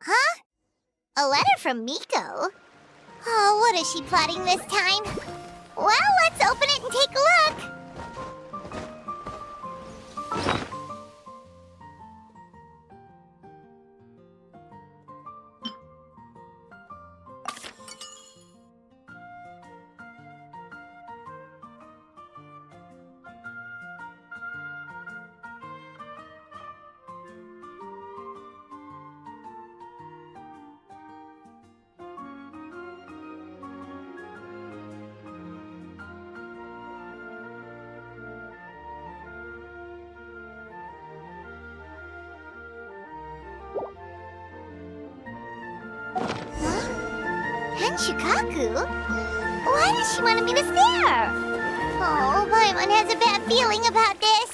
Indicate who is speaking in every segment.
Speaker 1: Huh? A letter from Miko? Oh, what is she plotting this time? Well, let's open it and take a look. Shikaku? Why does she want to meet us there? Oh, Paimon has a bad feeling about this.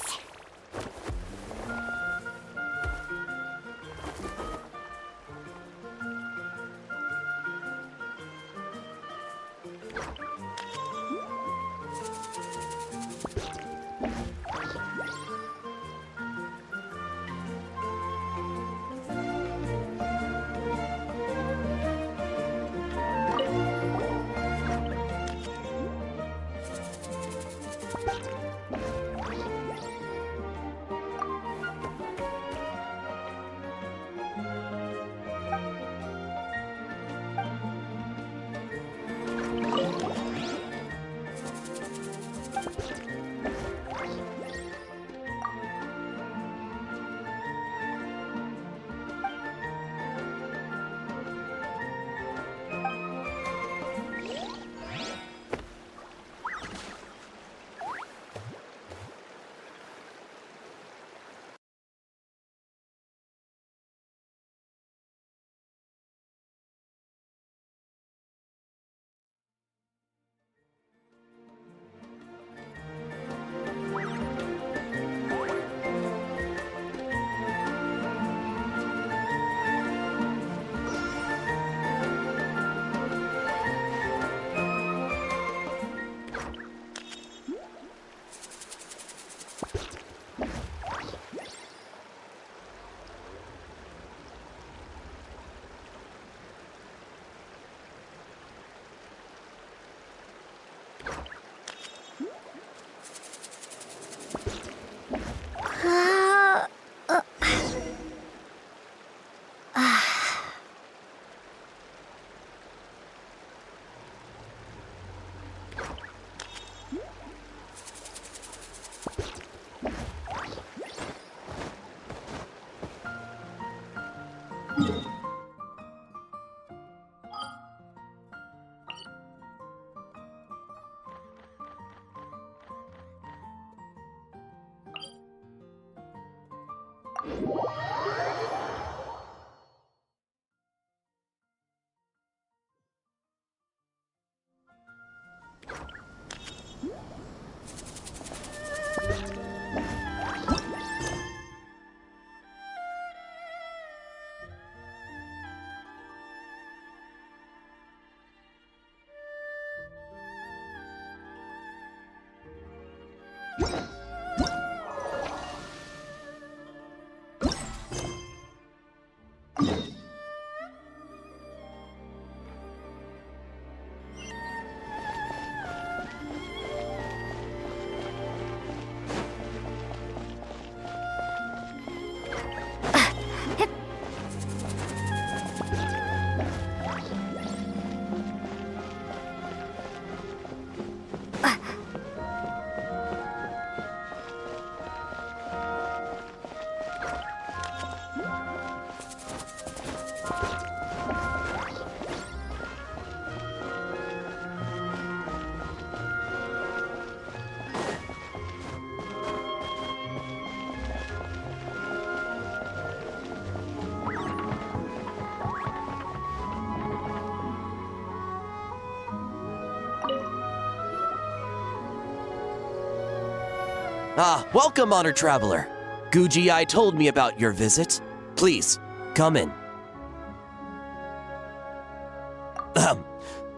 Speaker 2: Ah, welcome, honored traveler. Guji-ai told me about your visit. Please, come in.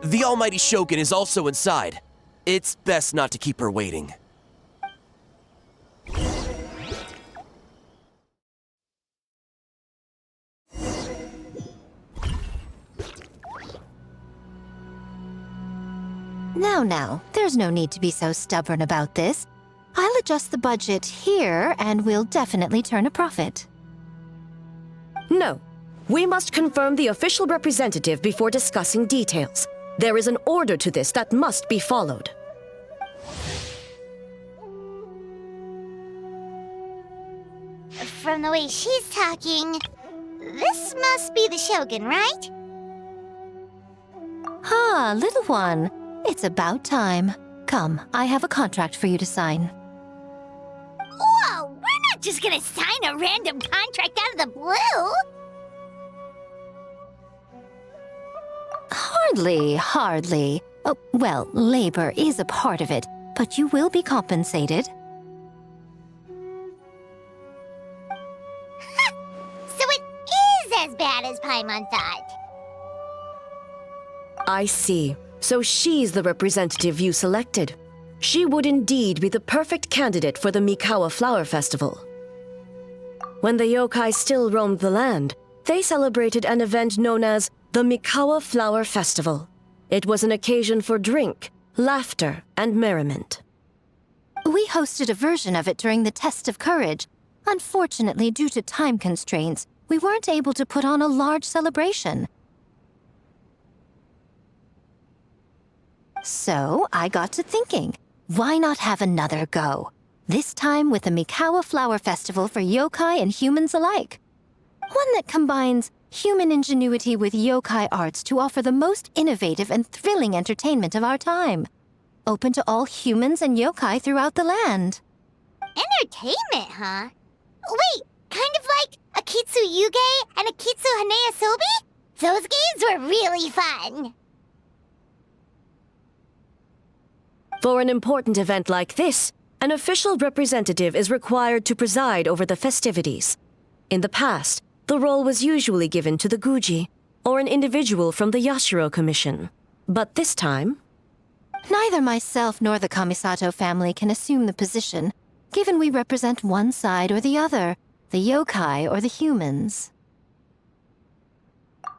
Speaker 2: The almighty Shogun is also inside. It's best not to keep her waiting.
Speaker 3: Now, there's no need to be so stubborn about this. I'll adjust the budget here, and we'll definitely turn a profit.
Speaker 4: No. We must confirm the official representative before discussing details. There is an order to this that must be followed.
Speaker 1: From the way she's talking, this must be the Shogun, right?
Speaker 3: Ah, little one. It's about time. Come, I have a contract for you to sign.
Speaker 1: Whoa, we're not just gonna sign a random contract out of the blue!
Speaker 3: Hardly. Oh, well, labor is a part of it, but you will be compensated.
Speaker 1: So it is as bad as Paimon thought.
Speaker 4: I see. So she's the representative you selected. She would indeed be the perfect candidate for the Mikawa Flower Festival. When the yokai still roamed the land, they celebrated an event known as the Mikawa Flower Festival. It was an occasion for drink, laughter, and merriment.
Speaker 3: We hosted a version of it during the Test of Courage. Unfortunately, due to time constraints, we weren't able to put on a large celebration. So, I got to thinking, why not have another go? This time with the Mikawa Flower Festival for yokai and humans alike. One that combines human ingenuity with yokai arts to offer the most innovative and thrilling entertainment of our time. Open to all humans and yokai throughout the land.
Speaker 1: Entertainment, huh? Wait, kind of like Akitsu Yuge and Akitsu Hanea Sobi? Those games were really fun.
Speaker 4: For an important event like this, an official representative is required to preside over the festivities. In the past, the role was usually given to the Guji, or an individual from the Yashiro Commission. But this time...
Speaker 3: Neither myself nor the Kamisato family can assume the position, given we represent one side or the other, the yokai or the humans.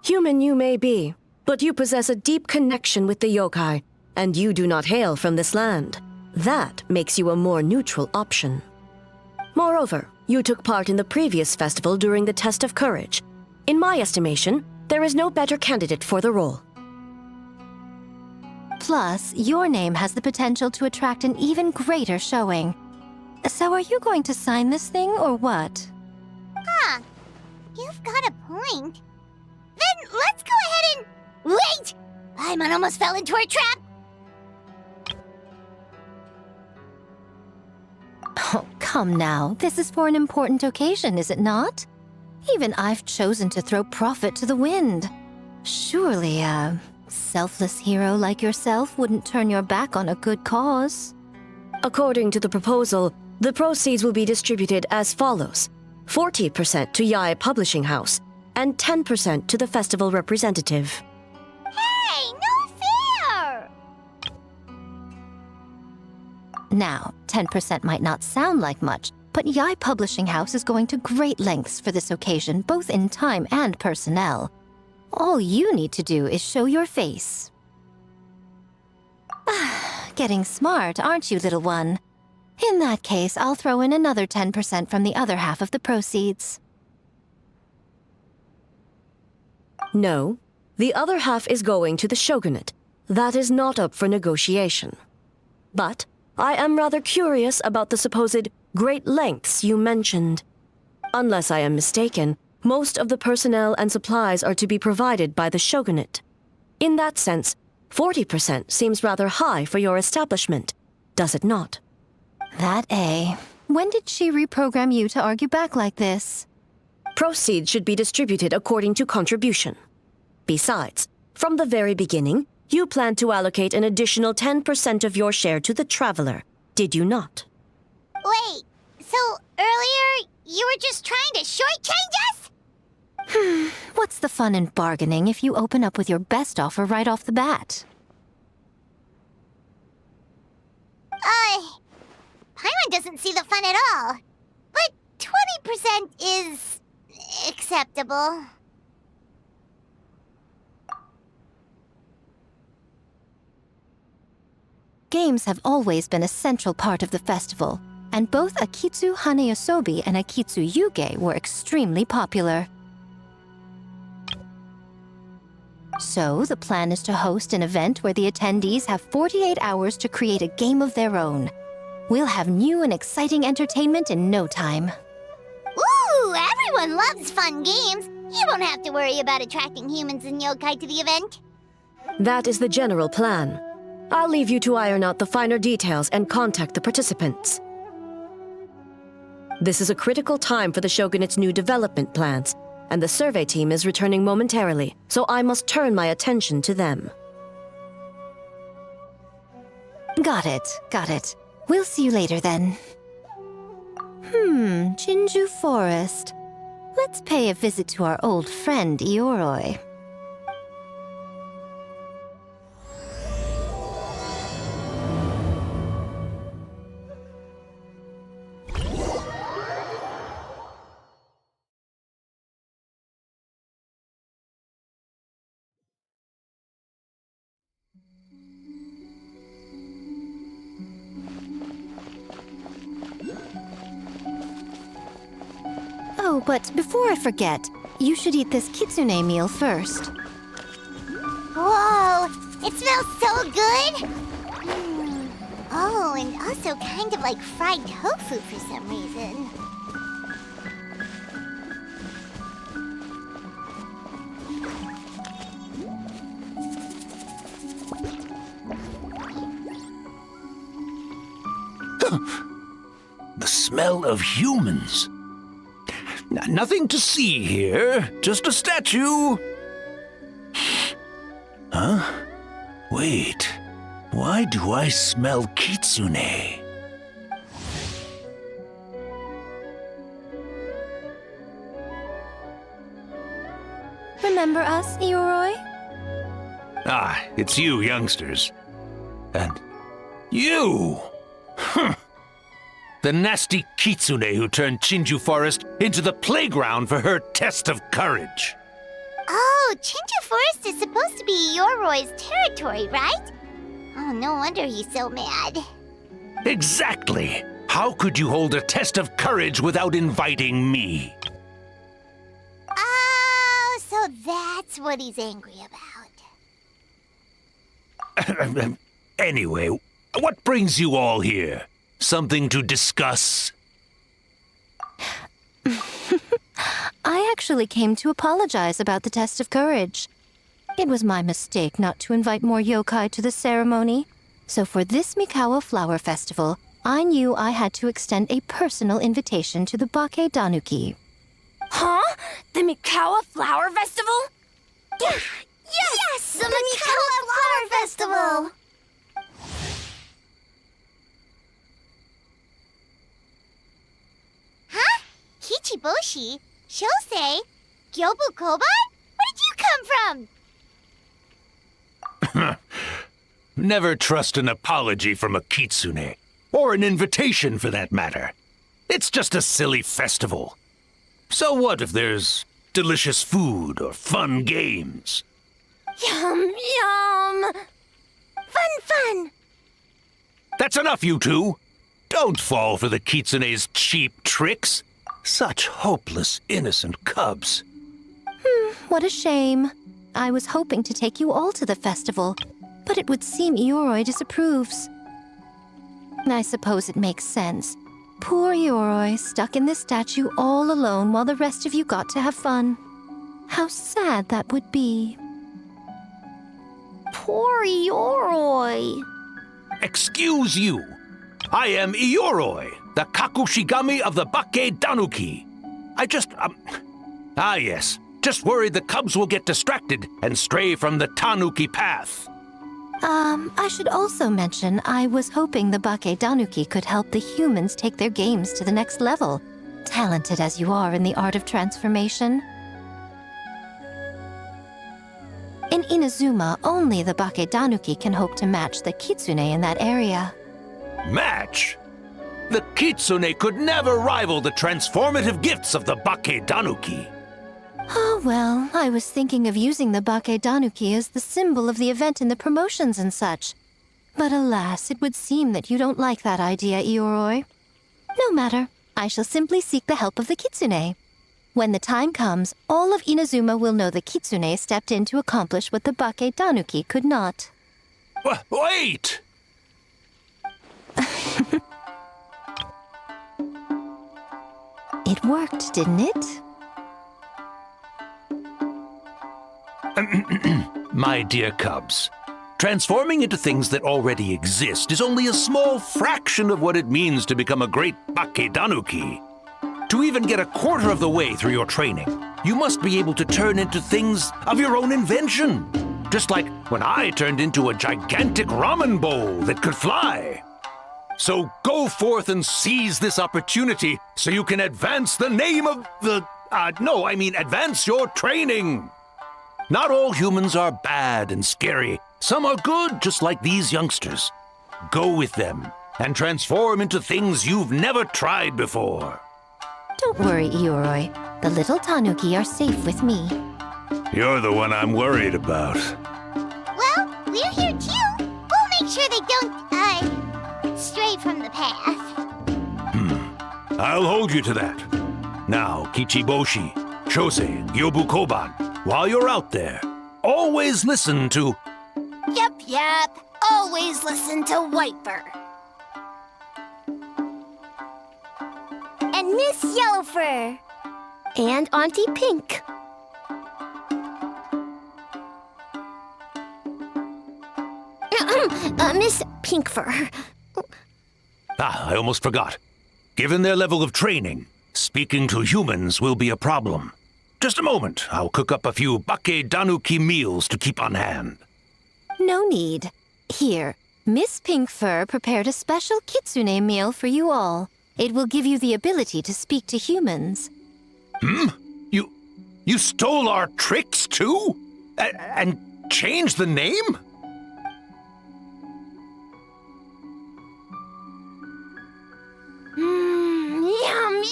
Speaker 4: Human you may be, but you possess a deep connection with the yokai, and you do not hail from this land. That makes you a more neutral option. Moreover, you took part in the previous festival during the Test of Courage. In my estimation, there is no better candidate for the role.
Speaker 3: Plus, your name has the potential to attract an even greater showing. So are you going to sign this thing, or what?
Speaker 1: Huh. You've got a point. Then let's go ahead and... Wait! Paimon almost fell into our trap!
Speaker 3: Oh, come now. This is for an important occasion, is it not? Even I've chosen to throw profit to the wind. Surely a selfless hero like yourself wouldn't turn your back on a good cause.
Speaker 4: According to the proposal, the proceeds will be distributed as follows: 40% to Yae Publishing House, and 10% to the festival representative.
Speaker 1: Hey, no fair!
Speaker 3: Now, 10% might not sound like much, but Yae Publishing House is going to great lengths for this occasion, both in time and personnel. All you need to do is show your face. Getting smart, aren't you, little one? In that case, I'll throw in another 10% from the other half of the proceeds.
Speaker 4: No, the other half is going to the shogunate. That is not up for negotiation. But I am rather curious about the supposed great lengths you mentioned. Unless I am mistaken, most of the personnel and supplies are to be provided by the shogunate. In that sense, 40% seems rather high for your establishment, does it not?
Speaker 3: That A. When did she reprogram you to argue back like this?
Speaker 4: Proceeds should be distributed according to contribution. Besides, from the very beginning, you planned to allocate an additional 10% of your share to the traveler, did you not?
Speaker 1: Wait, so earlier you were just trying to shortchange us?
Speaker 3: What's the fun in bargaining if you open up with your best offer right off the bat?
Speaker 1: Paimon doesn't see the fun at all. But 20% is... acceptable.
Speaker 3: games have always been a central part of the festival, and both Akitsu Haneyosobi and Akitsu Yuge were extremely popular. So, the plan is to host an event where the attendees have 48 hours to create a game of their own. We'll have new and exciting entertainment in no time.
Speaker 1: Ooh, everyone loves fun games. You won't have to worry about attracting humans and yokai to the event.
Speaker 4: That is the general plan. I'll leave you to iron out the finer details and contact the participants. This is a critical time for the Shogunate's new development plans, and the survey team is returning momentarily, so I must turn my attention to them.
Speaker 3: Got it. We'll see you later then. Jinju Forest. Let's pay a visit to our old friend Ioroi. Oh, but before I forget, you should eat this kitsune meal first.
Speaker 1: Whoa, it smells so good! Oh, and also kind of like fried tofu for some reason.
Speaker 5: The smell of humans. Nothing to see here, just a statue. Huh? Wait, why do I smell kitsune?
Speaker 3: Remember us, Ioroi?
Speaker 5: Ah, it's you youngsters. And you! Huh. The nasty kitsune who turned Chinju Forest into the playground for her test of courage.
Speaker 1: Oh, Chinju Forest is supposed to be Yoroi's territory, right? Oh, no wonder he's so mad.
Speaker 5: Exactly! How could you hold a test of courage without inviting me?
Speaker 1: Oh, so that's what he's angry about.
Speaker 5: Anyway, what brings you all here? Something to discuss?
Speaker 3: I actually came to apologize about the test of courage. It was my mistake not to invite more yokai to the ceremony. So for this Mikawa Flower Festival, I knew I had to extend a personal invitation to the Bake Danuki.
Speaker 6: Huh? The Mikawa Flower Festival?
Speaker 1: Yes! The Mikawa Flower Festival! Huh? Kichiboshi? Shosei? Gyobu Koban? Where did you come from?
Speaker 5: Never trust an apology from a kitsune, or an invitation for that matter. It's just a silly festival. So what if there's delicious food or fun games?
Speaker 6: Yum, yum!
Speaker 1: Fun!
Speaker 5: That's enough, you two! Don't fall for the kitsune's cheap tricks. Such hopeless, innocent cubs.
Speaker 3: What a shame. I was hoping to take you all to the festival, but it would seem Ioroi disapproves. I suppose it makes sense. Poor Ioroi, stuck in this statue all alone while the rest of you got to have fun. How sad that would be.
Speaker 6: Poor Yoroi.
Speaker 5: Excuse you. I am Ioroi, the Kakushigami of the Bake Danuki. Yes. Just worried the cubs will get distracted and stray from the Tanuki path.
Speaker 3: I should also mention I was hoping the Bake Danuki could help the humans take their games to the next level, talented as you are in the art of transformation. In Inazuma, only the Bake Danuki can hope to match the kitsune in that area.
Speaker 5: Match? The kitsune could never rival the transformative gifts of the Bake Danuki.
Speaker 3: Oh, well, I was thinking of using the Bake Danuki as the symbol of the event in the promotions and such. But alas, it would seem that you don't like that idea, Ioroi. No matter. I shall simply seek the help of the Kitsune. When the time comes, all of Inazuma will know the Kitsune stepped in to accomplish what the Bake Tanuki could not.
Speaker 5: Wait!
Speaker 3: It worked, didn't it?
Speaker 5: My dear cubs, transforming into things that already exist is only a small fraction of what it means to become a great Bakedanuki. To even get a quarter of the way through your training, you must be able to turn into things of your own invention. Just like when I turned into a gigantic ramen bowl that could fly. So go forth and seize this opportunity so you can advance the name of the... advance your training. Not all humans are bad and scary. Some are good, just like these youngsters. Go with them and transform into things you've never tried before.
Speaker 3: Don't worry, Ioroi. The little Tanuki are safe with me.
Speaker 5: You're the one I'm worried about.
Speaker 1: Well, we're here too. We'll make sure they don't, stray from the path.
Speaker 5: I'll hold you to that. Now, Kichiboshi, Shosei, Gyobu Koban, while you're out there, always listen to...
Speaker 6: Yep. Always listen to Whitefur.
Speaker 1: And Miss Yellowfur.
Speaker 6: And Auntie Pink. Miss Pinkfur.
Speaker 5: I almost forgot. Given their level of training, speaking to humans will be a problem. Just a moment, I'll cook up a few Bakedanuki meals to keep on hand.
Speaker 3: No need. Here, Miss Pinkfur prepared a special kitsune meal for you all. It will give you the ability to speak to humans.
Speaker 5: You stole our tricks too? And changed the name?
Speaker 6: Yum!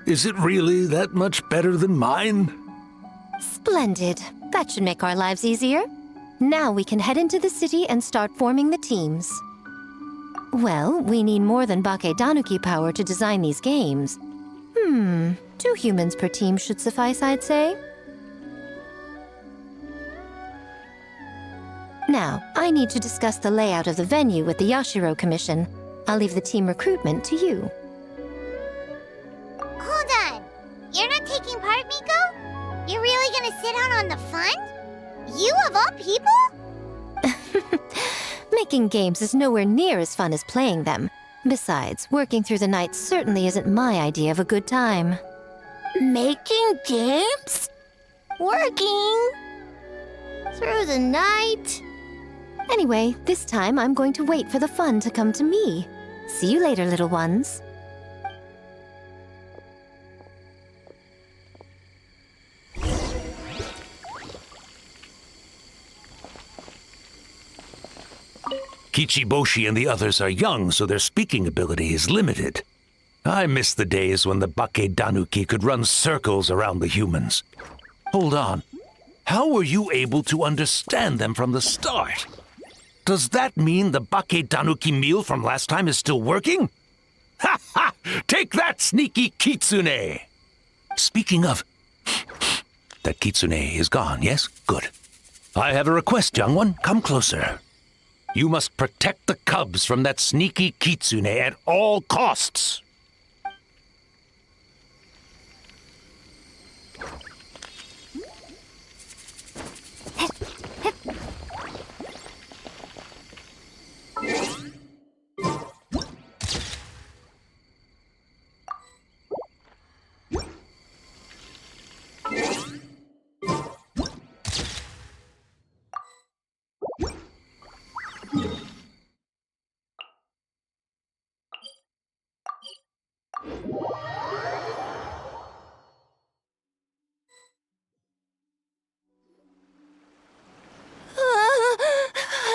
Speaker 5: Is it really that much better than mine?
Speaker 3: Splendid. That should make our lives easier. Now we can head into the city and start forming the teams. Well, we need more than Bakedanuki power to design these games. 2 humans per team should suffice, I'd say. Now, I need to discuss the layout of the venue with the Yashiro Commission. I'll leave the team recruitment to you.
Speaker 1: Hold on. You're not taking part, Miko? You're really gonna sit out on the fun? You of all people?
Speaker 3: Making games is nowhere near as fun as playing them. Besides, working through the night certainly isn't my idea of a good time.
Speaker 6: Making games? Working? Through the night?
Speaker 3: Anyway, this time I'm going to wait for the fun to come to me. See you later, little ones.
Speaker 5: Kichiboshi and the others are young, so their speaking ability is limited. I miss the days when the Bakedanuki could run circles around the humans. Hold on. How were you able to understand them from the start? Does that mean the Bakedanuki meal from last time is still working? Ha ha! Take that, sneaky kitsune! Speaking of... That kitsune is gone, yes? Good. I have a request, young one. Come closer. You must protect the cubs from that sneaky kitsune at all costs.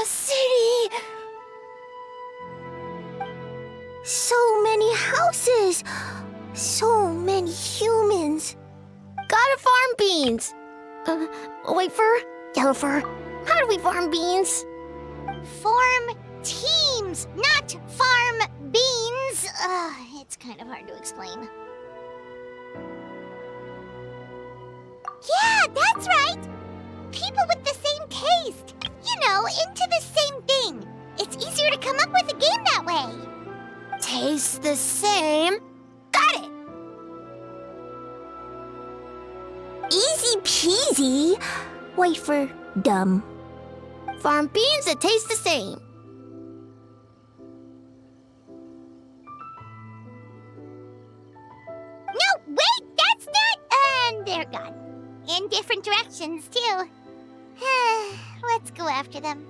Speaker 6: City! So many houses!
Speaker 1: So many humans.
Speaker 3: Gotta farm beans. White fur, yellow fur. How do we farm beans?
Speaker 1: Form teams, not farm beans. It's kind of hard to explain. Yeah, that's right. People with the same taste. You know, into the same thing. It's easier to come up with a game that way.
Speaker 3: Tastes the same. Got it.
Speaker 1: Easy peasy. Wait for dumb.
Speaker 3: Farm beans that taste the same.
Speaker 1: No, wait, that's not. And they're gone. In different directions, too. Let's go after them.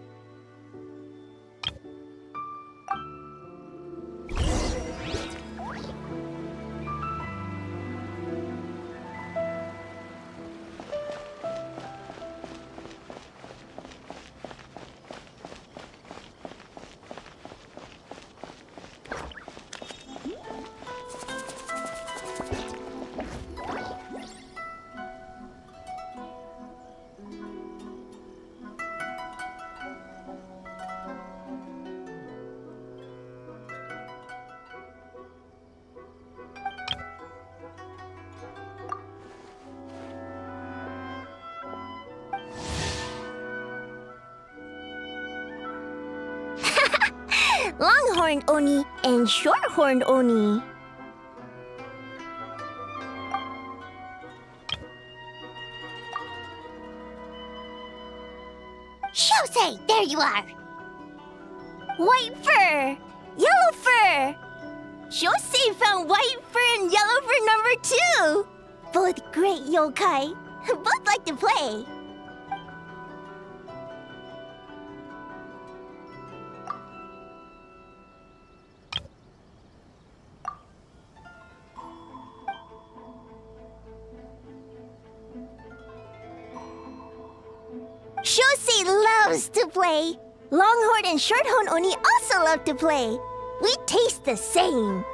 Speaker 1: Longhorned Oni and Shorthorned Oni. Shosei, there you are. White fur, yellow fur. Shosei found white fur and yellow fur number 2. Both great yokai. Both like to play. Shosei loves to play. Longhorn and Shorthorn Oni also love to play. We taste the same.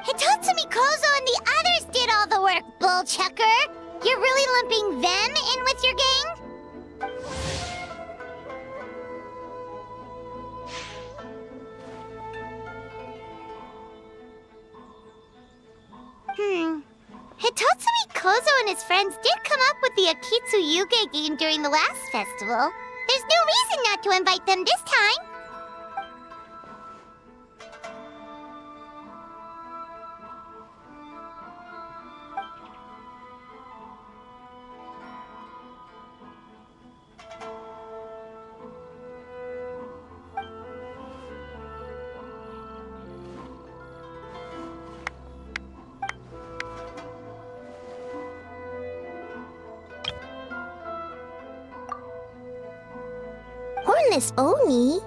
Speaker 1: Hitotsumi Kozo and the others did all the work, Bullchucker. You're really lumping them in with your gang? Hitotsumi Kozo and his friends did come up with the Akitsu Yuge game during the last festival. There's no reason not to invite them this time. Hornless Oni?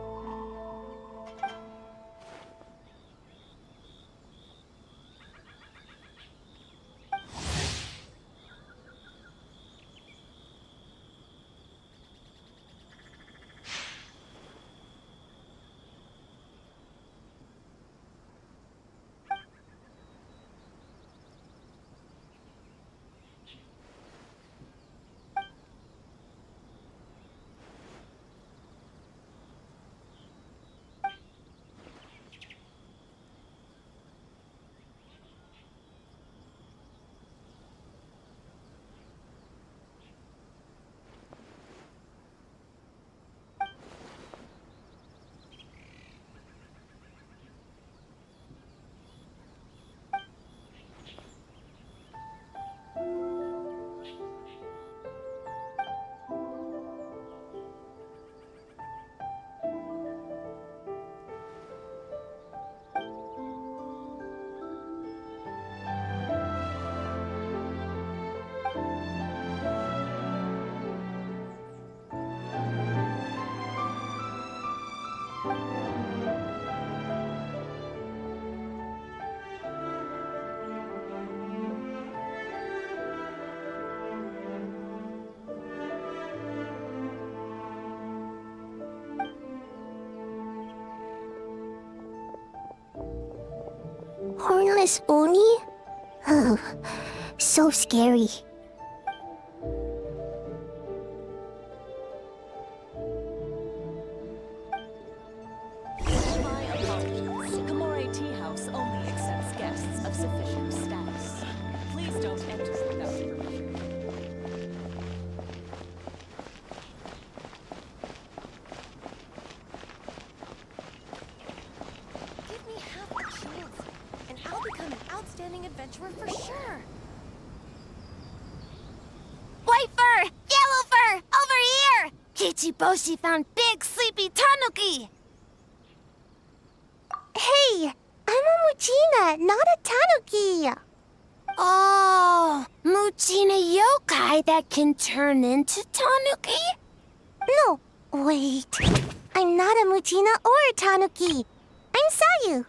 Speaker 1: famous Oni? Oh, so scary.
Speaker 7: My apologies. Kamore Tea House only accepts guests of sufficient status. Please don't enter without permission.
Speaker 3: Give me half a chance, and I'll become an outstanding adventurer for sure.
Speaker 1: White fur! Yellow fur! Over here! Kichiboshi found big sleepy tanuki! Hey! I'm a Muchina, not a tanuki! Oh, Muchina yokai that can turn into tanuki? No, wait. I'm not a Muchina or a tanuki. I'm Sayu.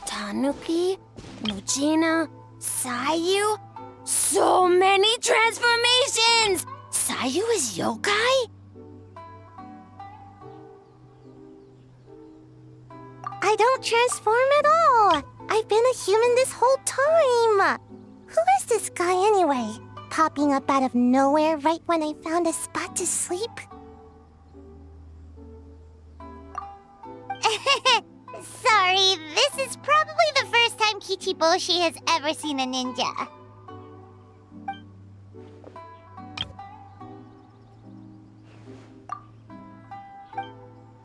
Speaker 1: Tanuki, Muchina, Sayu. So many transformations! Sayu is yokai? I don't transform at all. I've been a human this whole time. Who is this guy anyway? Popping up out of nowhere right when I found a spot to sleep? Sorry, this is probably the first time Kichiboshi has ever seen a ninja.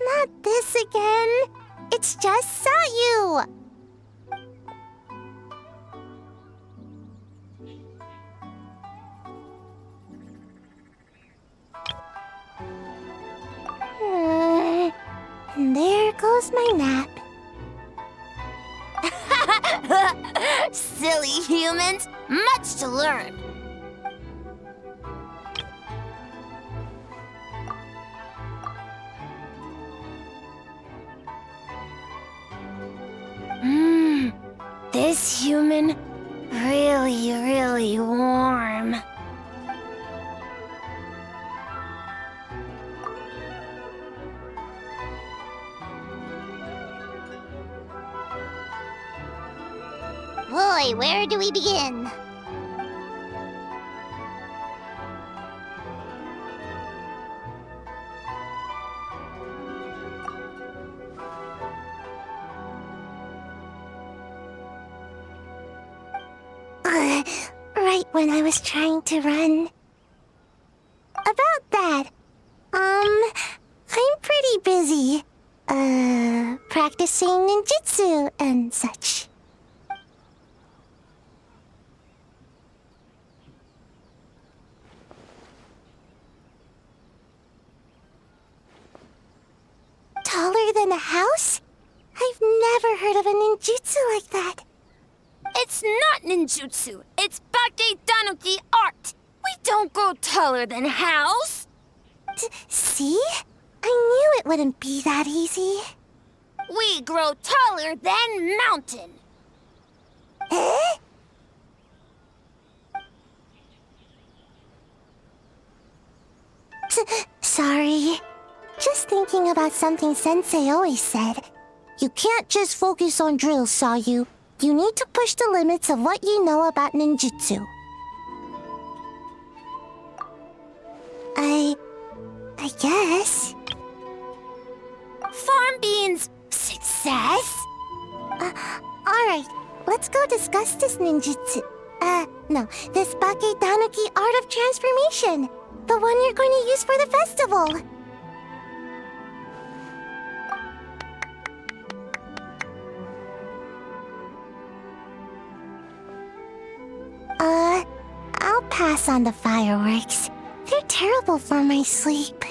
Speaker 1: Not this again. It's just Sayu. And there goes my nap. Silly humans, much to learn. This human, really warm. Boy, where do we begin? Right when I was trying to run. About that, I'm pretty busy. Practicing ninjutsu and such. Taller than a house? I've never heard of a ninjutsu like that.
Speaker 6: It's not ninjutsu. It's Bake Danuki art. We don't grow taller than house.
Speaker 1: See? I knew it wouldn't be that easy.
Speaker 6: We grow taller than mountain.
Speaker 1: Eh? Sorry. Just thinking about something Sensei always said. You can't just focus on drills, Sayu. You need to push the limits of what you know about ninjutsu. I guess.
Speaker 6: Farm beans, success.
Speaker 1: Alright, let's go discuss this ninjutsu. No, this Bake Danuki art of transformation. The one you're going to use for the festival. I'll pass on the fireworks. They're terrible for my sleep.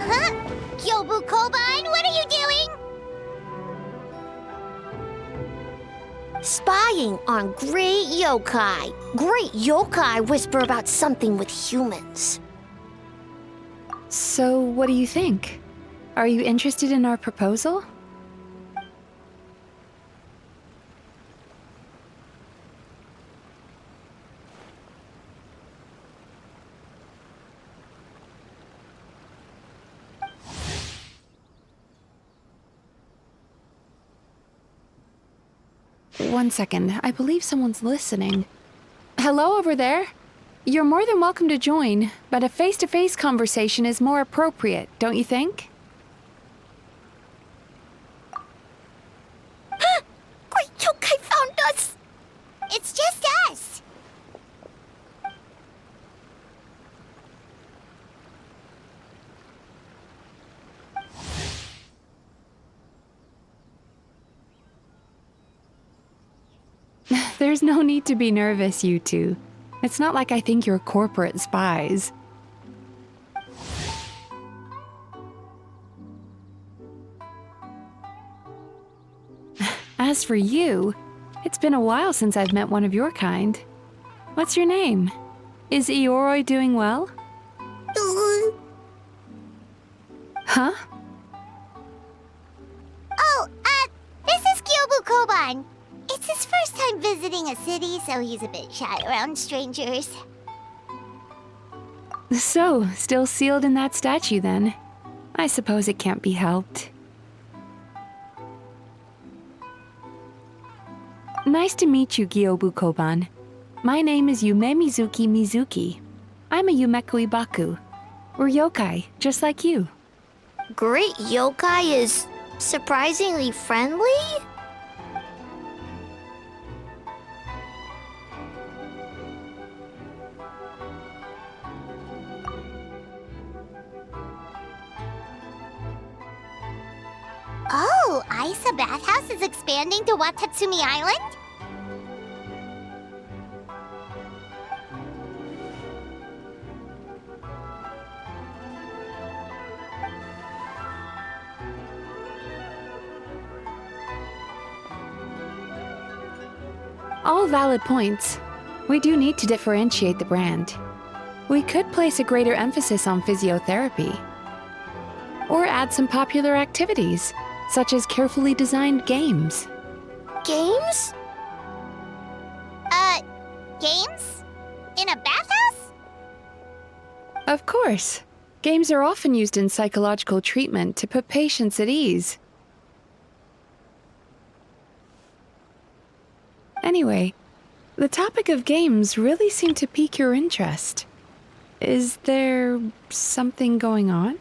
Speaker 1: Huh? on great yokai. Great yokai whisper about something with humans.
Speaker 8: So, what do you think? Are you interested in our proposal? One second, I believe someone's listening. Hello over there? You're more than welcome to join, but a face-to-face conversation is more appropriate, don't you think?
Speaker 1: Great yokai found us! It's just us!
Speaker 8: There's no need to be nervous, you two. It's not like I think you're corporate spies. As for you, it's been a while since I've met one of your kind. What's your name? Is Ioroi doing well? Huh?
Speaker 1: Oh, this is Kyobu Koban. It's his first time visiting a city, so he's a bit shy around strangers.
Speaker 8: So, still sealed in that statue then. I suppose it can't be helped. Nice to meet you, Kyobu Koban. My name is Yume Mizuki. I'm a Yumeku Ibaku. We're yokai, just like you.
Speaker 1: Great yokai is surprisingly friendly? Oh, Isa Bathhouse is expanding to Watatsumi Island?
Speaker 8: All valid points. We do need to differentiate the brand. We could place a greater emphasis on physiotherapy. Or add some popular activities, such as carefully designed games.
Speaker 1: Games? Games? In a bathhouse?
Speaker 8: Of course. Games are often used in psychological treatment to put patients at ease. Anyway, the topic of games really seemed to pique your interest. Is there something going on?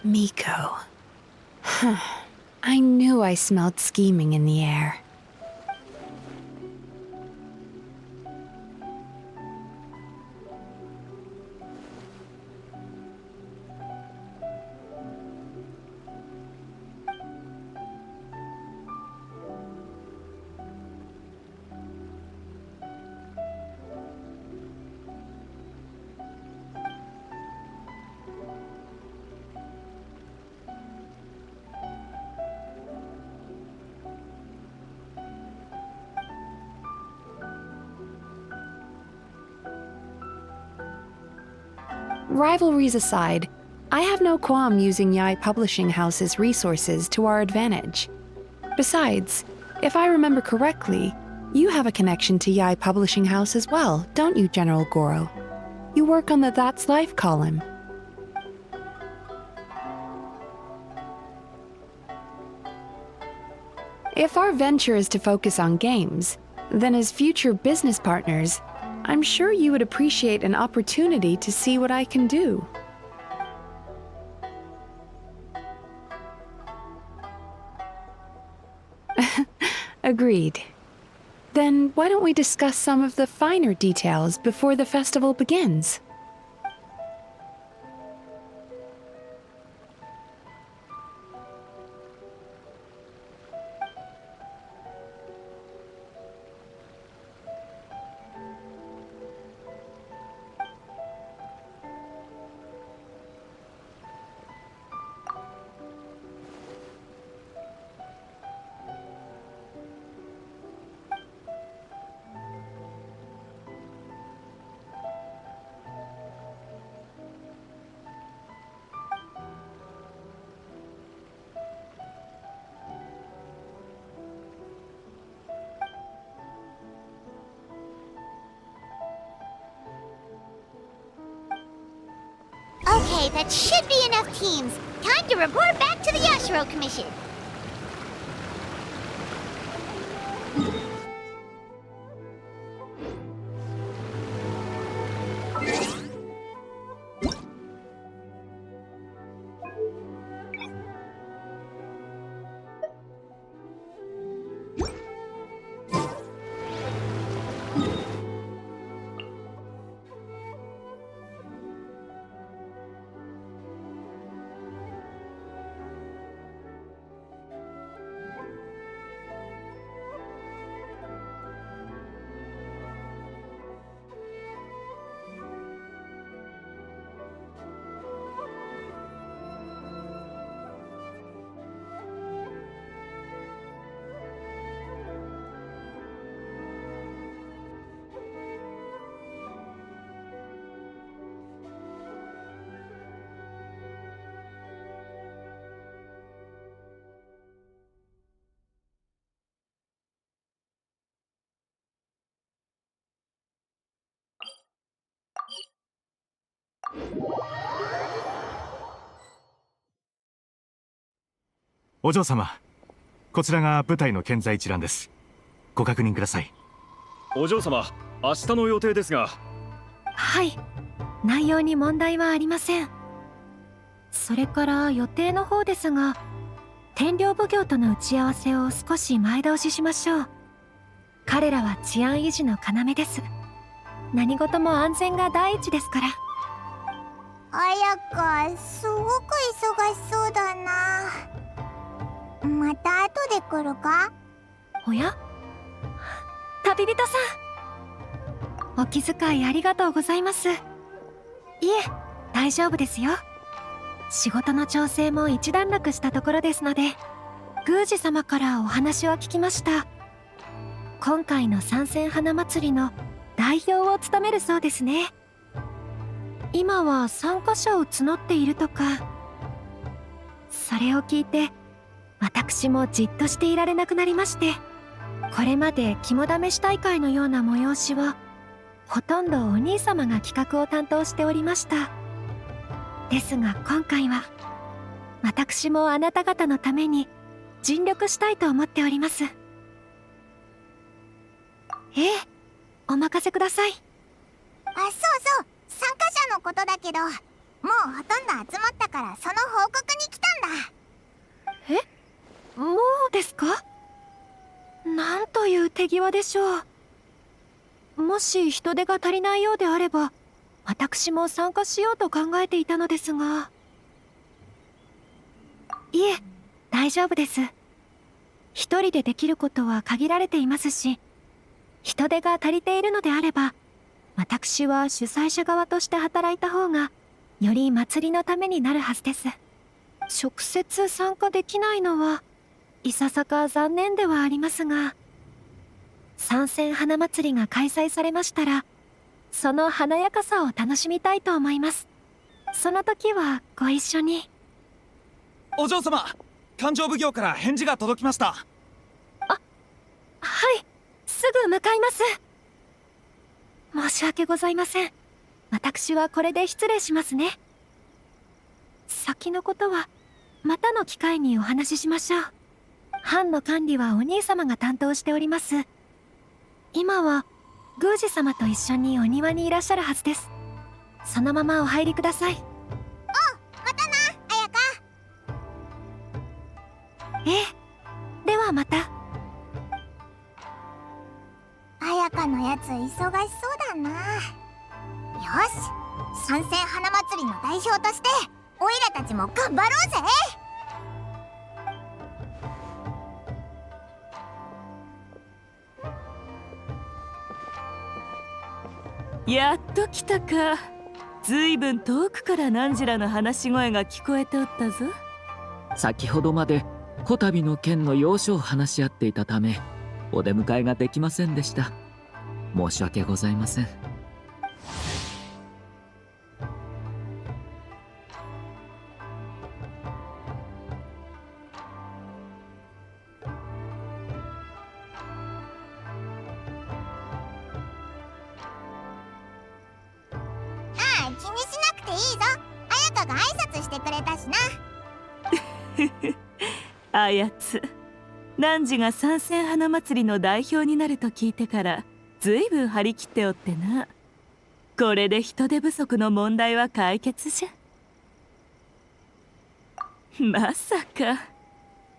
Speaker 8: Miko. I knew I smelled scheming in the air. Rivalries aside, I have no qualm using Yai Publishing House's resources to our advantage. Besides, if I remember correctly, you have a connection to Yai Publishing House as well, don't you, General Goro? You work on the That's Life column. If our venture is to focus on games, then as future business partners, I'm sure you would appreciate an opportunity to see what I can do. Agreed. Then why don't we discuss some of the finer details before the festival begins?
Speaker 1: Okay, that should be enough teams. Time to report back to the Yashiro Commission.
Speaker 9: 「お嬢様、こちらが舞台の健在一覧です。ご確認ください。」
Speaker 10: お嬢様、明日の予定ですが。
Speaker 3: はい、内容に問題はありません。それから予定の方ですが、天領奉行との打ち合わせを少し前倒ししましょう。彼らは治安維持の要です。何事も安全が第一ですから。
Speaker 1: 綾香、すごく忙しそうだな。また後で来るか？
Speaker 3: おや？旅人さん、お気遣いありがとうございます。いえ、大丈夫ですよ。仕事の調整も一段落したところですので、宮司様からお話は聞きました。今回の三線花祭りの代表を務めるそうですね。今は参加者を募っているとか。それを聞いて、私もじっとしていられなくなりまして、これまで肝試し大会のような催しはほとんどお兄様が企画を担当しておりました。ですが今回は私もあなた方のために尽力したいと思っております。ええ、お任せください。
Speaker 1: あ、そうそう、参加者のことだけど、もうほとんど集まったからその報告に来たんだ。
Speaker 3: え、もうですか？なんという手際でしょう。もし人手が足りないようであれば、私も参加しようと考えていたのですが。いえ、大丈夫です。一人でできることは限られていますし、人手が足りているのであれば、私は主催者側として働いた方がより祭りのためになるはずです。直接参加できないのはいささか残念ではありますが、三線花祭りが開催されましたら、その華やかさを楽しみたいと思います。その時はご一緒に。
Speaker 11: お嬢様、勘定奉行から返事が届きました。
Speaker 3: はい、すぐ向かいます。申し訳ございません。私はこれで失礼しますね。先のことはまたの機会にお話ししましょう。班の管理はお兄様が担当しております。今は宮司様と一緒にお庭にいらっしゃるはずです。そのままお入りください。
Speaker 1: またな、綾香。
Speaker 3: ええ、ではまた。
Speaker 1: 綾香のやつ忙しそうだな。よし、三線花祭りの代表としてオイラたちも頑張ろうぜ。
Speaker 7: やっと来たか。ずいぶん遠くから汝らの話し声が聞こえておったぞ。
Speaker 12: 先ほどまでこたびの件の要所を話し合っていたため、お出迎えができませんでした。申し訳ございません。
Speaker 1: 気にしなくていいぞ。綾香が挨拶してくれたしな。
Speaker 13: あやつ、汝が三線花祭りの代表になると聞いてからずいぶん張り切っておってな。これで人手不足の問題は解決じゃ。まさか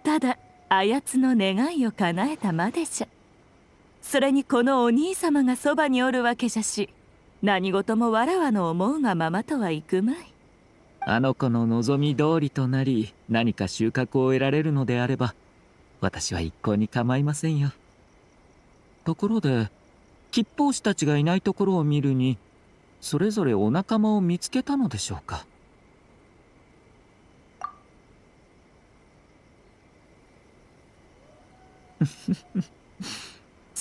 Speaker 13: ただあやつの願いを叶えたまでじゃ。それにこのお兄様がそばにおるわけじゃし、何事もわらわの思うがままとはいくまい。
Speaker 12: あの子の望み通りとなり、何か収穫を得られるのであれば、私は一向に構いませんよ。ところで、吉報士たちがいないところを見るに、それぞれお仲間を見つけたのでしょうか。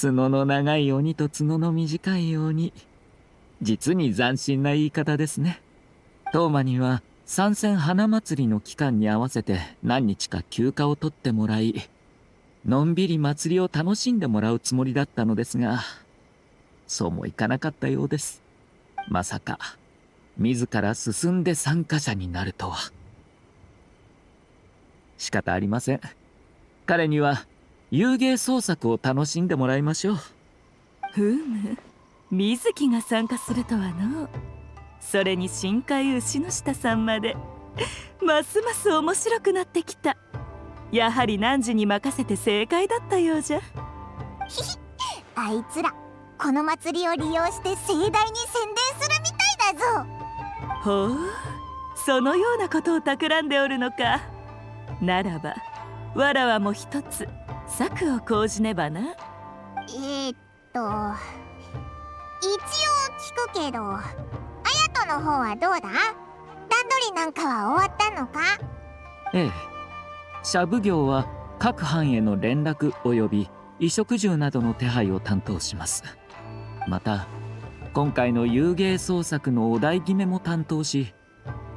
Speaker 12: 角の長い鬼と角の短い鬼。実に斬新な言い方ですね。当麻には三線花祭りの期間に合わせて何日か休暇を取ってもらい、のんびり祭りを楽しんでもらうつもりだったのですが、そうもいかなかったようです。まさか自ら進んで参加者になるとは。仕方ありません。彼には遊芸創作を楽しんでもらいましょう。
Speaker 13: ふむ、水木が参加するとはの。それに深海牛の下さんまで。ますます面白くなってきた。やはり汝に任せて正解だったようじゃ。
Speaker 1: ひひ、あいつらこの祭りを利用して盛大に宣伝するみたいだぞ。
Speaker 13: ほう、そのようなことを企んでおるのか。ならばわらわも一つ策を講じねばな。
Speaker 1: 一応聞くけど、あやとの方はどうだ？段取りなんかは終わったのか？
Speaker 12: ええ、社奉行は各藩への連絡及び衣食住などの手配を担当します。また今回の遊芸創作のお題決めも担当し、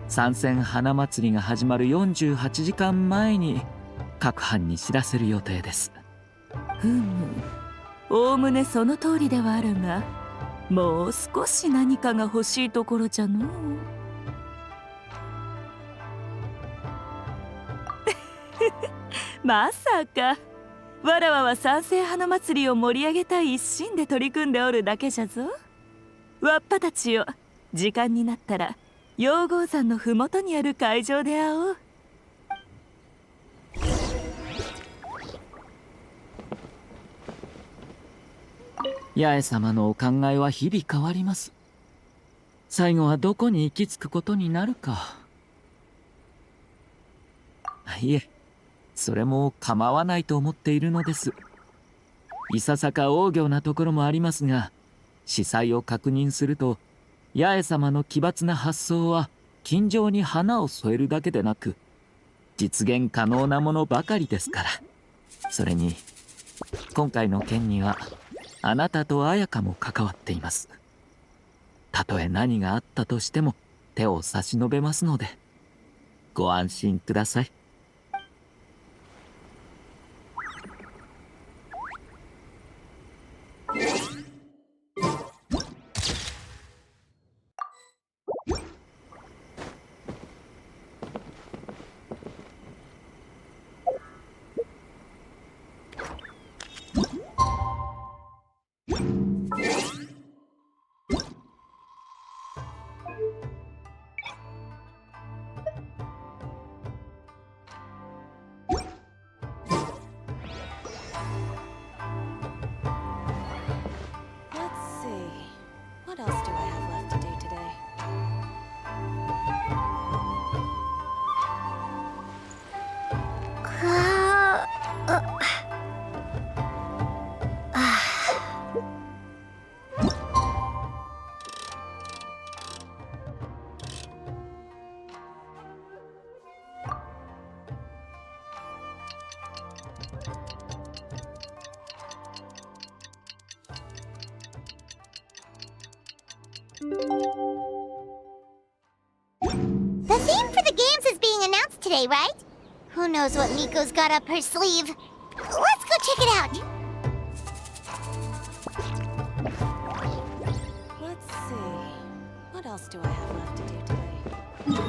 Speaker 12: 三線花祭りが始まる48時間前に各藩に知らせる予定です。
Speaker 13: ふむ、おおむねその通りではあるが、もう少し何かが欲しいところじゃのう。まさかわらわは三線花祭りを盛り上げたい一心で取り組んでおるだけじゃぞ。わっぱたちよ、時間になったら陽号山のふもとにある会場で会おう。
Speaker 12: 八重様のお考えは日々変わります。最後はどこに行き着くことになるか。いえ、それも構わないと思っているのです。いささか横行なところもありますが、司祭を確認すると、八重様の奇抜な発想は金城に花を添えるだけでなく、実現可能なものばかりですから。それに今回の件にはあなたと綾香も関わっています。たとえ何があったとしても手を差し伸べますので、ご安心ください。
Speaker 7: What else do I have left to do today?
Speaker 1: The theme for the games is being announced today, right? Who knows what Miko's got up her sleeve? Let's go check it out!
Speaker 7: Let's see. What else do I have left to do today?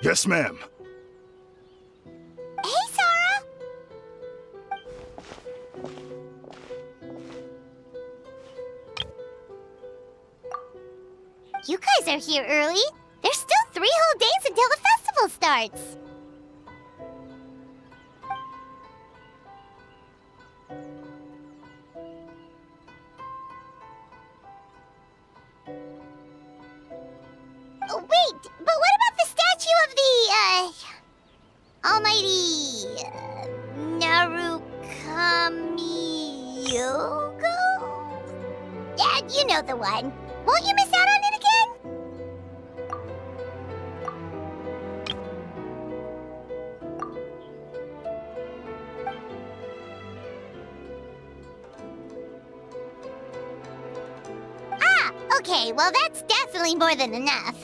Speaker 14: Yes, ma'am.
Speaker 1: Hey, Sora! You guys are here early. There's still 3 whole days until the festival starts. Oh, wait, but what about the statue of the, almighty, Narukami-yogo? Yeah, you know the one. Won't you miss out on it again? Ah, okay, well that's definitely more than enough.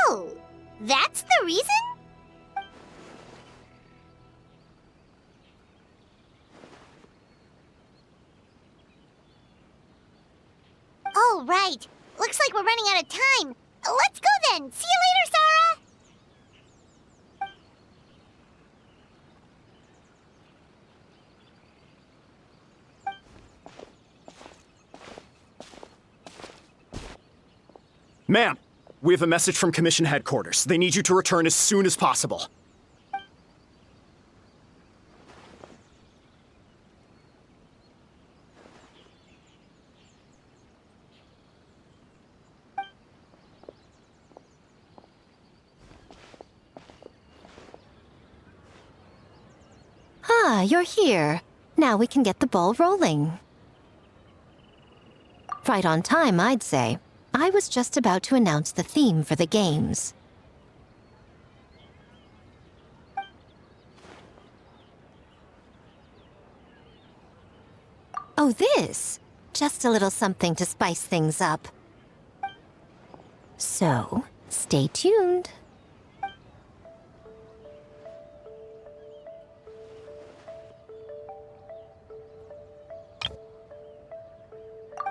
Speaker 1: Oh, that's the reason? Oh, right. Looks like we're running out of time. Let's go then. See you later, Sora!
Speaker 11: Ma'am, we have a message from Commission Headquarters. They need you to return as soon as possible.
Speaker 3: Ah, you're here. Now we can get the ball rolling. Right on time, I'd say. I was just about to announce the theme for the games. Oh, this? Just a little something to spice things up. So, stay tuned.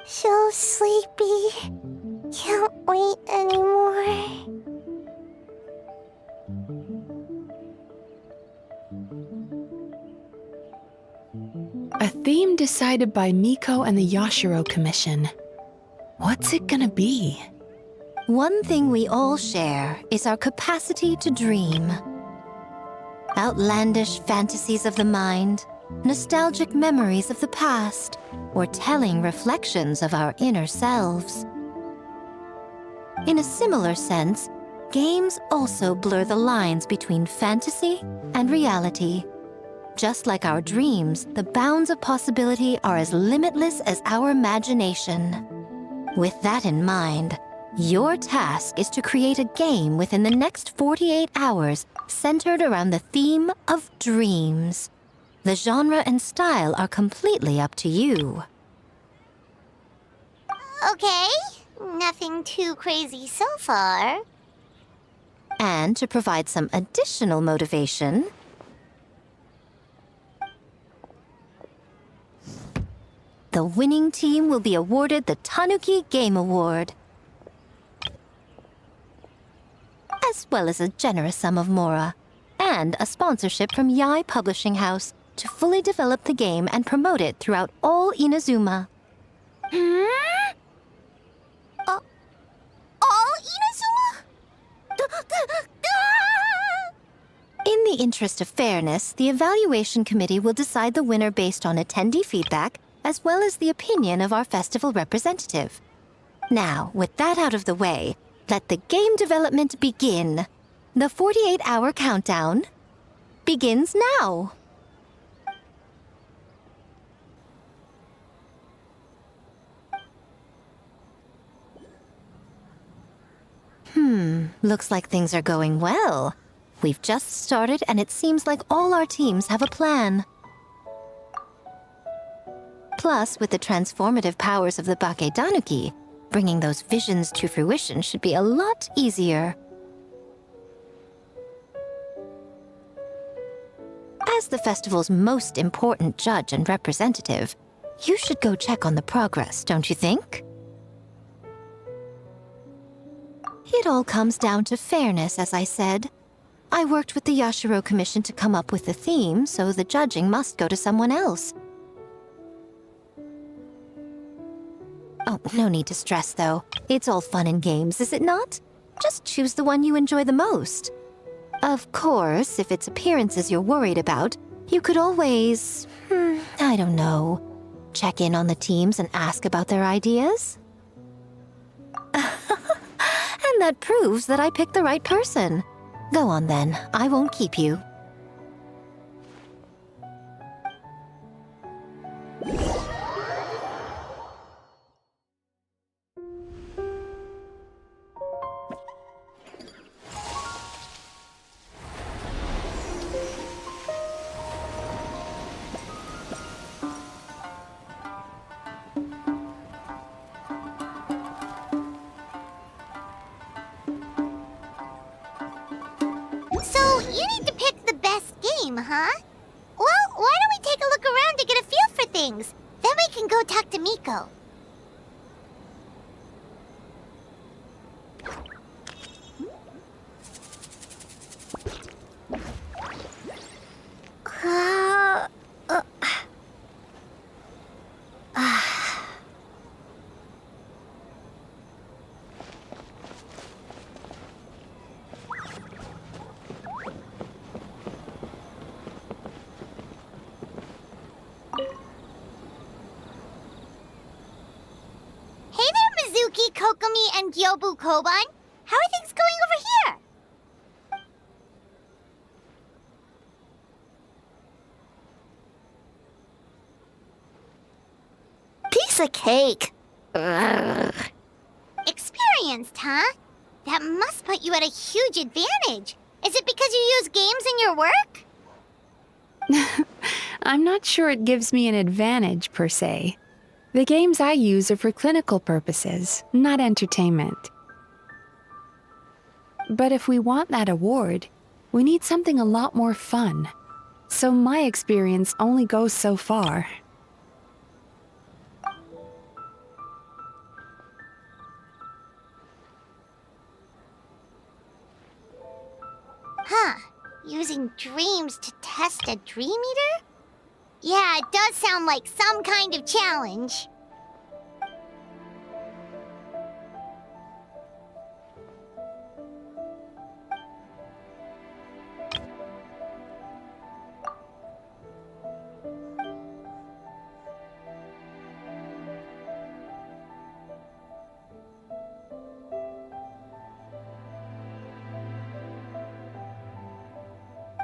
Speaker 1: So sleepy. Can't wait anymore.
Speaker 8: A theme decided by Miko and the Yashiro Commission. What's it gonna be?
Speaker 3: One thing we all share is our capacity to dream. Outlandish fantasies of the mind, nostalgic memories of the past, or telling reflections of our inner selves. In a similar sense, games also blur the lines between fantasy and reality. Just like our dreams, the bounds of possibility are as limitless as our imagination. With that in mind, your task is to create a game within the next 48 hours centered around the theme of dreams. The genre and style are completely up to you.
Speaker 1: Okay, nothing too crazy so far.
Speaker 3: And to provide some additional motivation, the winning team will be awarded the Tanuki Game Award, as well as a generous sum of mora, and a sponsorship from Yai Publishing House to fully develop the game and promote it throughout all Inazuma.
Speaker 1: All Inazuma?
Speaker 3: In the interest of fairness, the evaluation committee will decide the winner based on attendee feedback, as well as the opinion of our festival representative. Now, with that out of the way, let the game development begin. The 48-hour countdown begins now. Looks like things are going well. We've just started and it seems like all our teams have a plan. Plus, with the transformative powers of the Bakedanuki, bringing those visions to fruition should be a lot easier. as the festival's most important judge and representative, you should go check on the progress, don't you think? It all comes down to fairness, as I said. I worked with the Yashiro Commission to come up with the theme, so the judging must go to someone else. Oh, no need to stress, though. It's all fun and games, is it not? Just choose the one you enjoy the most. Of course, if it's appearances you're worried about, you could always, I don't know, check in on the teams and ask about their ideas. And that proves that I picked the right person. Go on then, I won't keep you.
Speaker 1: So, you need to pick the best game, huh? Well, why don't we take a look around to get a feel for things? Then we can go talk to Miko. Hey there, Mizuki, Kokomi, and Gyobu Koban. How are things going over here?
Speaker 6: Piece of cake.
Speaker 1: Experienced, huh? That must put you at a huge advantage. Is it because you use games in your work?
Speaker 8: I'm not sure it gives me an advantage, per se. The games I use are for clinical purposes, not entertainment. But if we want that award, we need something a lot more fun. So my experience only goes so far.
Speaker 1: Huh. Using dreams to test a dream eater? Yeah, it does sound like some kind of challenge.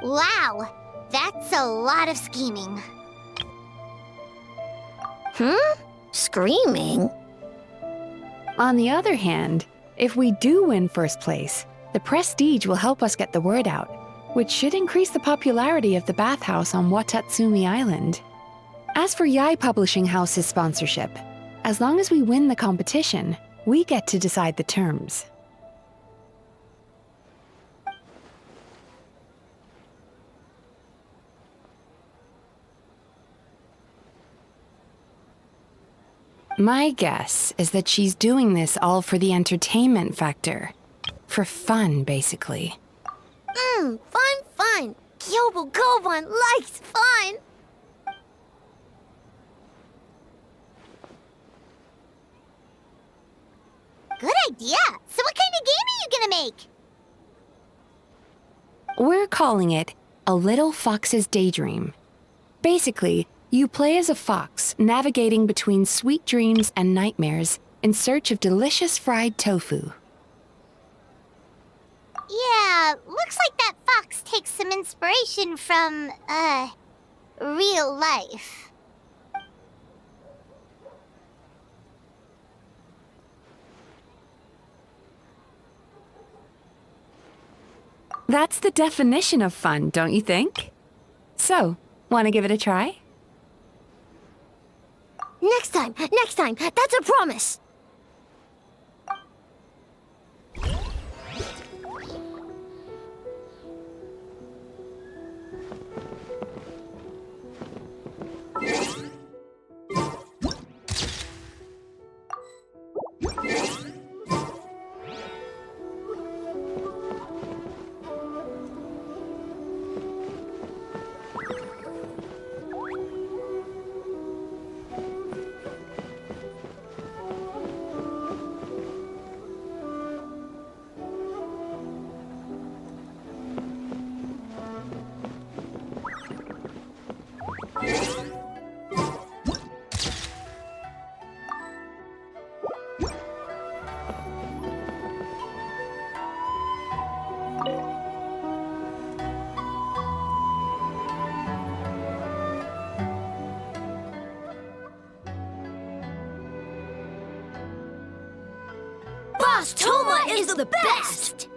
Speaker 1: Wow, that's a lot of scheming.
Speaker 6: Screaming?
Speaker 8: On the other hand, if we do win first place, the prestige will help us get the word out, which should increase the popularity of the bathhouse on Watatsumi Island. As for Yai Publishing House's sponsorship, as long as we win the competition, we get to decide the terms. My guess is that she's doing this all for the entertainment factor. For fun, basically.
Speaker 6: Fun. Gyobu Koban likes fun.
Speaker 1: Good idea. So what kind of game are you gonna make?
Speaker 8: We're calling it A Little Fox's Daydream. Basically, you play as a fox navigating between sweet dreams and nightmares in search of delicious fried tofu.
Speaker 1: Yeah, looks like that fox takes some inspiration from, real life.
Speaker 8: That's the definition of fun, don't you think? So, want to give it a try?
Speaker 6: Next time, that's a promise. Boss Toma is the best!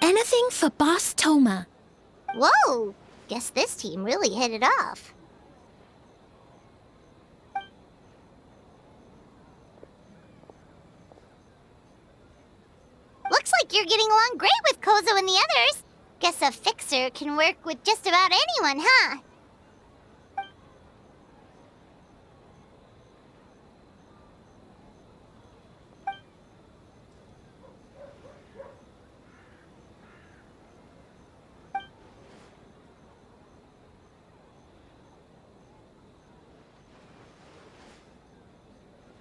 Speaker 1: Anything for Boss Toma. Whoa! Guess this team really hit it off. Looks like you're getting along great with Kozo and the others. Guess a fixer can work with just about anyone, huh?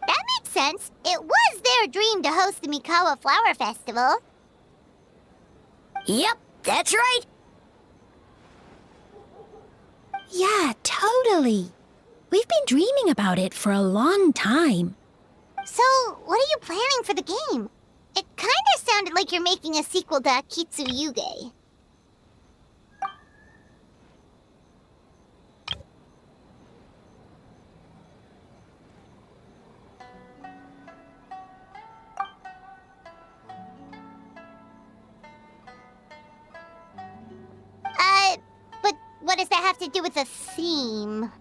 Speaker 1: That makes sense. It was their dream to host the Mikawa Flower Festival.
Speaker 6: Yep, that's right.
Speaker 1: Yeah, totally. We've been dreaming about it for a long time. So, what are you planning for the game? It kinda sounded like you're making a sequel to Kitsuyuge. But what does that have to do with the theme?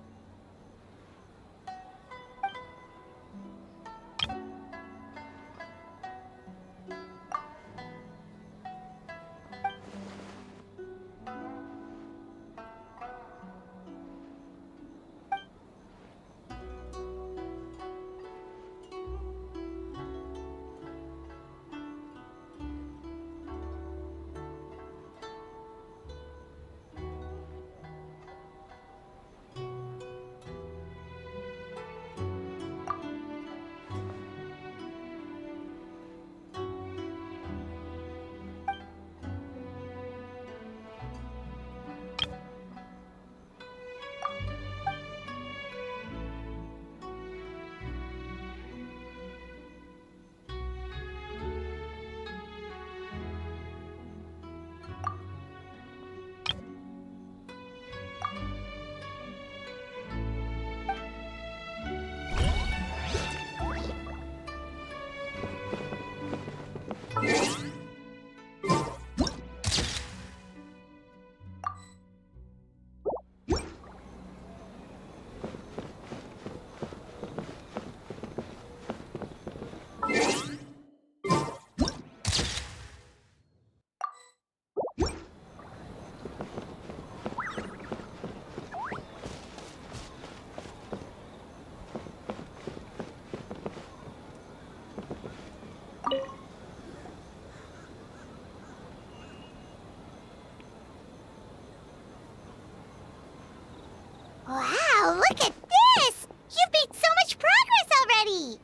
Speaker 1: Wow, look at this! You've made so much progress already!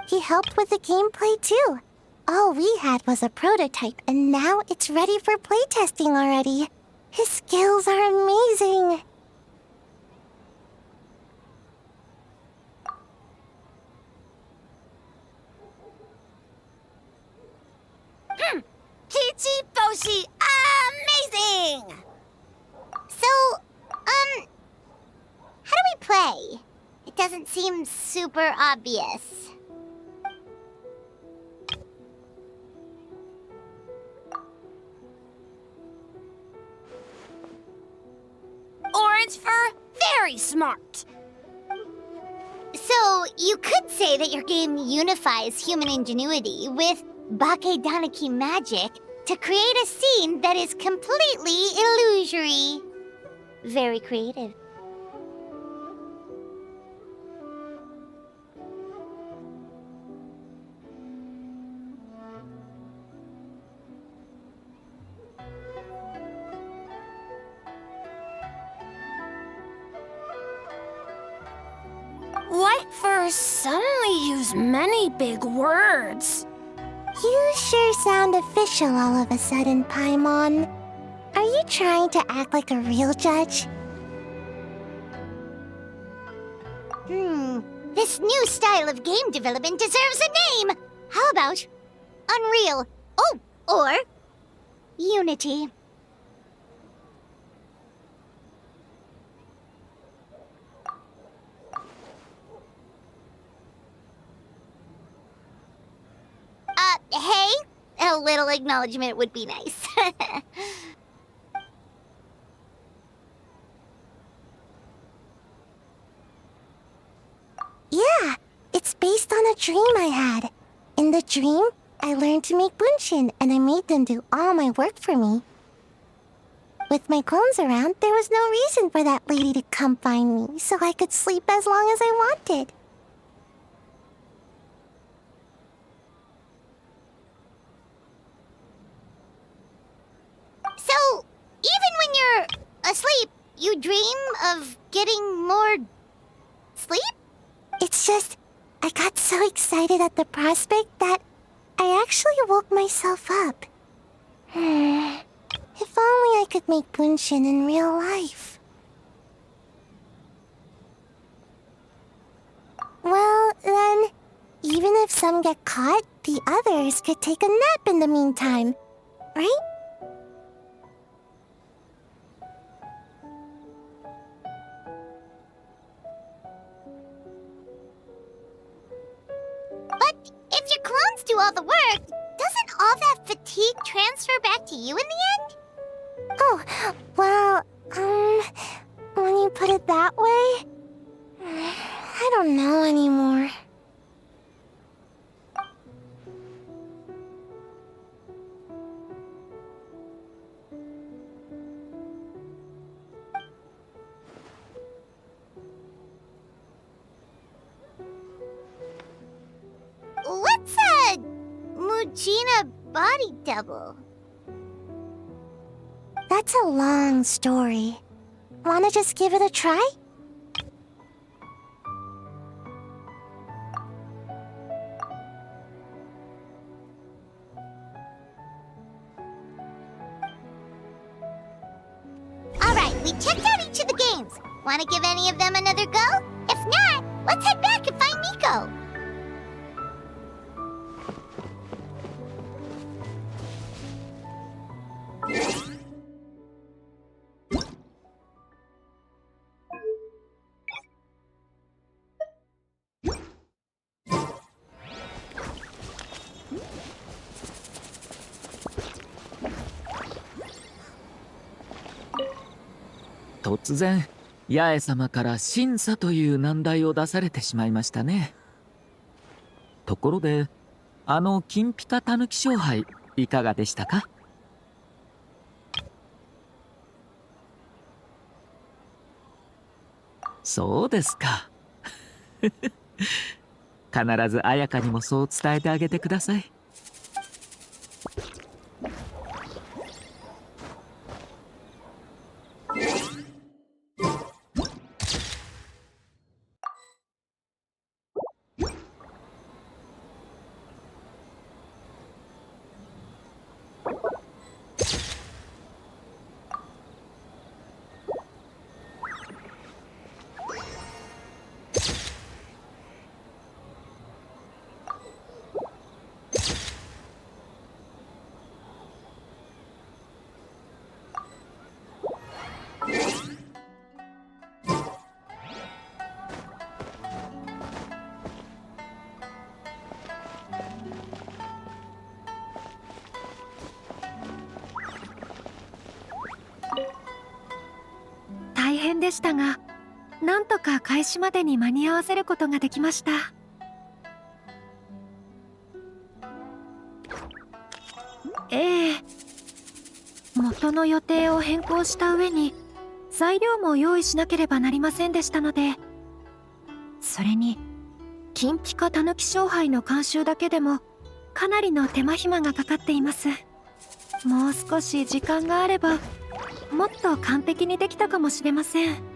Speaker 1: He helped with the gameplay too. All we had was a prototype, and now it's ready for playtesting already. His skills are amazing.
Speaker 6: Kichi Boshi, amazing!
Speaker 1: So, how do we play? It doesn't seem super obvious.
Speaker 6: Orange fur, very smart.
Speaker 1: So, you could say that your game unifies human ingenuity with Bakedanaki magic to create a scene that is completely illusory. Very creative.
Speaker 6: White fur suddenly use many big words.
Speaker 1: You sure sound official all of a sudden, Paimon. Are you trying to act like a real judge? This new style of game development deserves a name! How about Unreal. Oh, or Unity. Hey, a little acknowledgement would be nice.
Speaker 14: Yeah, it's based on a dream I had. In the dream, I learned to make bunshin, and I made them do all my work for me. With my clones around, there was no reason for that lady to come find me, so I could sleep as long as I wanted.
Speaker 1: So, even when you're asleep, you dream of getting more sleep?
Speaker 14: It's just, I got so excited at the prospect that I actually woke myself up. If only I could make bunshin in real life. Well, then, even if some get caught, the others could take a nap in the meantime, right?
Speaker 1: But if your clones do all the work, doesn't all that fatigue transfer back to you in the end?
Speaker 14: Oh, well, when you put it that way, I don't know anymore.
Speaker 1: What's a Mujina body double?
Speaker 14: That's a long story. Wanna just give it a try?
Speaker 1: Alright, we checked out each of the games. Wanna give any of them another go? If not, let's head back and find Miko.
Speaker 12: 突然八重様から審査という難題を出されてしまいましたね。ところで金ピカたぬき勝敗いかがでしたか？そうですか。必ず彩香にもそう伝えてあげてください。
Speaker 3: 大変でしたが、なんとか開始までに間に合わせることができました。ええ、元の予定を変更した上に材料も用意しなければなりませんでしたので、それに金ピカたぬき勝敗の監修だけでもかなりの手間暇がかかっています。もう少し時間があればもっと完璧にできたかもしれません。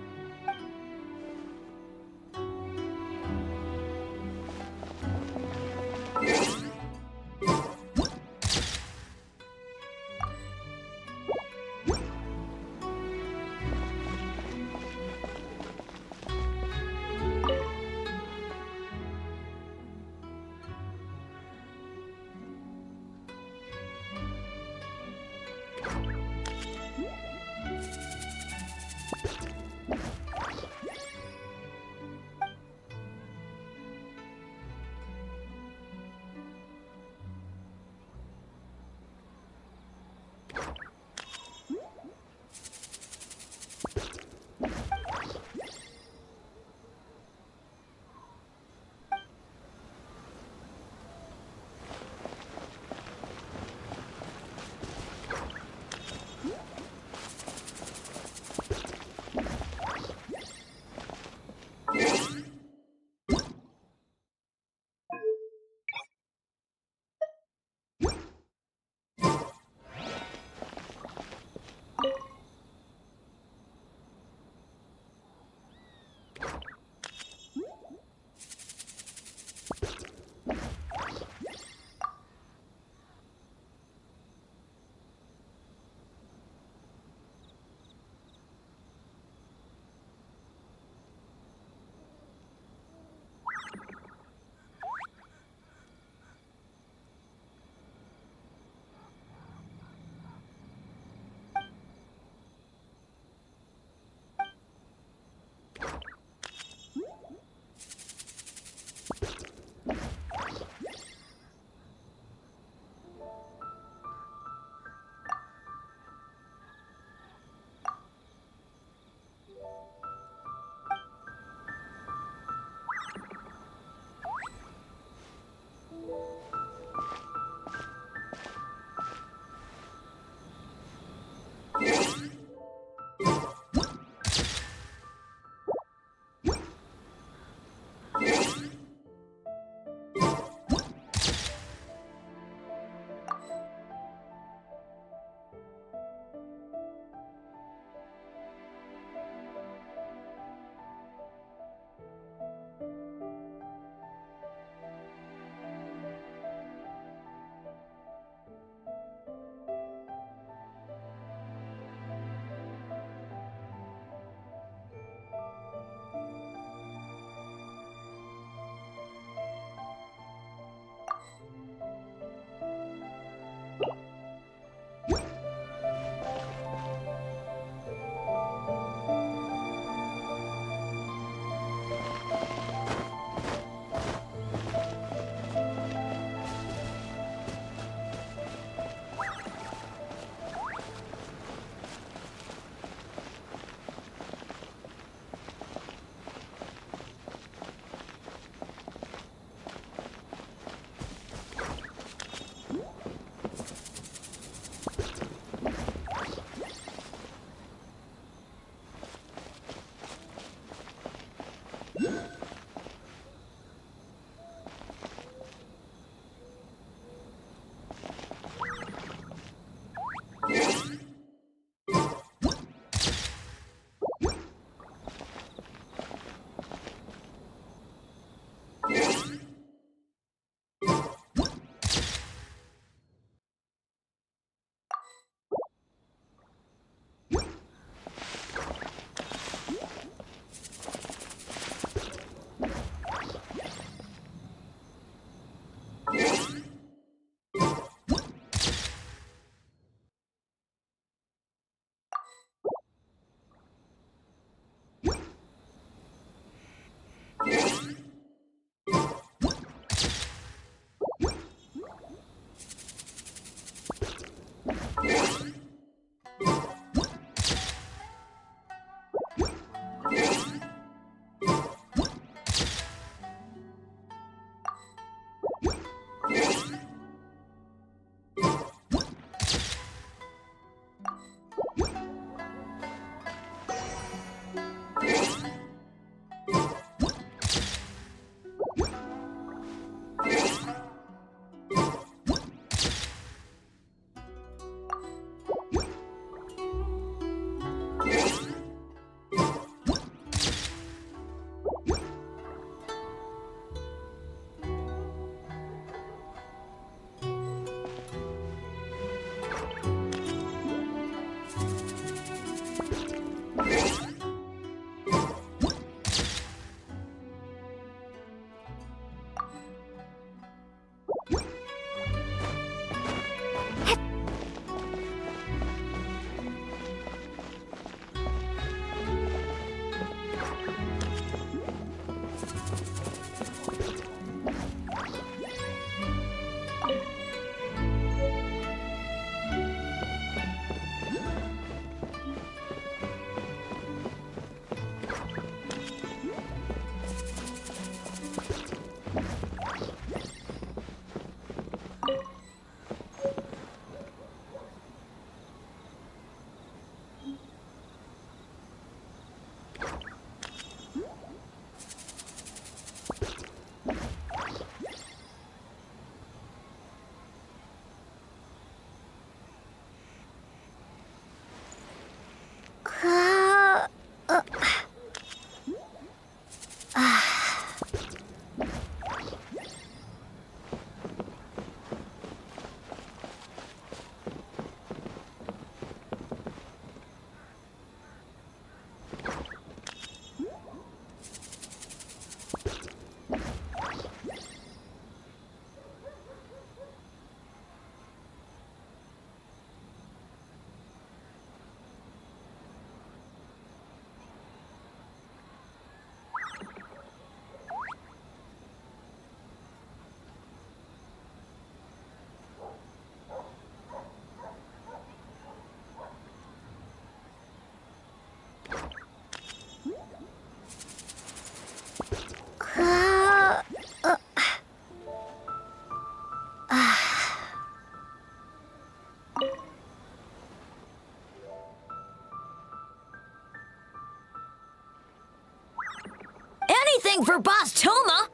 Speaker 6: anything for Boss Toma!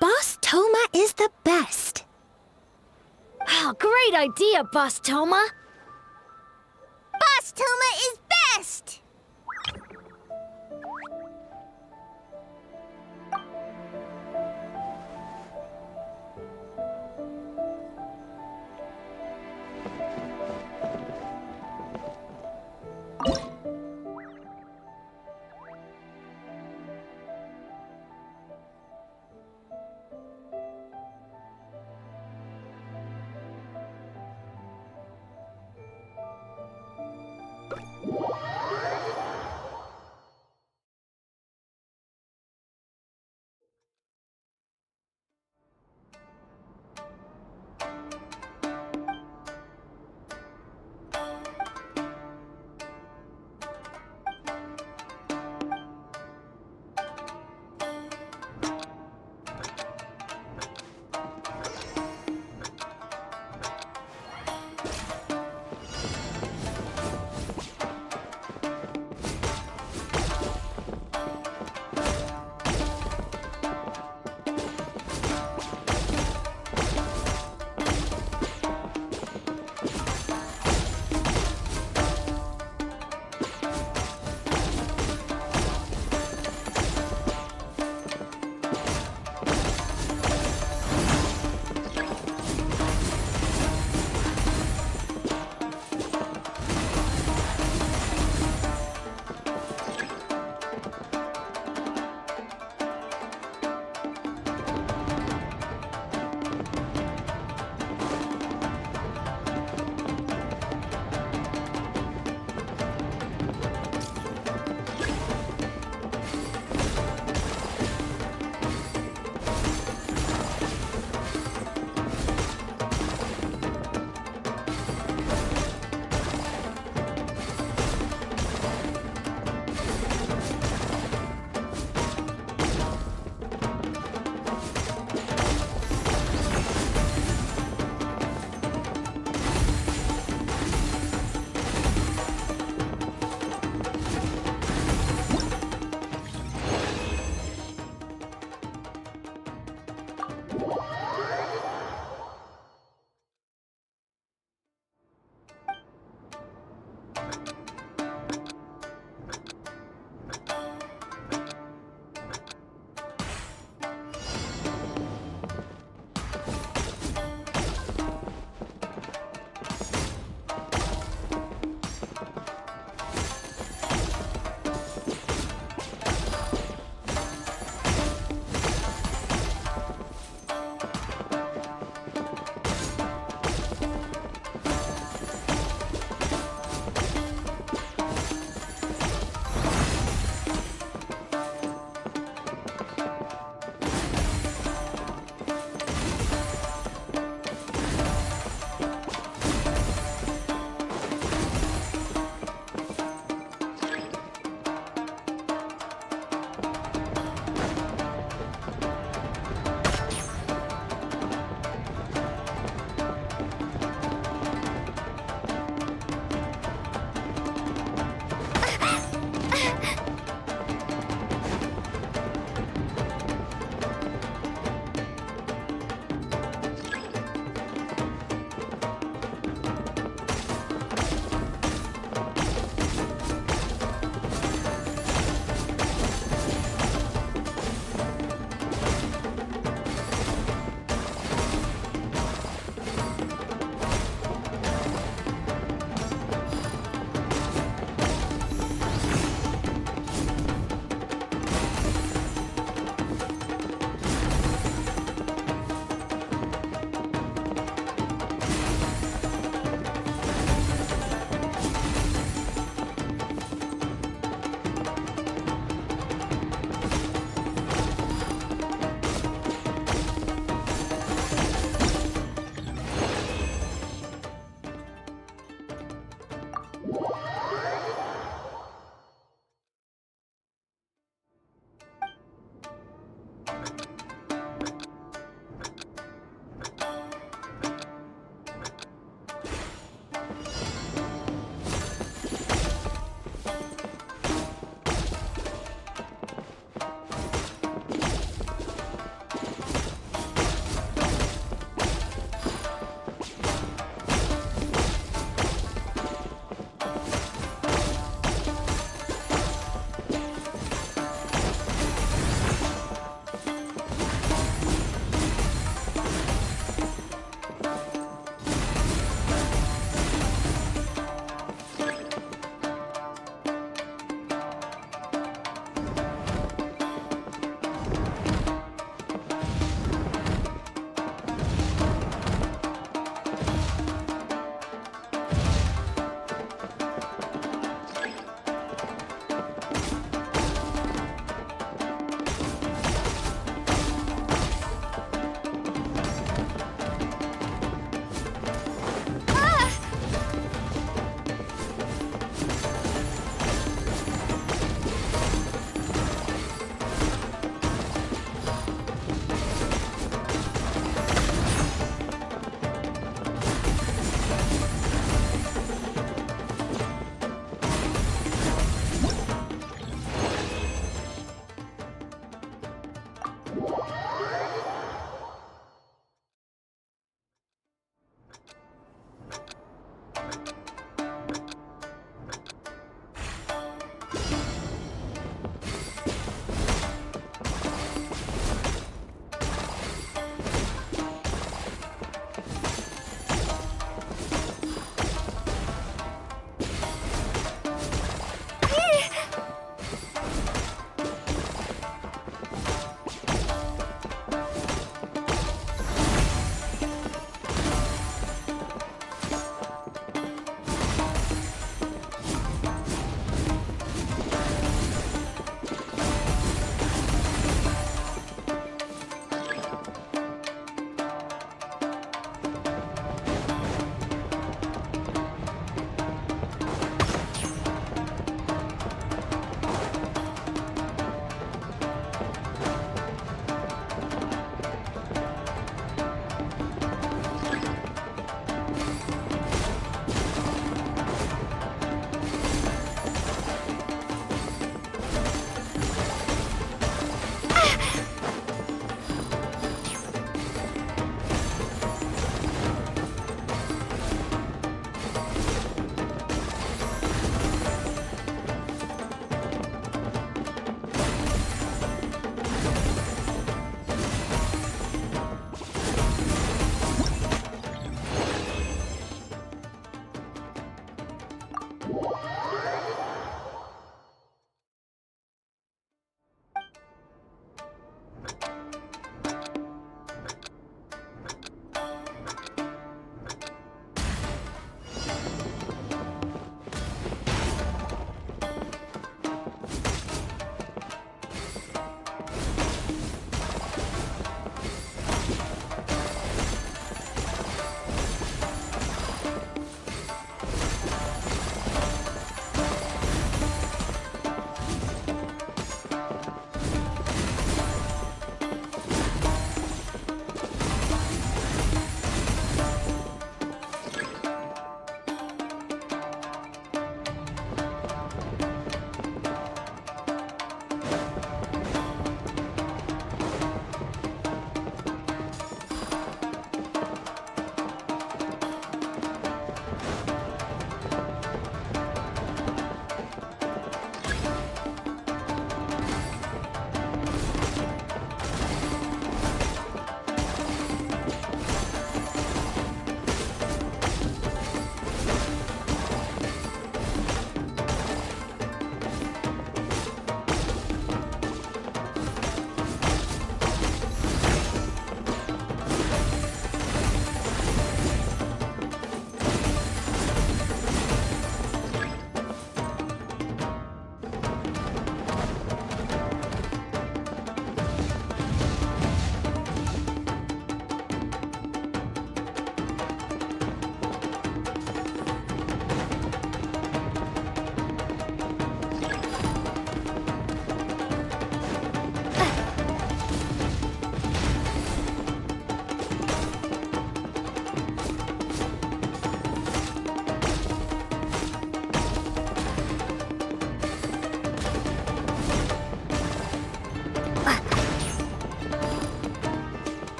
Speaker 14: Boss Toma is the best.
Speaker 6: Oh, great idea, Boss Toma!
Speaker 1: Boss Toma is best!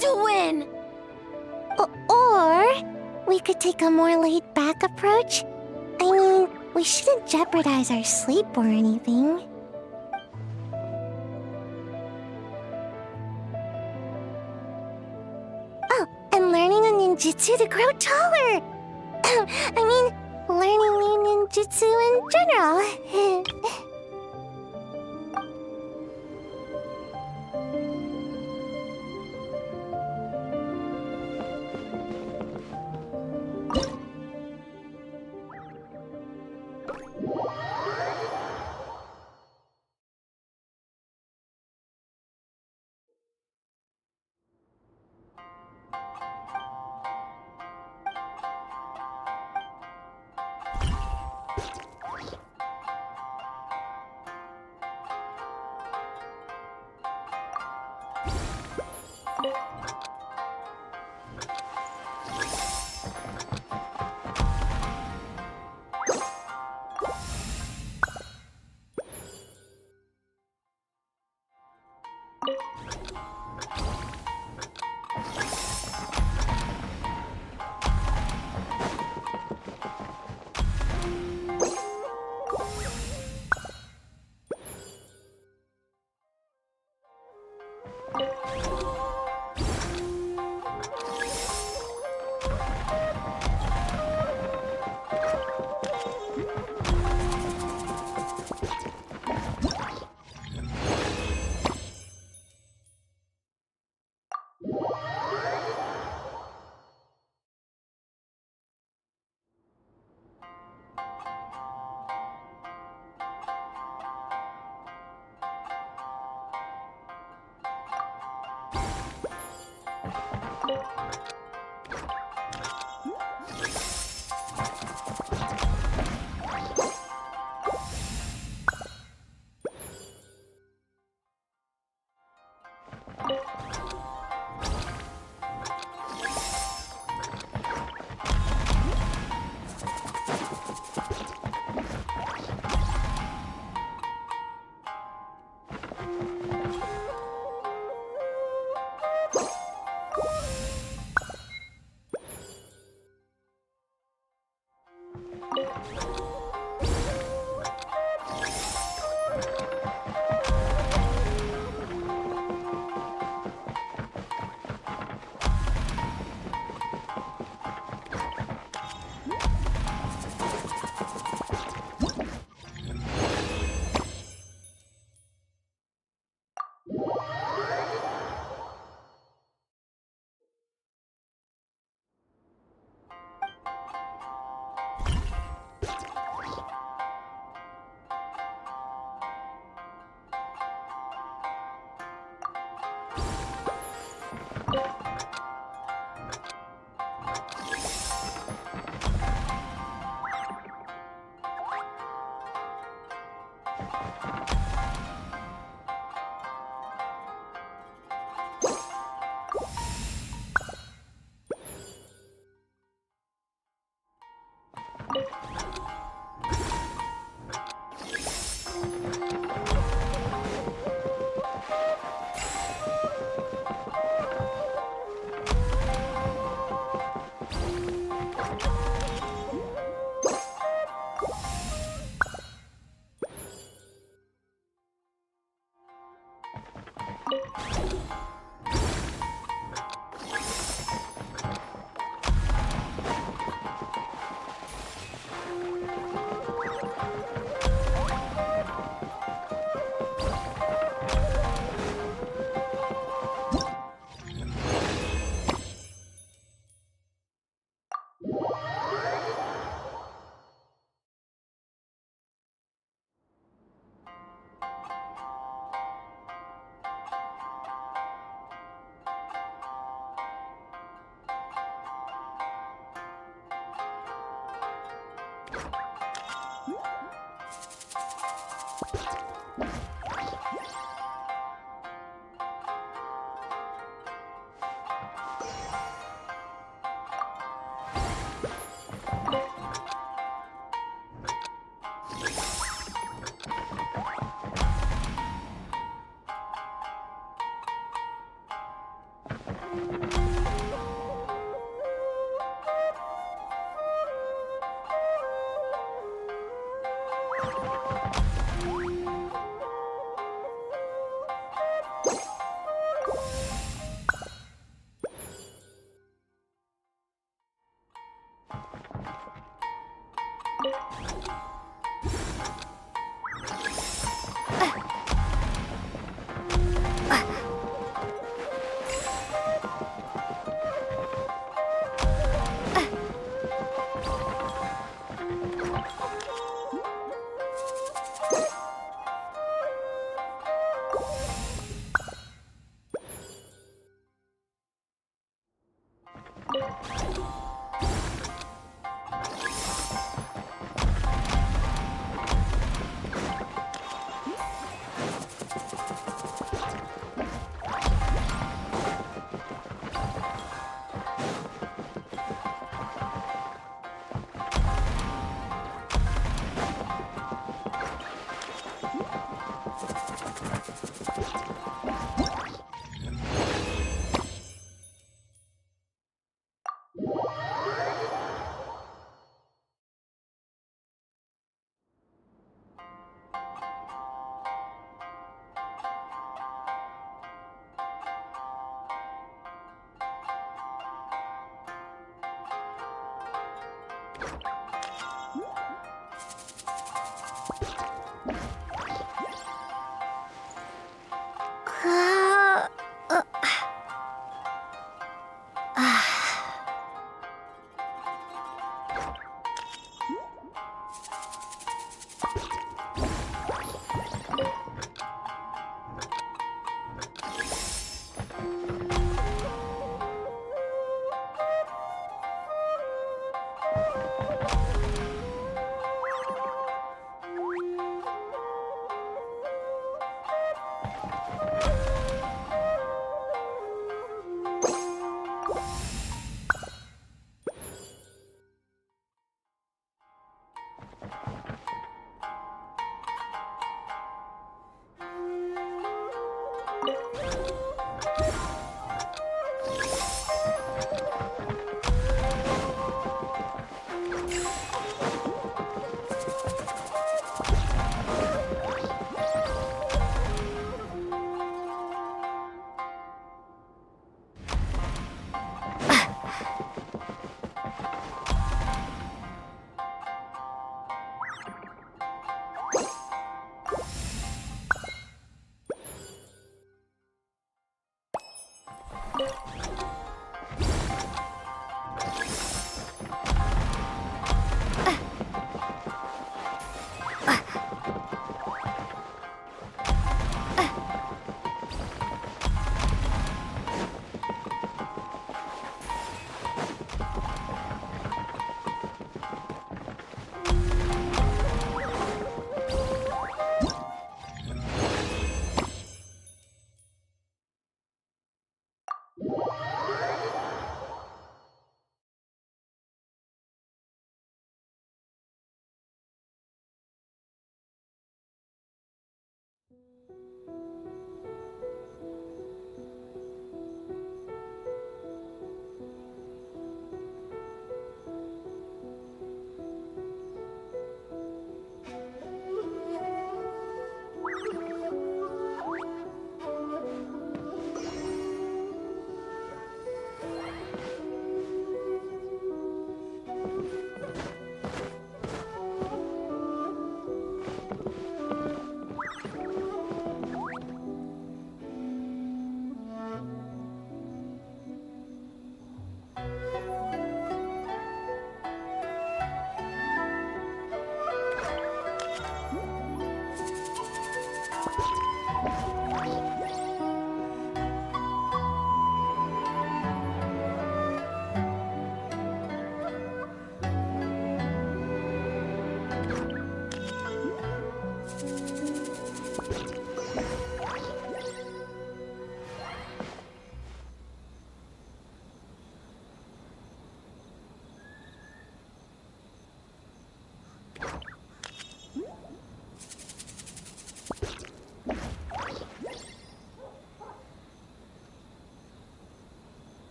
Speaker 6: to win!
Speaker 14: Or we could take a more laid-back approach. I mean, we shouldn't jeopardize our sleep or anything. Oh, and learning a ninjutsu to grow taller! I mean, learning new ninjutsu in general.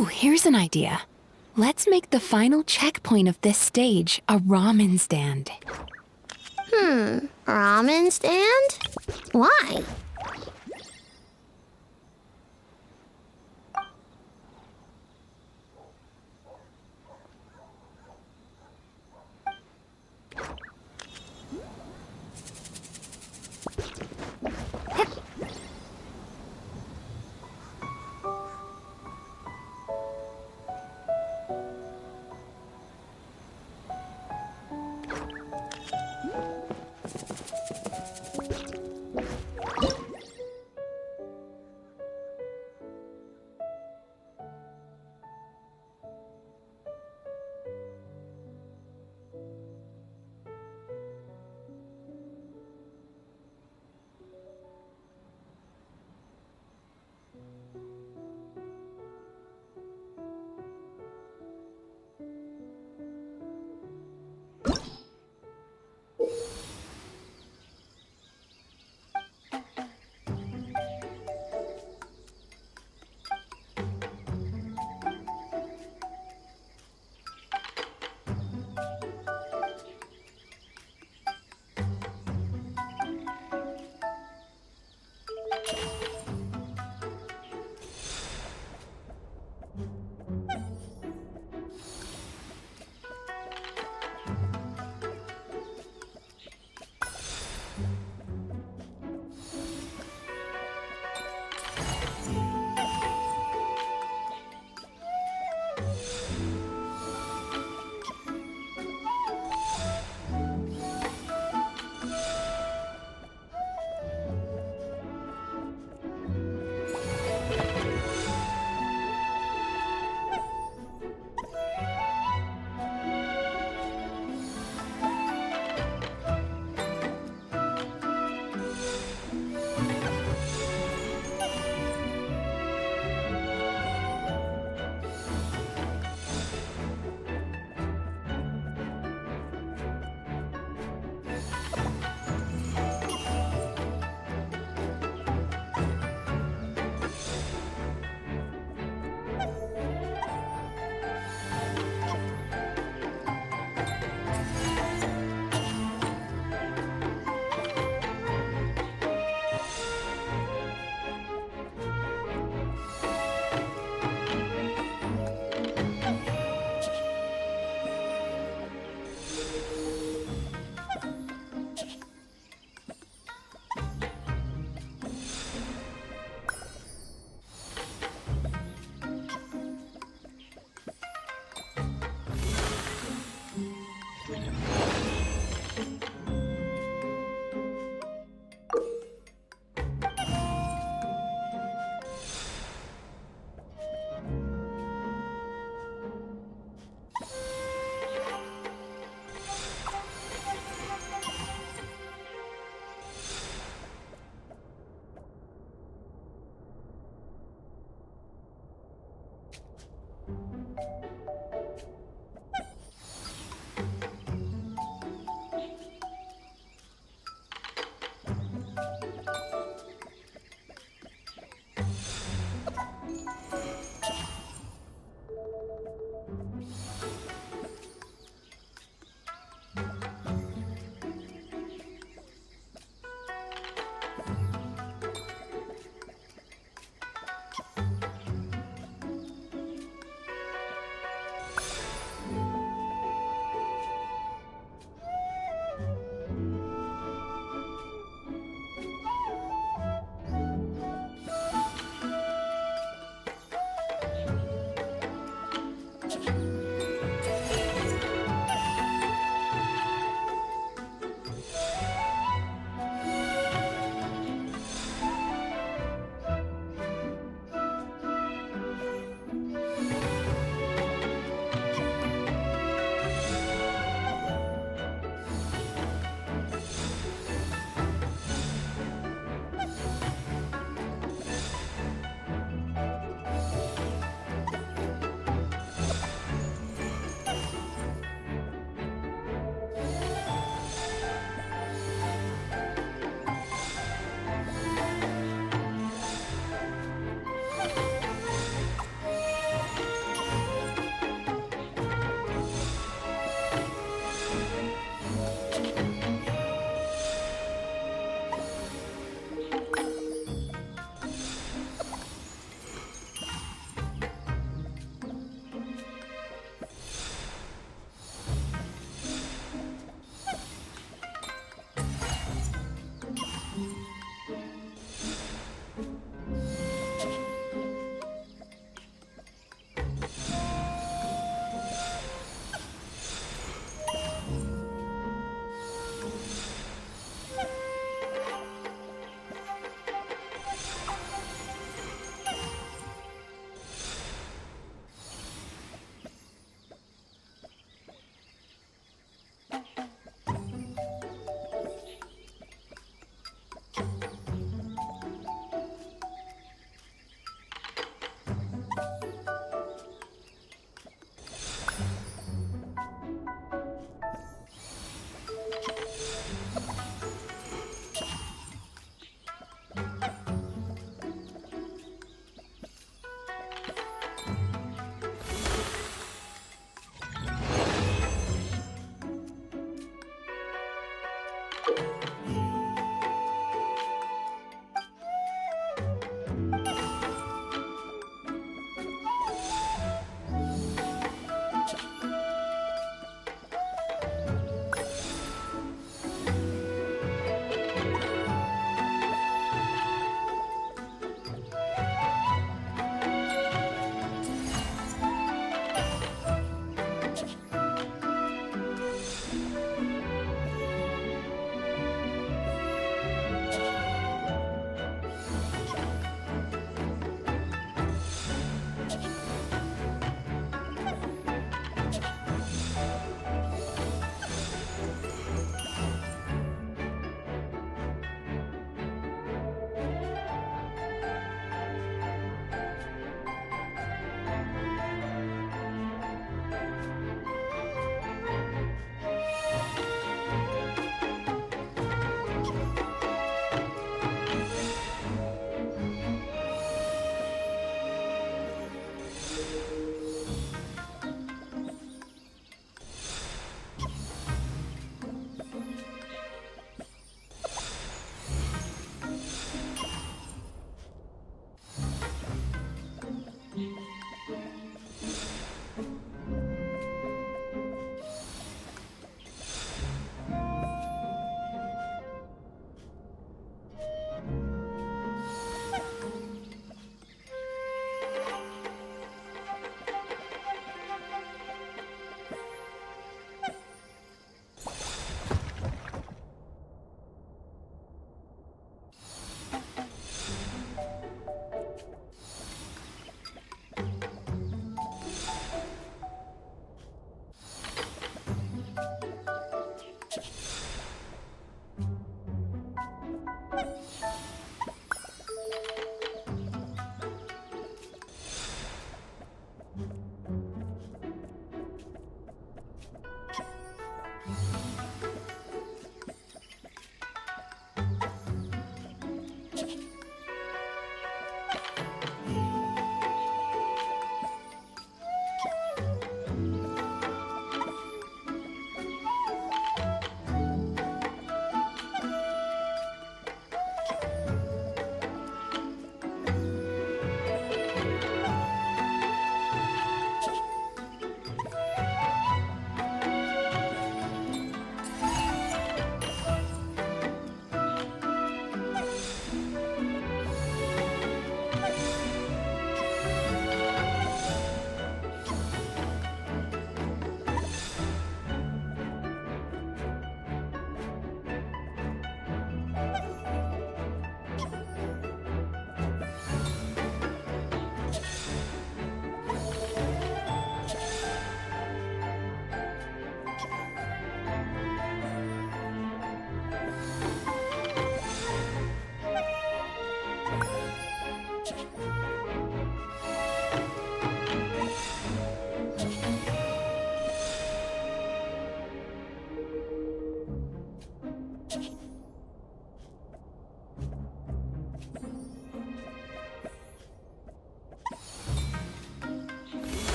Speaker 8: Ooh, here's an idea. Let's make the final checkpoint of this stage a ramen stand.
Speaker 14: Ramen stand? Why?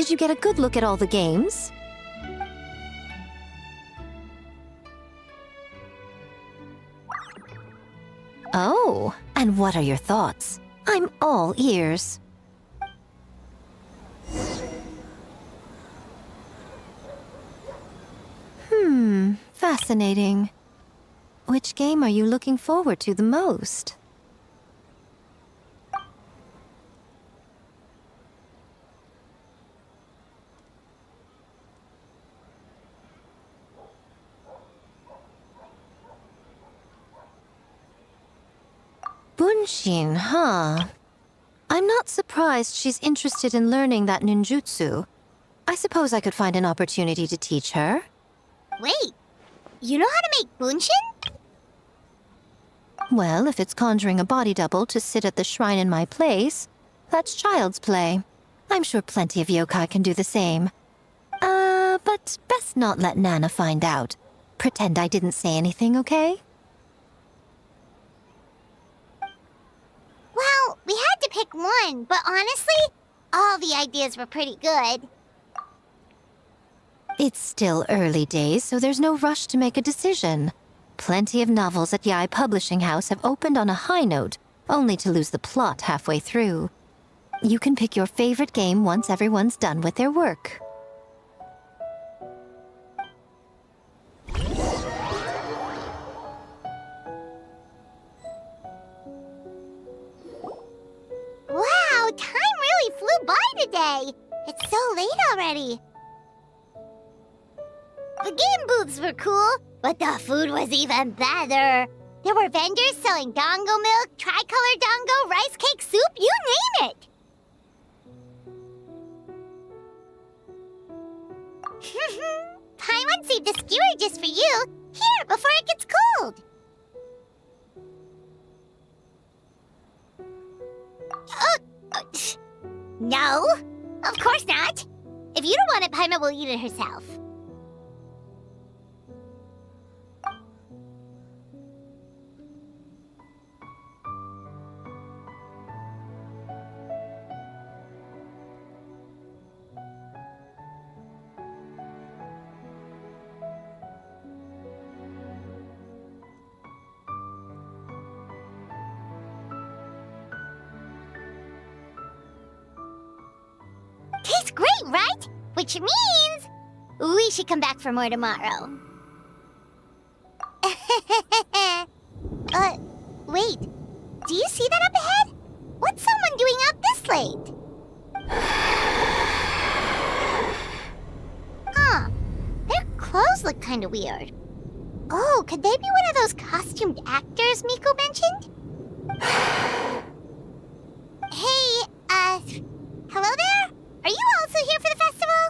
Speaker 3: Did you get a good look at all the games? Oh, and what are your thoughts? I'm all ears. Fascinating. Which game are you looking forward to the most? Bunshin, huh? I'm not surprised she's interested in learning that ninjutsu. I suppose I could find an opportunity to teach her.
Speaker 1: Wait, you know how to make bunshin?
Speaker 3: Well, if it's conjuring a body double to sit at the shrine in my place, that's child's play. I'm sure plenty of yokai can do the same. But best not let Nana find out. Pretend I didn't say anything, okay?
Speaker 1: Well, we had to pick one, but honestly, all the ideas were pretty good.
Speaker 3: It's still early days, so there's no rush to make a decision. Plenty of novels at Yae Publishing House have opened on a high note, only to lose the plot halfway through. You can pick your favorite game once everyone's done with their work.
Speaker 1: Wow, time really flew by today. It's so late already. The game booths were cool, but the food was even better. There were vendors selling dango milk, tricolor dango, rice cake soup, you name it. Paimon saved a skewer just for you. Here, before it gets cold. No, of course not. If you don't want it, Paimon will eat it herself. Tastes great, right? Which means we should come back for more tomorrow. Wait. Do you see that up ahead? What's someone doing out this late? Huh. Their clothes look kind of weird. Oh, could they be one of those costumed actors Miko mentioned? Hey, hello there? Are you also here for the festival?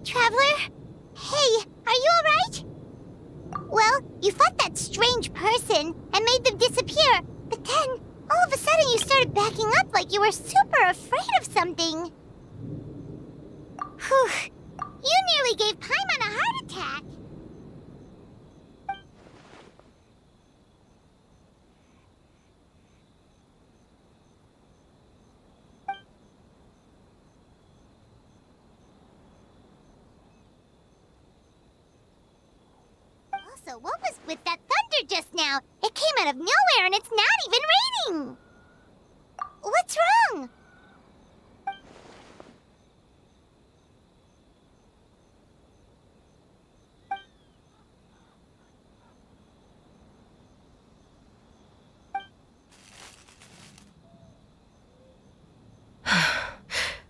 Speaker 1: Traveler? Hey, are you alright? Well, you fought that strange person and made them disappear, but then, all of a sudden you started backing up like you were super afraid of something. Whew. You nearly gave Paimon a heart attack. Also, what was with that thunder just now? It came out of nowhere and it's not even raining! What's wrong?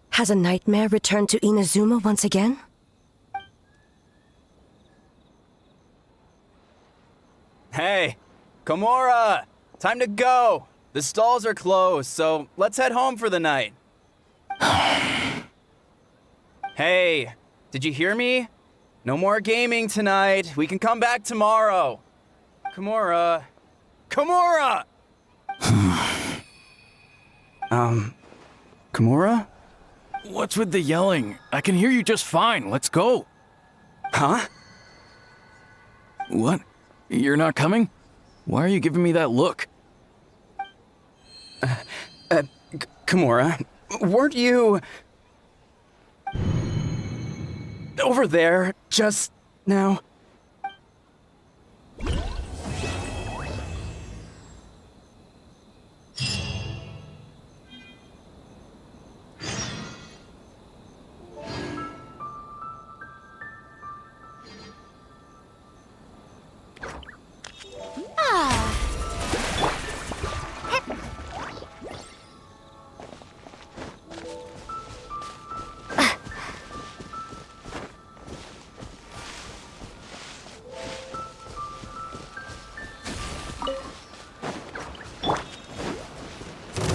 Speaker 4: Has a nightmare returned to Inazuma once again?
Speaker 15: Hey, Komura! Time to go! The stalls are closed, so let's head home for the night. Hey, did you hear me? No more gaming tonight. We can come back tomorrow. Komura. Komura! Komura?
Speaker 11: What's with the yelling? I can hear you just fine. Let's go.
Speaker 15: Huh?
Speaker 11: What? You're not coming? Why are you giving me that look?
Speaker 15: Komura, weren't you over there just now?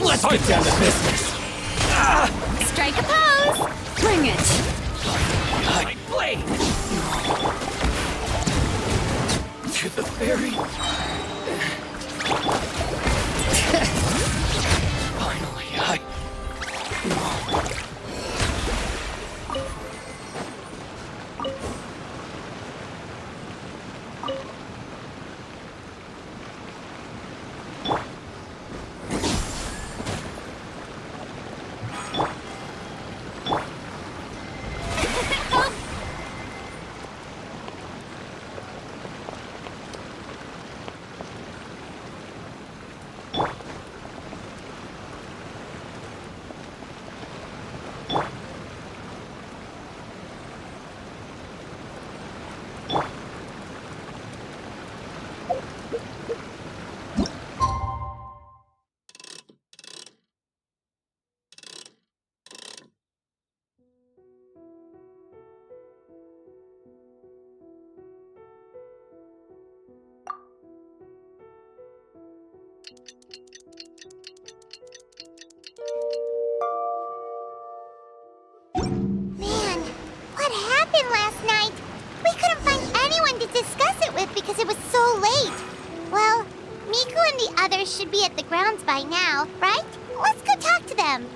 Speaker 11: Let's get down to business.
Speaker 6: Strike a pose! Bring it!
Speaker 11: My blade! To the ferry. Finally,
Speaker 1: Man, what happened last night? We couldn't find anyone to discuss it with because it was so late. Well, Miku and the others should be at the grounds by now, right? Let's go talk to them.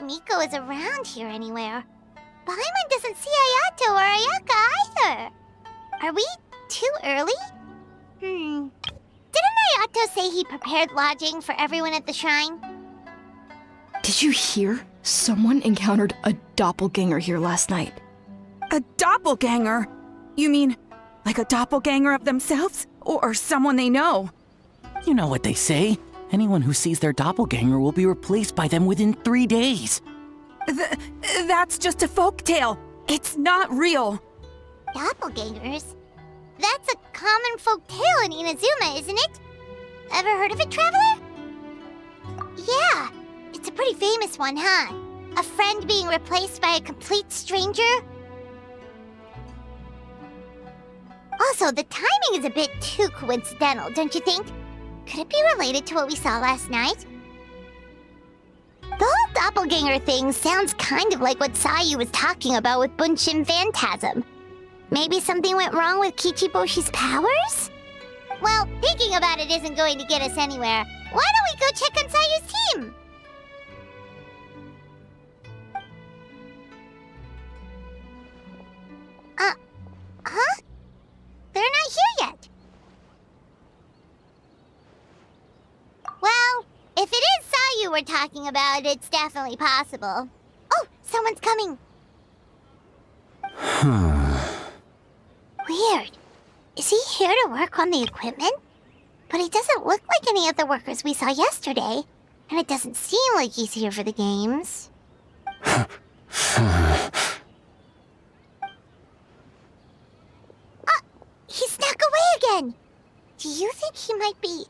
Speaker 14: Miko is around here anywhere. Paimon doesn't see Ayato or Ayaka either. Are we too early? Didn't Ayato say he prepared lodging for everyone at the shrine?
Speaker 16: Did you hear? Someone encountered a doppelganger here last night.
Speaker 17: A doppelganger? You mean like a doppelganger of themselves? Or someone they know?
Speaker 18: You know what they say. Anyone who sees their doppelganger will be replaced by them within 3 days.
Speaker 17: That's just a folktale. It's not real.
Speaker 14: Doppelgangers? That's a common folk tale in Inazuma, isn't it? Ever heard of it, Traveler? Yeah, it's a pretty famous one, huh? A friend being replaced by a complete stranger? Also, the timing is a bit too coincidental, don't you think? Could it be related to what we saw last night? The whole doppelganger thing sounds kind of like what Sayu was talking about with Bunshin Phantasm. Maybe something went wrong with Kichiboshi's powers? Well, thinking about it isn't going to get us anywhere. Why don't we go check on Sayu's team? Huh? They're not here yet. Well, if it is Sayu we're talking about, it's definitely possible. Oh, someone's coming. Weird. Is he here to work on the equipment? But he doesn't look like any of the workers we saw yesterday. And it doesn't seem like he's here for the games. He snuck away again! Do you think he might be...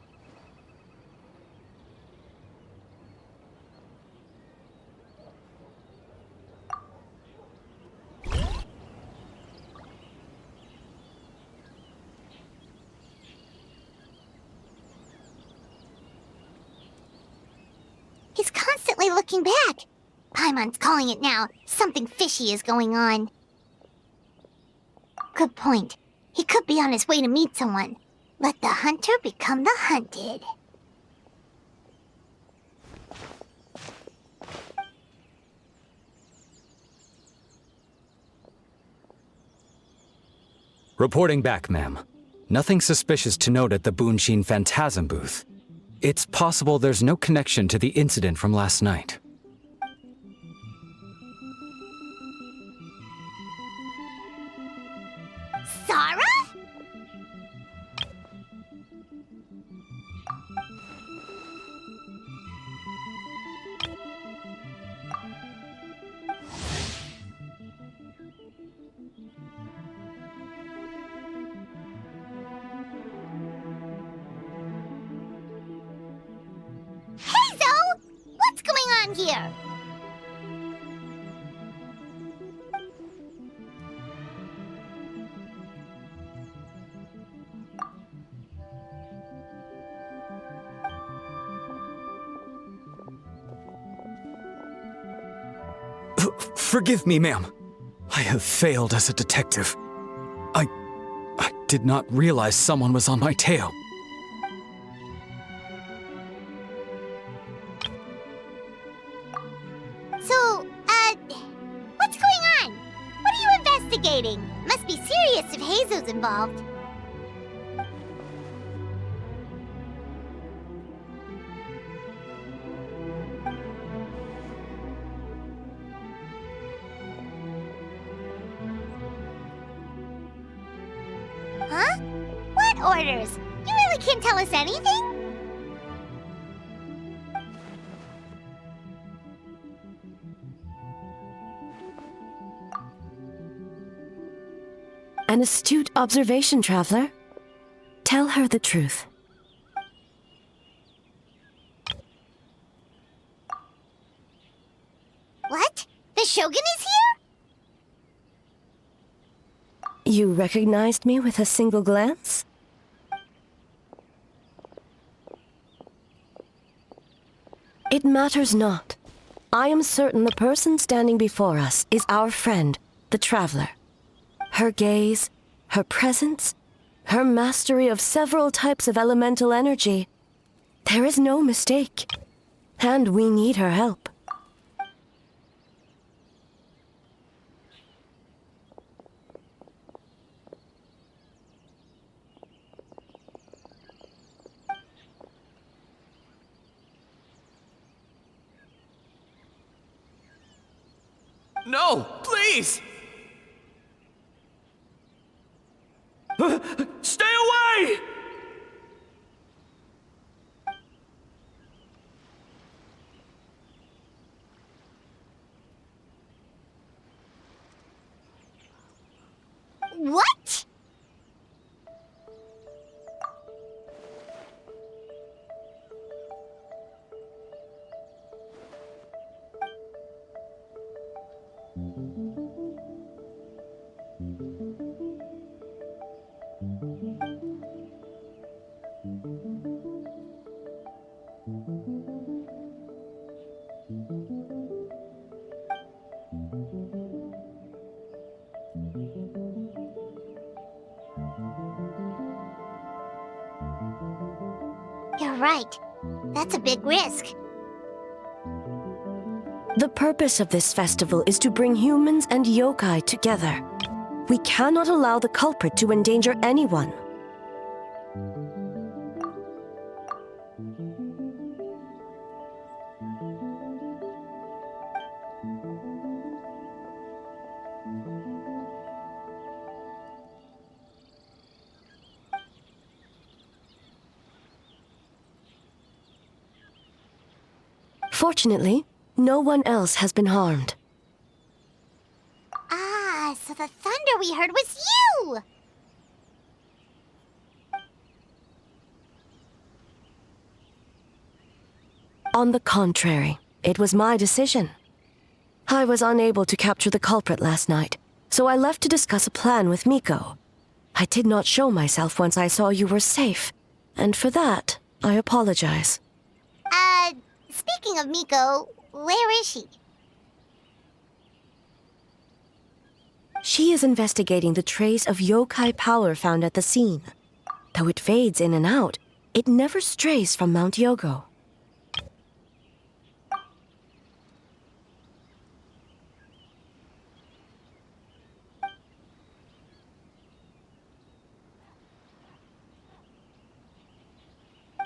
Speaker 14: He's constantly looking back. Paimon's calling it now. Something fishy is going on. Good point. He could be on his way to meet someone. Let the hunter become the hunted.
Speaker 19: Reporting back, ma'am. Nothing suspicious to note at the Bunshin Phantasm booth. It's possible there's no connection to the incident from last night.
Speaker 14: Sarah? Hazel! What's going on here?
Speaker 19: Forgive me, ma'am. I have failed as a detective. I did not realize someone was on my tail.
Speaker 14: So, what's going on? What are you investigating? Must be serious if Hazel's involved. Huh? What orders? You really can't tell us anything?
Speaker 4: An astute observation, Traveler. Tell her the truth.
Speaker 14: What? The Shogun is here?
Speaker 4: You recognized me with a single glance? It matters not. I am certain the person standing before us is our friend, the Traveler. Her gaze, her presence, her mastery of several types of elemental energy. There is no mistake. And we need her help.
Speaker 2: No, please!
Speaker 10: Stay away!
Speaker 1: What? You're right. That's a big risk.
Speaker 4: The purpose of this festival is to bring humans and yokai together. We cannot allow the culprit to endanger anyone. Fortunately, no one else has been harmed.
Speaker 1: Ah, so the thunder we heard was you!
Speaker 4: On the contrary, it was my decision. I was unable to capture the culprit last night, so I left to discuss a plan with Miko. I did not show myself once I saw you were safe, and for that, I apologize.
Speaker 1: Speaking of Miko, where is she?
Speaker 4: She is investigating the trace of yokai power found at the scene. Though it fades in and out, it never strays from Mount Yogo.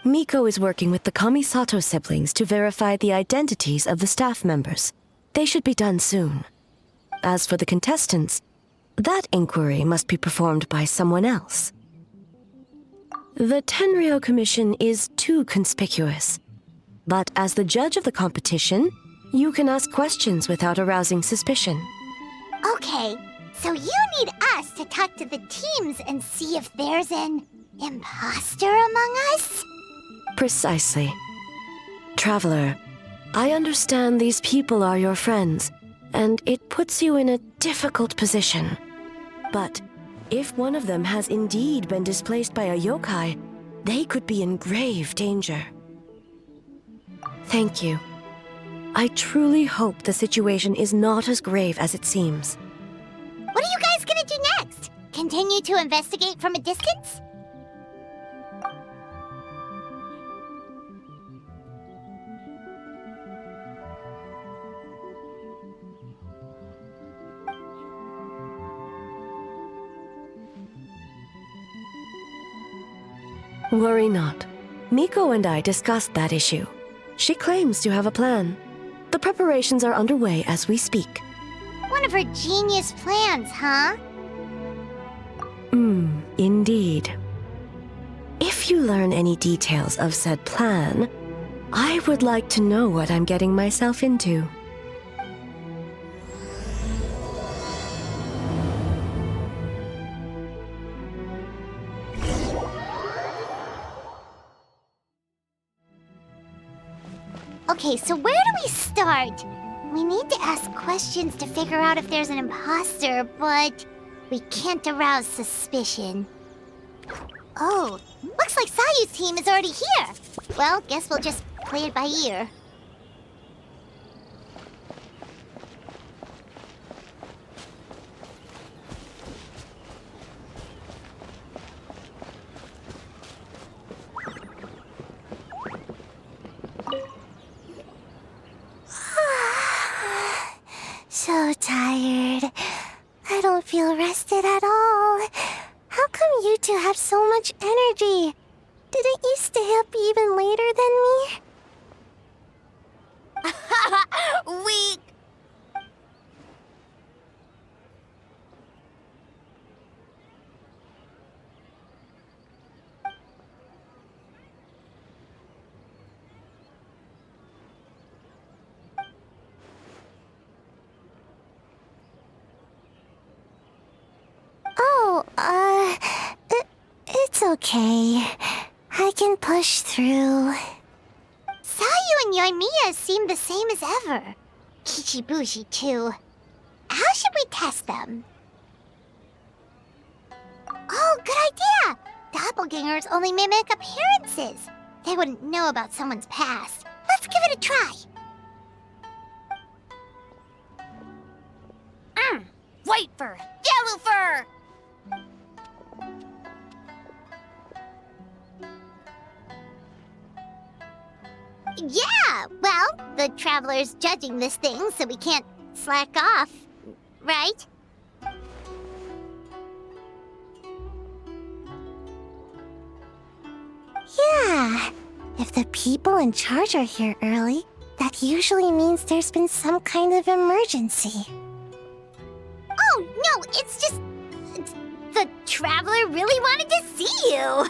Speaker 4: Miko is working with the Kamisato siblings to verify the identities of the staff members. They should be done soon. As for the contestants, that inquiry must be performed by someone else. The Tenryo Commission is too conspicuous. But as the judge of the competition, you can ask questions without arousing suspicion.
Speaker 1: Okay, so you need us to talk to the teams and see if there's an imposter among us?
Speaker 4: Precisely. Traveler, I understand these people are your friends, and it puts you in a difficult position. But if one of them has indeed been displaced by a yokai, they could be in grave danger. Thank you. I truly hope the situation is not as grave as it seems.
Speaker 1: What are you guys gonna do next? Continue to investigate from a distance?
Speaker 4: Worry not. Miko and I discussed that issue. She claims to have a plan. The preparations are underway as we speak.
Speaker 1: One of her genius plans, huh?
Speaker 4: Indeed. If you learn any details of said plan, I would like to know what I'm getting myself into.
Speaker 1: Okay, so where do we start? We need to ask questions to figure out if there's an imposter, but we can't arouse suspicion. Oh, looks like Sayu's team is already here. Well, guess we'll just play it by ear.
Speaker 14: So tired. I don't feel rested at all. How come you two have so much energy? Didn't you stay up even later than me?
Speaker 1: Weak.
Speaker 14: okay. I can push through. Sayu and Yoimiya seem the same as ever. Kichibushi, too. How should we test them? Oh, good idea! Doppelgangers only mimic appearances. They wouldn't know about someone's past. Let's give it a try.
Speaker 6: White fur, yellow fur!
Speaker 14: Yeah, well, the Traveler's judging this thing, so we can't slack off, right? Yeah, if the people in charge are here early, that usually means there's been some kind of emergency.
Speaker 1: Oh, no, it's just... The Traveler really wanted to see you.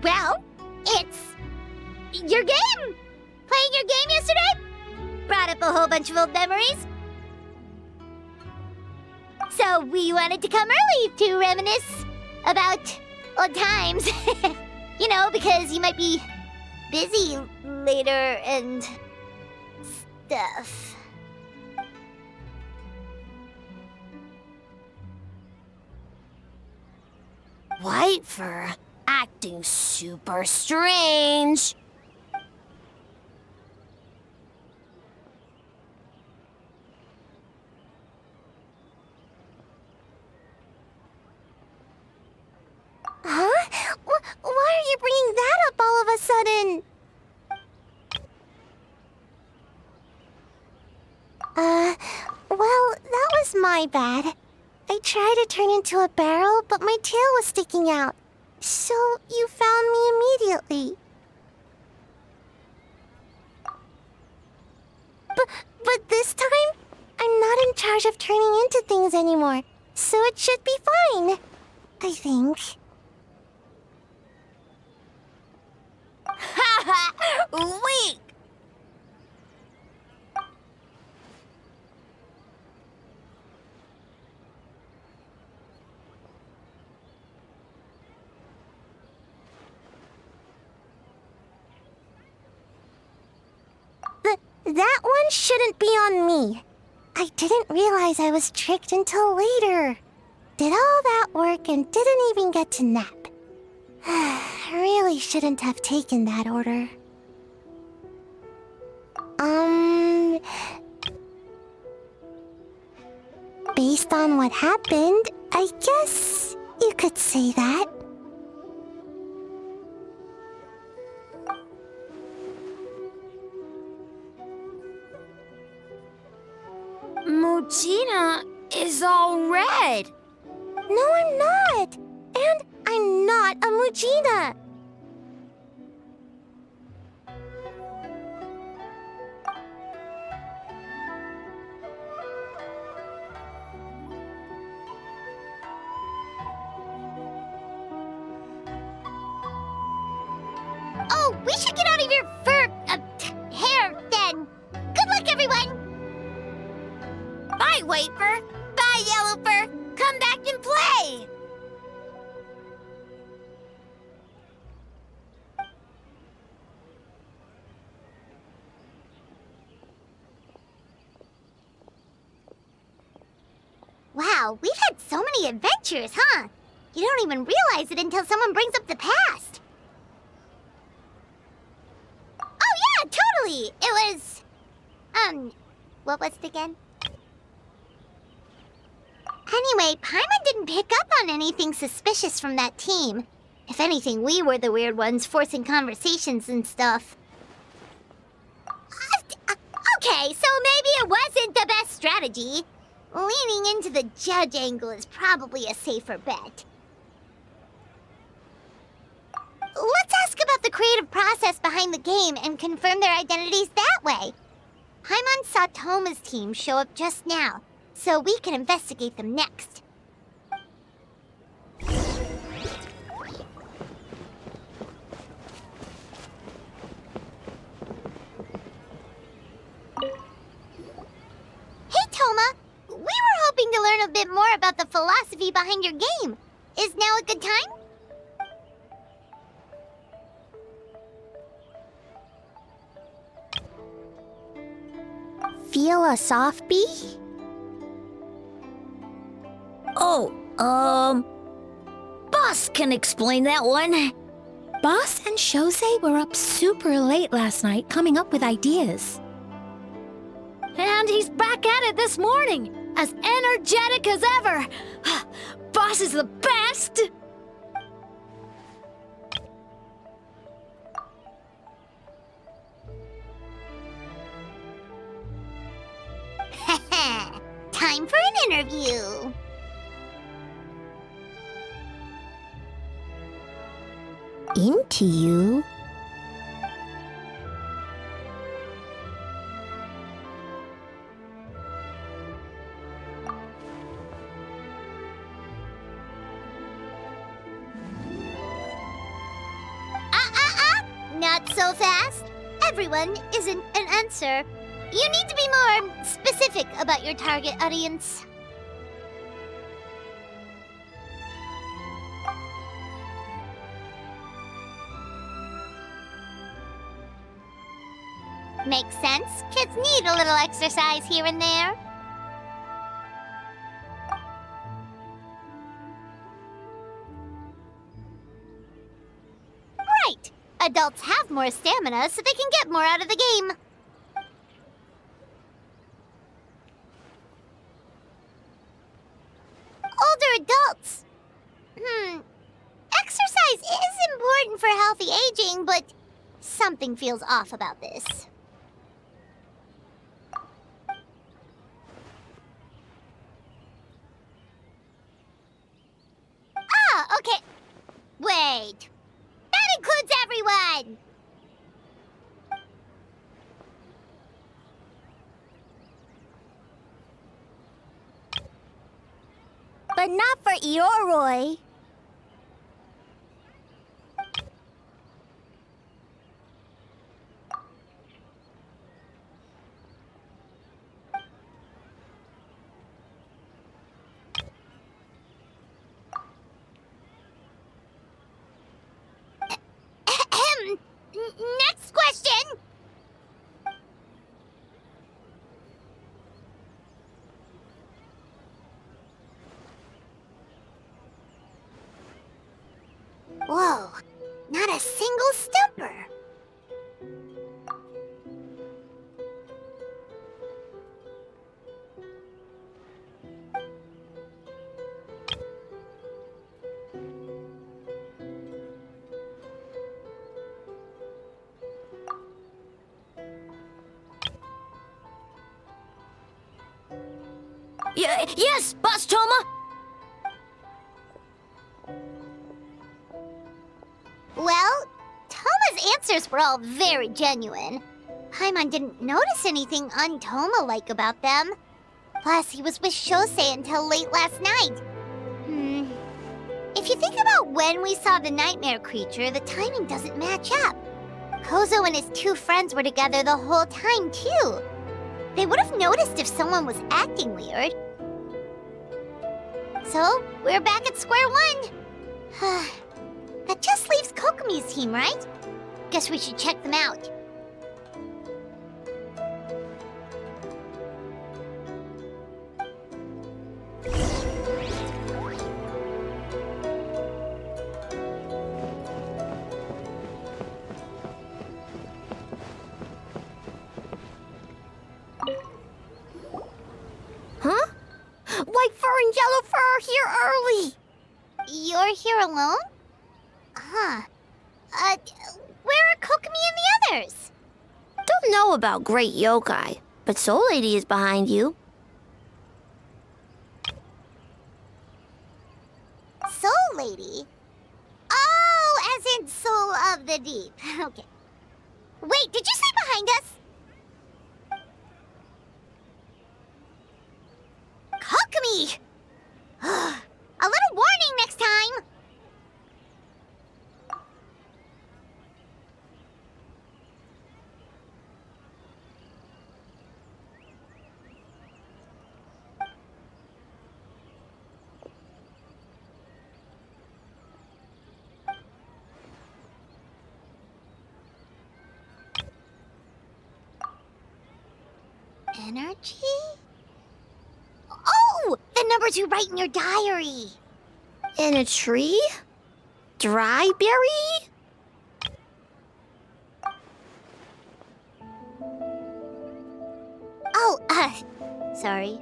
Speaker 1: Well, it's... your game! Playing your game yesterday? Brought up a whole bunch of old memories. So we wanted to come early to reminisce about old times. You know, because you might be busy later and stuff.
Speaker 6: White fur, acting super strange.
Speaker 14: Huh? Why are you bringing that up all of a sudden? Well, that was my bad. I tried to turn into a barrel, but my tail was sticking out. So you found me immediately. But this time, I'm not in charge of turning into things anymore, so it should be fine. I think.
Speaker 1: Haha! Weak!
Speaker 14: That one shouldn't be on me. I didn't realize I was tricked until later. Did all that work and didn't even get to nap. Really shouldn't have taken that order. Based on what happened, I guess you could say that.
Speaker 6: Mujina is all red.
Speaker 14: No, I'm not. And I'm not a Mujina.
Speaker 1: Oh, we should get out of your fur... hair, then. Good luck, everyone!
Speaker 6: Bye, White fur. Bye, Yellow fur. Come back and play.
Speaker 1: Wow, we've had so many adventures, huh? You don't even realize it until someone brings up the past. Oh yeah, totally! It was... what was it again? Anyway, Paimon didn't pick up on anything suspicious from that team. If anything, we were the weird ones forcing conversations and stuff. Okay, so maybe it wasn't the best strategy. Leaning into the judge angle is probably a safer bet. Let's ask about the creative process behind the game and confirm their identities that way. Paimon saw Toma's team show up just now, so we can investigate them next. hoping to learn a bit more about the philosophy behind your game. Is now a good time?
Speaker 14: Feel a soft bee?
Speaker 20: Oh, Boss can explain that one.
Speaker 3: Boss and Shosei were up super late last night coming up with ideas.
Speaker 20: And he's back at it this morning, as energetic as ever. Boss is the best!
Speaker 1: Time for an interview.
Speaker 14: Into you?
Speaker 1: Not so fast. Everyone isn't an answer. You need to be more specific about your target audience. Makes sense. Kids need a little exercise here and there. Right. Adults have more stamina, so they can get more out of the game. Older adults. Exercise is important for healthy aging, but something feels off about this. Okay. Wait. That includes everyone!
Speaker 14: But not for Ioroi.
Speaker 1: Next question! Whoa, not a single stumper.
Speaker 20: Yes, Boss Toma!
Speaker 1: Well, Toma's answers were all very genuine. Paimon didn't notice anything un-Toma-like about them. Plus, he was with Shosei until late last night. If you think about when we saw the nightmare creature, the timing doesn't match up. Kozo and his two friends were together the whole time, too. They would have noticed if someone was acting weird. So, we're back at square one. That just leaves Kokomi's team, right? Guess we should check them out.
Speaker 14: Huh? White fur and yellow fur are here early.
Speaker 1: You're here alone? Huh. Where are Kokomi and the others?
Speaker 14: Don't know about great yokai, but Soul Lady is behind you.
Speaker 1: Soul Lady? Oh, as in Soul of the Deep. Okay. Wait, did you say behind us? Kokomi! A little warning next time!
Speaker 14: Energy? Oh! The numbers you write in your diary!
Speaker 20: In a tree? Dryberry?
Speaker 14: Oh, sorry.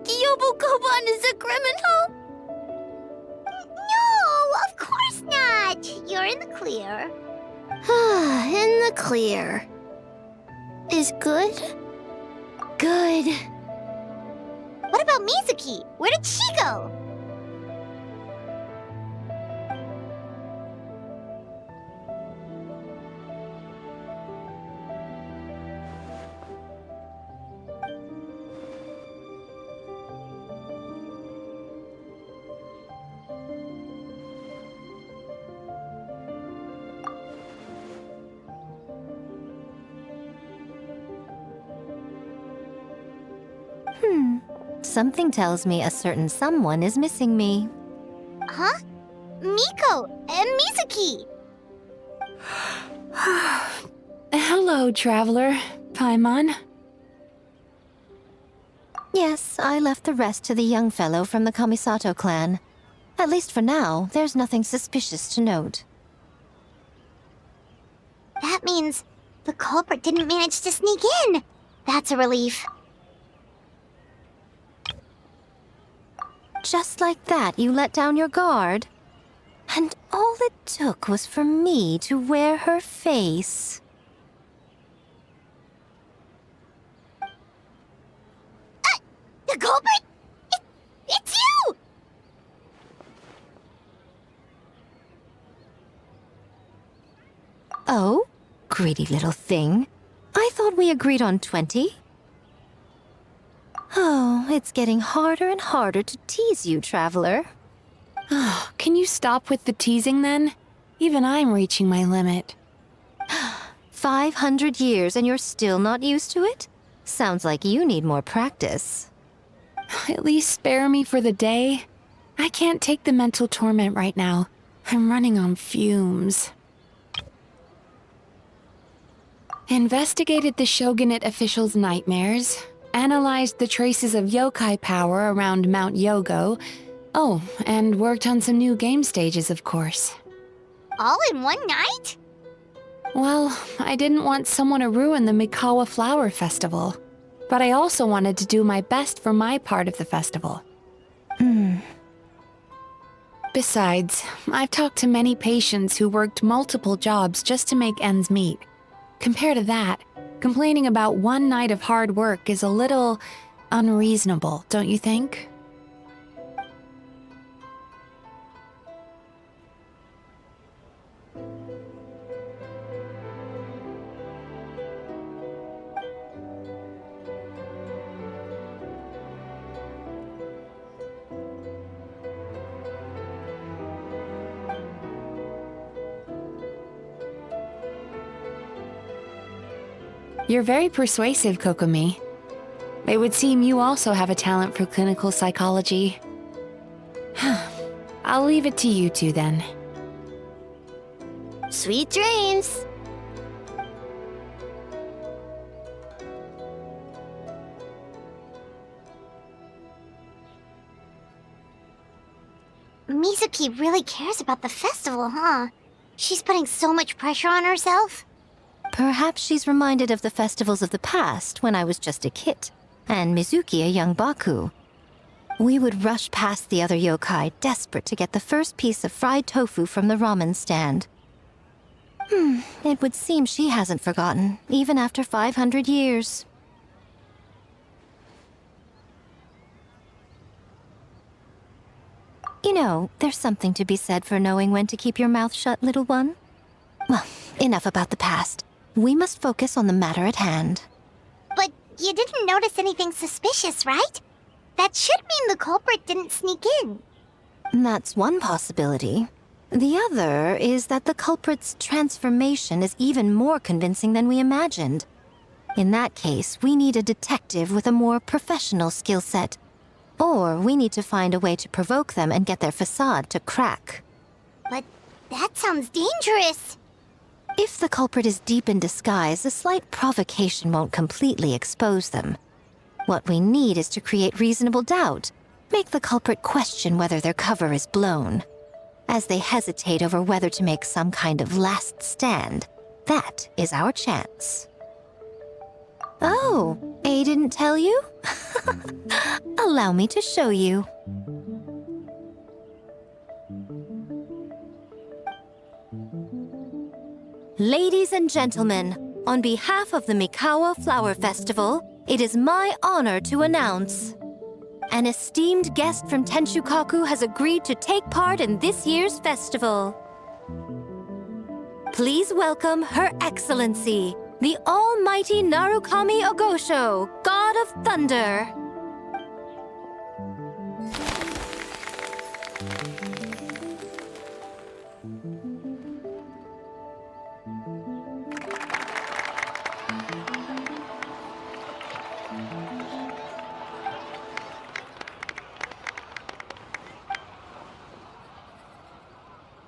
Speaker 20: Gyobu-Koban is a criminal?
Speaker 14: No, of course not! You're in the clear.
Speaker 20: In the clear. Is good? Good.
Speaker 14: What about Mizuki? Where did she go?
Speaker 3: Something tells me a certain someone is missing me.
Speaker 14: Huh? Miko and Mizuki!
Speaker 8: Hello, traveler. Paimon.
Speaker 3: Yes, I left the rest to the young fellow from the Kamisato clan. At least for now, there's nothing suspicious to note.
Speaker 14: That means the culprit didn't manage to sneak in. That's a relief.
Speaker 3: Just like that, you let down your guard? And all it took was for me to wear her face.
Speaker 14: The culprit? It's you!
Speaker 3: Oh? Greedy little thing. I thought we agreed on 20. Oh, it's getting harder and harder to tease you, traveler.
Speaker 8: Oh, can you stop with the teasing then? Even I'm reaching my limit.
Speaker 3: 500 years and you're still not used to it? Sounds like you need more practice.
Speaker 8: At least spare me for the day. I can't take the mental torment right now. I'm running on fumes. Investigated the Shogunate officials' nightmares. Analyzed the traces of yokai power around Mount Yogo. Oh, and worked on some new game stages, of course.
Speaker 14: All in one night?
Speaker 8: Well, I didn't want someone to ruin the Mikawa Flower Festival. But I also wanted to do my best for my part of the festival. Besides, I've talked to many patients who worked multiple jobs just to make ends meet. Compared to that, complaining about one night of hard work is a little unreasonable, don't you think? You're very persuasive, Kokomi. It would seem you also have a talent for clinical psychology. I'll leave it to you two then.
Speaker 14: Sweet dreams! Mizuki really cares about the festival, huh? She's putting so much pressure on herself.
Speaker 3: Perhaps she's reminded of the festivals of the past when I was just a kid, and Mizuki a young Baku. We would rush past the other yokai, desperate to get the first piece of fried tofu from the ramen stand. It would seem she hasn't forgotten, even after 500 years. You know, there's something to be said for knowing when to keep your mouth shut, little one. Well, enough about the past. We must focus on the matter at hand.
Speaker 14: But you didn't notice anything suspicious, right? That should mean the culprit didn't sneak in.
Speaker 3: That's one possibility. The other is that the culprit's transformation is even more convincing than we imagined. In that case, we need a detective with a more professional skill set. Or we need to find a way to provoke them and get their facade to crack.
Speaker 1: But that sounds dangerous.
Speaker 3: If the culprit is deep in disguise, a slight provocation won't completely expose them. What we need is to create reasonable doubt, make the culprit question whether their cover is blown. As they hesitate over whether to make some kind of last stand, that is our chance. Oh, A didn't tell you? Allow me to show you. Ladies and gentlemen, on behalf of the Mikawa Flower Festival, it is my honor to announce an esteemed guest from Tenshukaku has agreed to take part in this year's festival. Please welcome Her Excellency, the Almighty Narukami Ogosho, God of Thunder.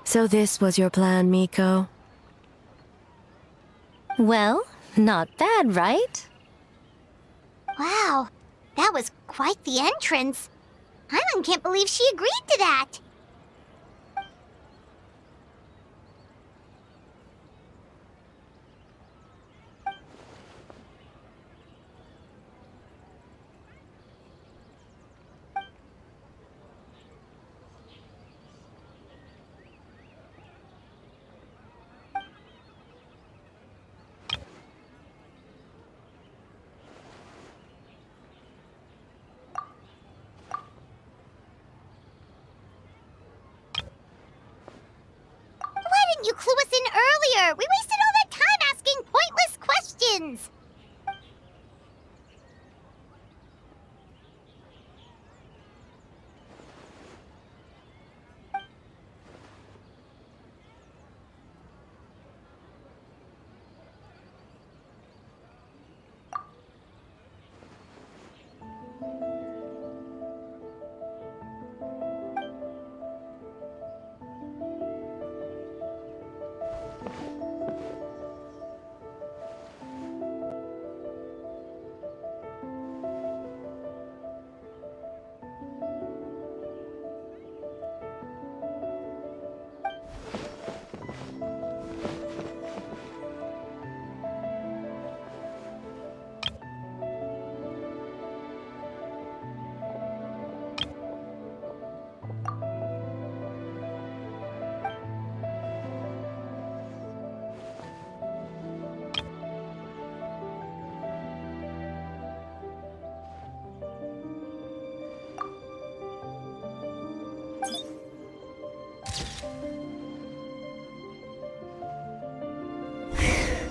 Speaker 4: So this was your plan, Miko?
Speaker 3: Well, not bad, right?
Speaker 1: Wow, that was quite the entrance. Paimon can't believe she agreed to that. Why didn't you clue us in earlier? We wasted all that time asking pointless questions.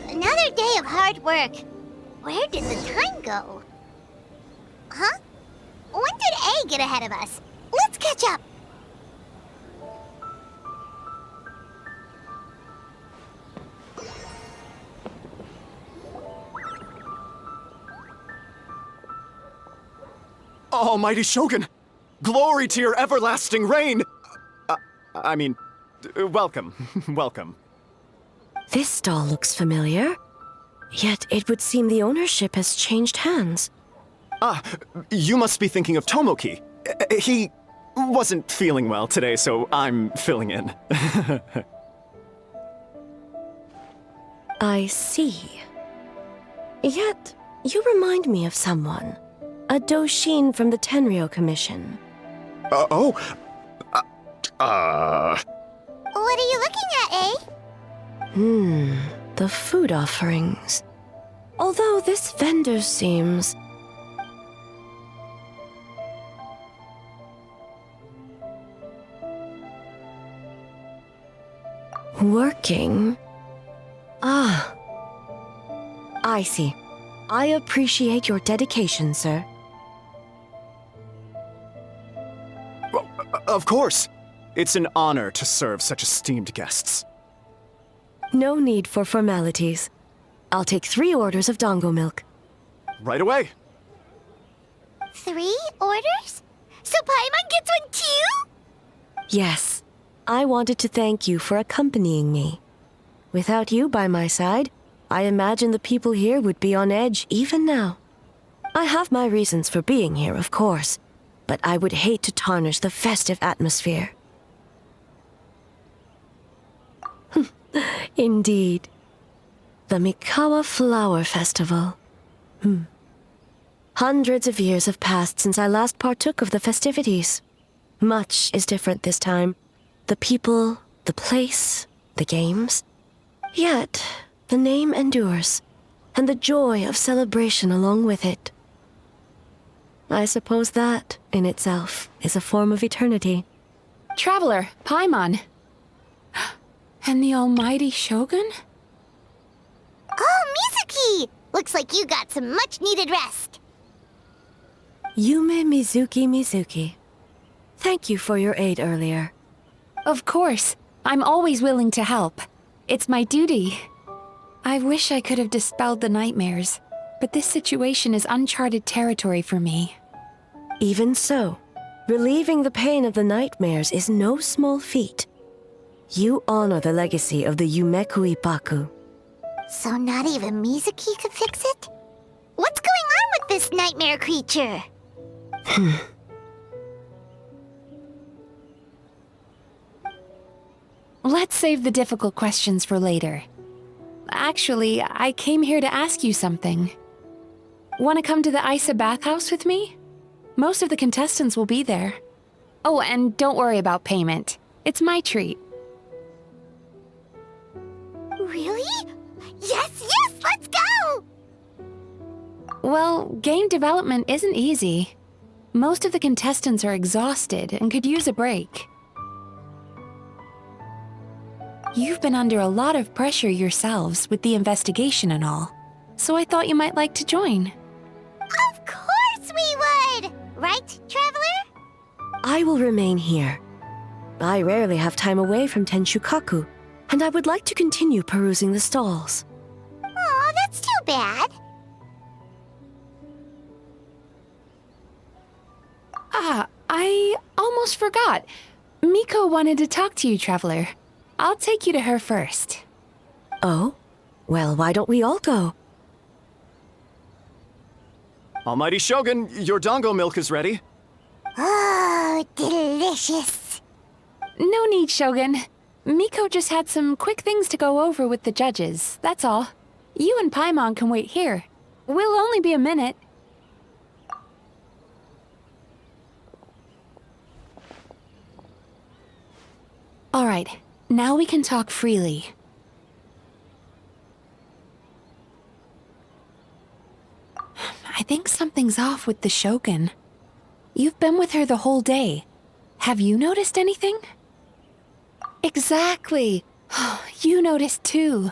Speaker 1: Another day of hard work. Where did the time go? Huh? When did A get ahead of us? Let's catch up.
Speaker 21: Almighty Shogun! Glory to your everlasting reign! Welcome. Welcome.
Speaker 4: This stall looks familiar. Yet it would seem the ownership has changed hands.
Speaker 21: You must be thinking of Tomoki. He wasn't feeling well today, so I'm filling in.
Speaker 4: I see. Yet, you remind me of someone. A Doshin from the Tenryo Commission.
Speaker 21: What
Speaker 1: are you looking at, eh?
Speaker 4: The food offerings. Although this vendor seems... working? I see. I appreciate your dedication, sir.
Speaker 21: Of course. It's an honor to serve such esteemed guests.
Speaker 4: No need for formalities. I'll take 3 orders of dango milk.
Speaker 21: Right away.
Speaker 1: 3 orders? So Paimon gets one too?
Speaker 4: Yes, I wanted to thank you for accompanying me. Without you by my side, I imagine the people here would be on edge even now. I have my reasons for being here, of course, but I would hate to tarnish the festive atmosphere. Indeed. The Mikawa Flower Festival. Hundreds of years have passed since I last partook of the festivities. Much is different this time. The people, the place, the games. Yet, the name endures, and the joy of celebration along with it. I suppose that, in itself, is a form of eternity.
Speaker 8: Traveler, Paimon. And the almighty Shogun?
Speaker 1: Oh, Mizuki! Looks like you got some much-needed rest.
Speaker 4: Yume Mizuki. Thank you for your aid earlier.
Speaker 8: Of course. I'm always willing to help. It's my duty. I wish I could have dispelled the nightmares, but this situation is uncharted territory for me.
Speaker 4: Even so, relieving the pain of the nightmares is no small feat. You honor the legacy of the Yumeku Ippaku.
Speaker 1: So not even Mizuki could fix it? What's going on with this nightmare creature?
Speaker 8: Let's save the difficult questions for later. Actually, I came here to ask you something. Want to come to the Isa bathhouse with me? Most of the contestants will be there. Oh, and don't worry about payment. It's my treat.
Speaker 1: Really? Yes, let's go!
Speaker 8: Well, game development isn't easy. Most of the contestants are exhausted and could use a break. You've been under a lot of pressure yourselves with the investigation and all, so I thought you might like to join.
Speaker 1: Of course we would! Right, Traveler?
Speaker 4: I will remain here. I rarely have time away from Tenshukaku, and I would like to continue perusing the stalls.
Speaker 1: Aw, that's too bad.
Speaker 8: I almost forgot. Miko wanted to talk to you, Traveler. I'll take you to her first.
Speaker 4: Oh? Well, why don't we all go?
Speaker 21: Almighty Shogun, your dango milk is ready.
Speaker 1: Oh, delicious.
Speaker 8: No need, Shogun. Miko just had some quick things to go over with the judges, that's all. You and Paimon can wait here. We'll only be a minute. All right, now we can talk freely. I think something's off with the Shogun. You've been with her the whole day. Have you noticed anything? Exactly. You noticed too.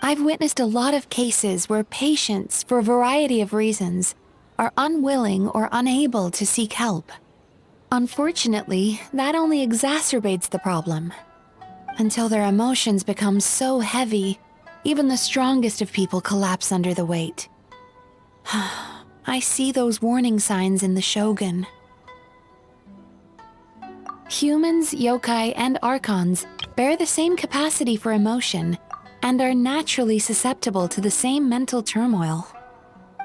Speaker 8: I've witnessed a lot of cases where patients, for a variety of reasons, are unwilling or unable to seek help. Unfortunately, that only exacerbates the problem. Until their emotions become so heavy, even the strongest of people collapse under the weight. I see those warning signs in the Shogun. Humans, yokai, and archons bear the same capacity for emotion and are naturally susceptible to the same mental turmoil.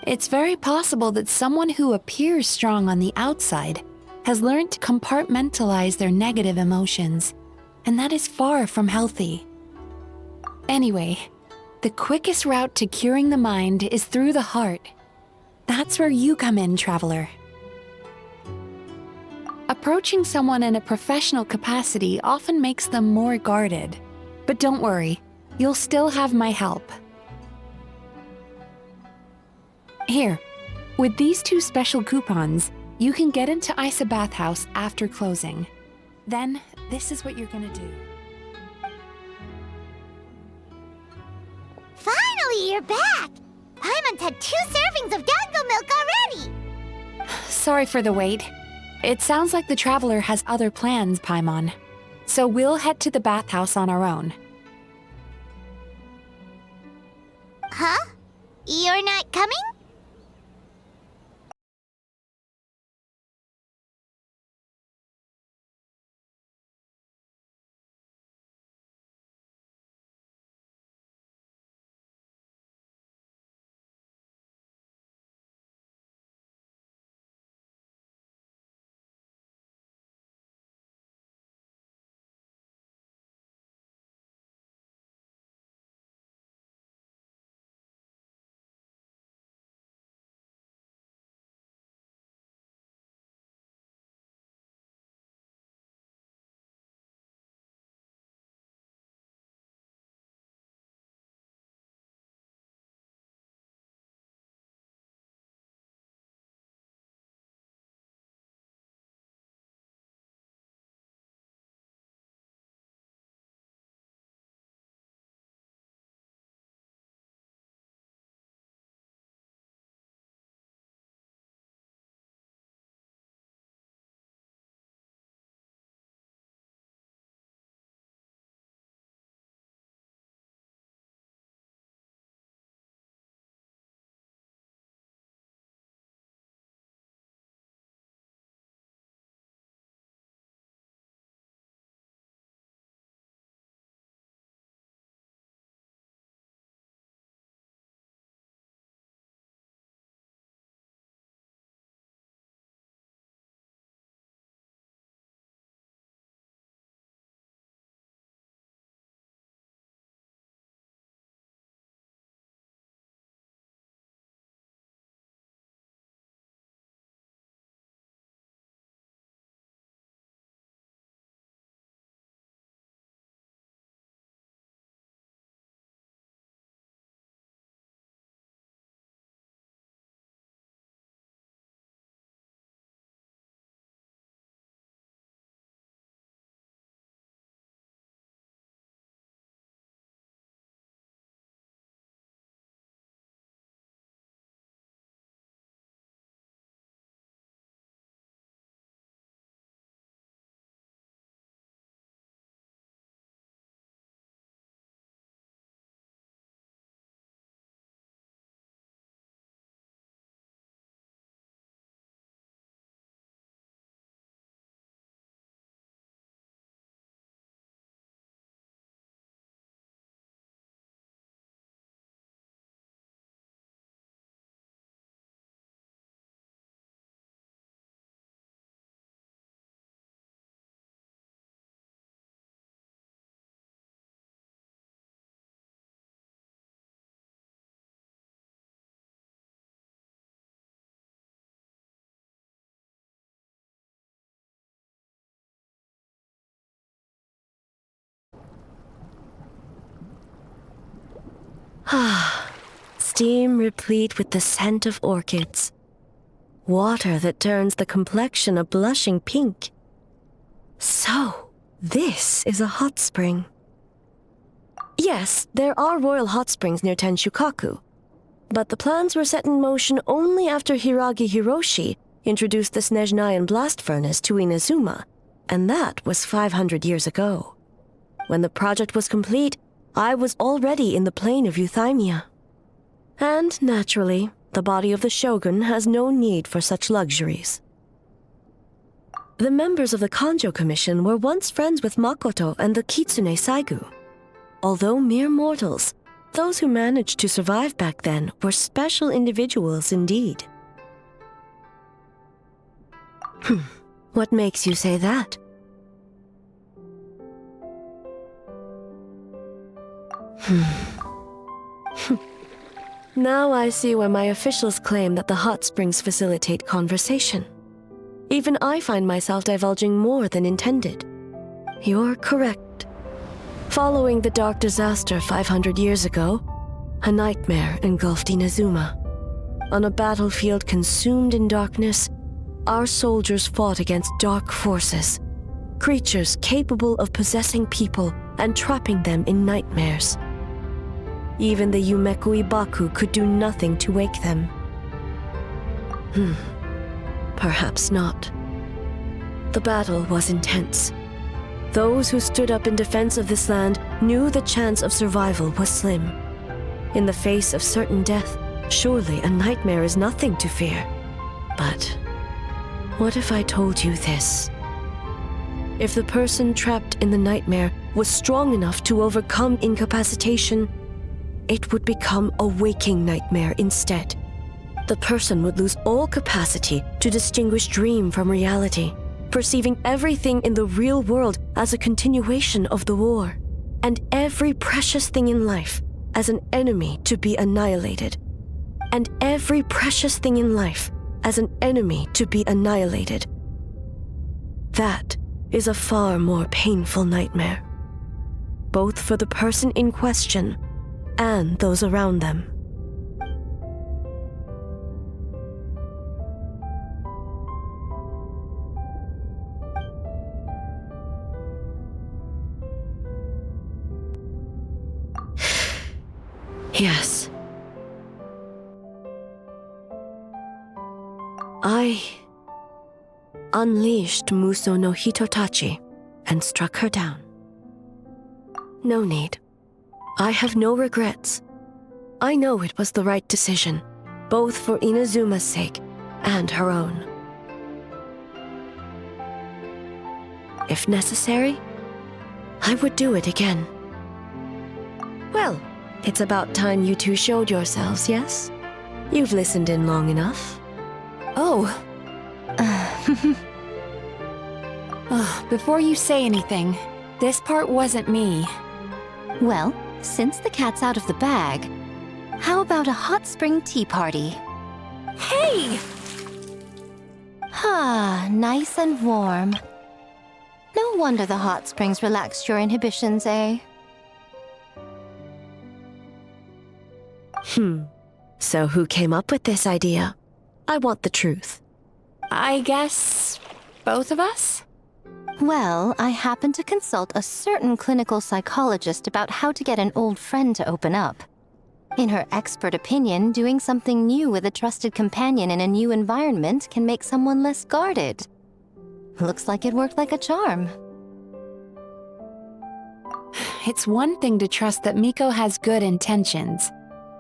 Speaker 8: It's very possible that someone who appears strong on the outside has learned to compartmentalize their negative emotions, and that is far from healthy. Anyway, the quickest route to curing the mind is through the heart. That's where you come in, Traveler. Approaching someone in a professional capacity often makes them more guarded. But don't worry, you'll still have my help. Here, with these 2 special coupons, you can get into Isa Bathhouse after closing. Then, this is what you're gonna do.
Speaker 1: Finally, you're back! Paimon's had 2 servings of dango milk already!
Speaker 8: Sorry for the wait. It sounds like the traveler has other plans, Paimon. So we'll head to the bathhouse on our own.
Speaker 1: Huh? You're not coming?
Speaker 4: Steam replete with the scent of orchids. Water that turns the complexion a blushing pink. So, this is a hot spring. Yes, there are royal hot springs near Tenshukaku, but the plans were set in motion only after Hiragi Hiroshi introduced the Snezhnayan blast furnace to Inazuma, and that was 500 years ago. When the project was complete, I was already in the plain of Euthymia. And, naturally, the body of the shogun has no need for such luxuries. The members of the Kanjo Commission were once friends with Makoto and the Kitsune Saigu. Although mere mortals, those who managed to survive back then were special individuals indeed. What makes you say that? Now I see why my officials claim that the hot springs facilitate conversation. Even I find myself divulging more than intended. You're correct. Following the dark disaster 500 years ago, a nightmare engulfed Inazuma. On a battlefield consumed in darkness, our soldiers fought against dark forces, creatures capable of possessing people and trapping them in nightmares. Even the Yumeku Ibaku could do nothing to wake them. Perhaps not. The battle was intense. Those who stood up in defense of this land knew the chance of survival was slim. In the face of certain death, surely a nightmare is nothing to fear. But what if I told you this? If the person trapped in the nightmare was strong enough to overcome incapacitation, it would become a waking nightmare instead. The person would lose all capacity to distinguish dream from reality, perceiving everything in the real world as a continuation of the war, and every precious thing in life as an enemy to be annihilated. And every precious thing in life as an enemy to be annihilated. That is a far more painful nightmare, both for the person in question and those around them. Yes. I unleashed Muso no Hitotachi and struck her down. No need. I have no regrets. I know it was the right decision, both for Inazuma's sake and her own. If necessary, I would do it again. Well, it's about time you two showed yourselves, yes? You've listened in long enough.
Speaker 8: Oh. Before you say anything, this part wasn't me.
Speaker 3: Well, since the cat's out of the bag, how about a hot spring tea party?
Speaker 8: Hey!
Speaker 3: Ah, nice and warm. No wonder the hot springs relaxed your inhibitions, eh?
Speaker 4: So who came up with this idea? I want the truth.
Speaker 8: I guess both of us?
Speaker 3: Well, I happened to consult a certain clinical psychologist about how to get an old friend to open up. In her expert opinion, doing something new with a trusted companion in a new environment can make someone less guarded. Looks like it worked like a charm.
Speaker 8: It's one thing to trust that Miko has good intentions,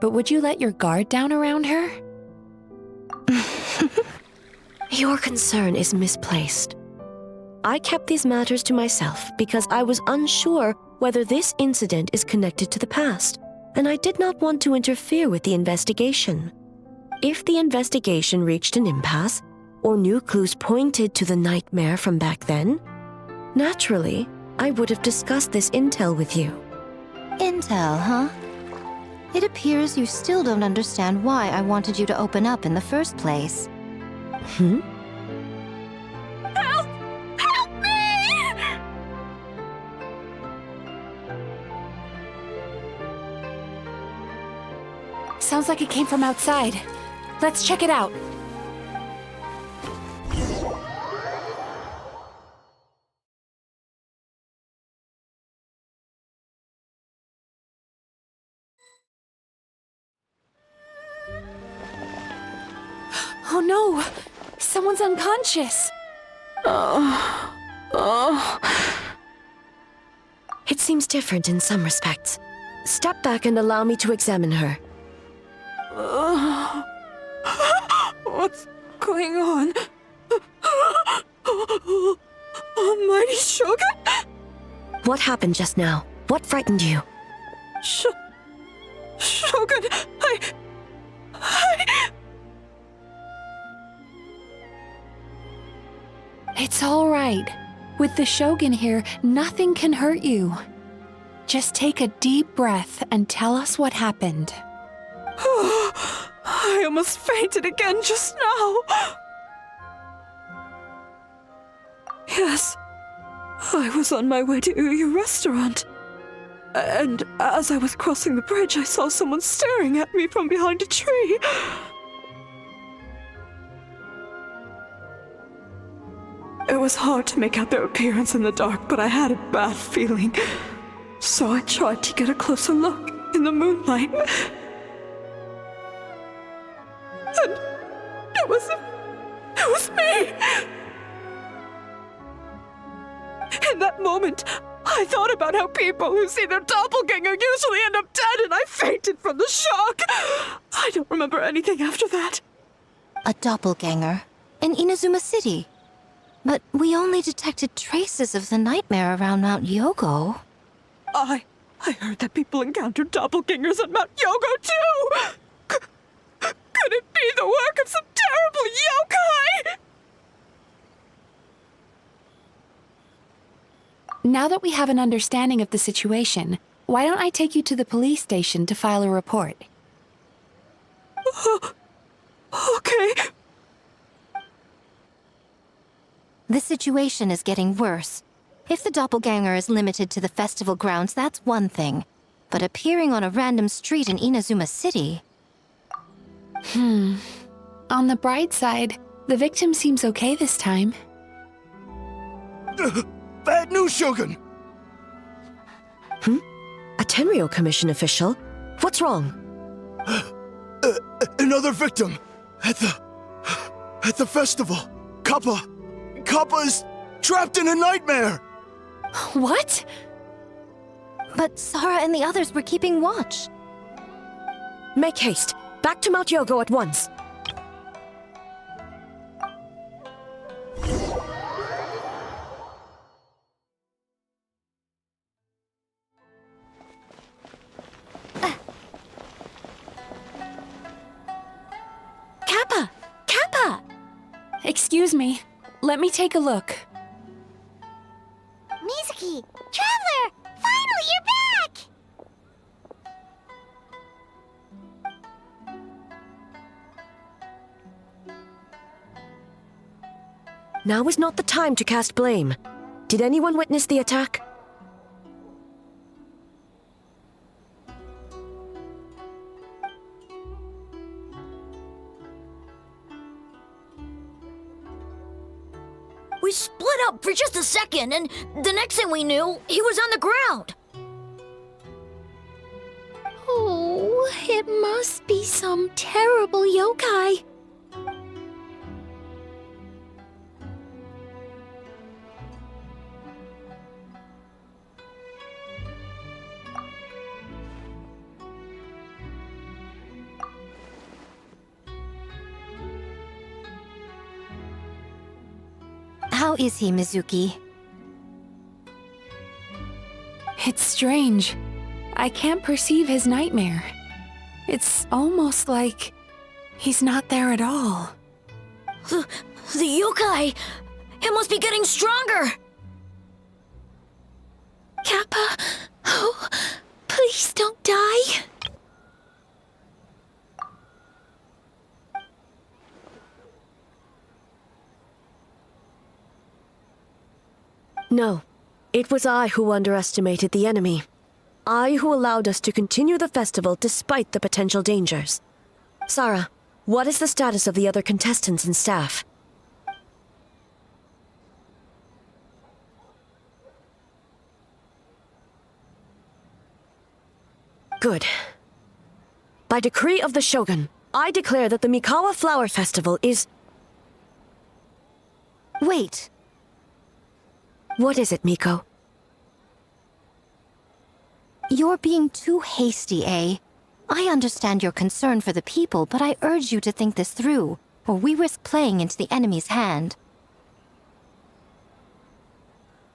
Speaker 8: but would you let your guard down around her?
Speaker 4: Your concern is misplaced. I kept these matters to myself because I was unsure whether this incident is connected to the past, and I did not want to interfere with the investigation. If the investigation reached an impasse, or new clues pointed to the nightmare from back then, naturally, I would have discussed this intel with you.
Speaker 3: Intel, huh? It appears you still don't understand why I wanted you to open up in the first place.
Speaker 6: Help! Help me!
Speaker 8: Sounds like it came from outside. Let's check it out. Oh no! Someone's unconscious!
Speaker 4: It seems different in some respects. Step back and allow me to examine her.
Speaker 17: What's going on? Almighty Shogun?
Speaker 4: What happened just now? What frightened you?
Speaker 17: Shogun,
Speaker 8: It's all right. With the Shogun here, nothing can hurt you. Just take a deep breath and tell us what happened.
Speaker 17: I almost fainted again just now. Yes, I was on my way to Uyu restaurant. And as I was crossing the bridge, I saw someone staring at me from behind a tree. It was hard to make out their appearance in the dark, but I had a bad feeling. So I tried to get a closer look in the moonlight. And it was me! In that moment, I thought about how people who see their doppelganger usually end up dead, and I fainted from the shock. I don't remember anything after that.
Speaker 3: A doppelganger in Inazuma City. But we only detected traces of the nightmare around Mount Yogo.
Speaker 17: I heard that people encountered doppelgangers at Mount Yogo too! Could it be the work of some terrible yokai?
Speaker 8: Now that we have an understanding of the situation, why don't I take you to the police station to file a report?
Speaker 17: Okay.
Speaker 3: The situation is getting worse. If the doppelganger is limited to the festival grounds, that's one thing. But appearing on a random street in Inazuma City...
Speaker 8: On the bright side, the victim seems okay this time.
Speaker 5: Bad news, Shogun!
Speaker 4: A Tenryo Commission official? What's wrong?
Speaker 5: Another victim! At the festival! Kappa is trapped in a nightmare!
Speaker 8: What?
Speaker 3: But Sara and the others were keeping watch.
Speaker 4: Make haste. Back to Mount Yogo at once.
Speaker 3: Kappa! Kappa!
Speaker 8: Excuse me. Let me take a look.
Speaker 1: Mizuki! Traveler! Finally, you're back!
Speaker 4: Now is not the time to cast blame. Did anyone witness the attack?
Speaker 20: We split up for just a second, and the next thing we knew, he was on the ground.
Speaker 6: Oh, it must be some terrible yokai.
Speaker 3: How is he, Mizuki?
Speaker 8: It's strange. I can't perceive his nightmare. It's almost like he's not there at all.
Speaker 20: The yokai! It must be getting stronger!
Speaker 6: Kappa, oh, please don't die.
Speaker 4: No. It was I who underestimated the enemy. I who allowed us to continue the festival despite the potential dangers. Sara, what is the status of the other contestants and staff? Good. By decree of the Shogun, I declare that the Mikawa Flower Festival is...
Speaker 3: Wait.
Speaker 4: What is it, Miko?
Speaker 3: You're being too hasty, eh? I understand your concern for the people, but I urge you to think this through, or we risk playing into the enemy's hand.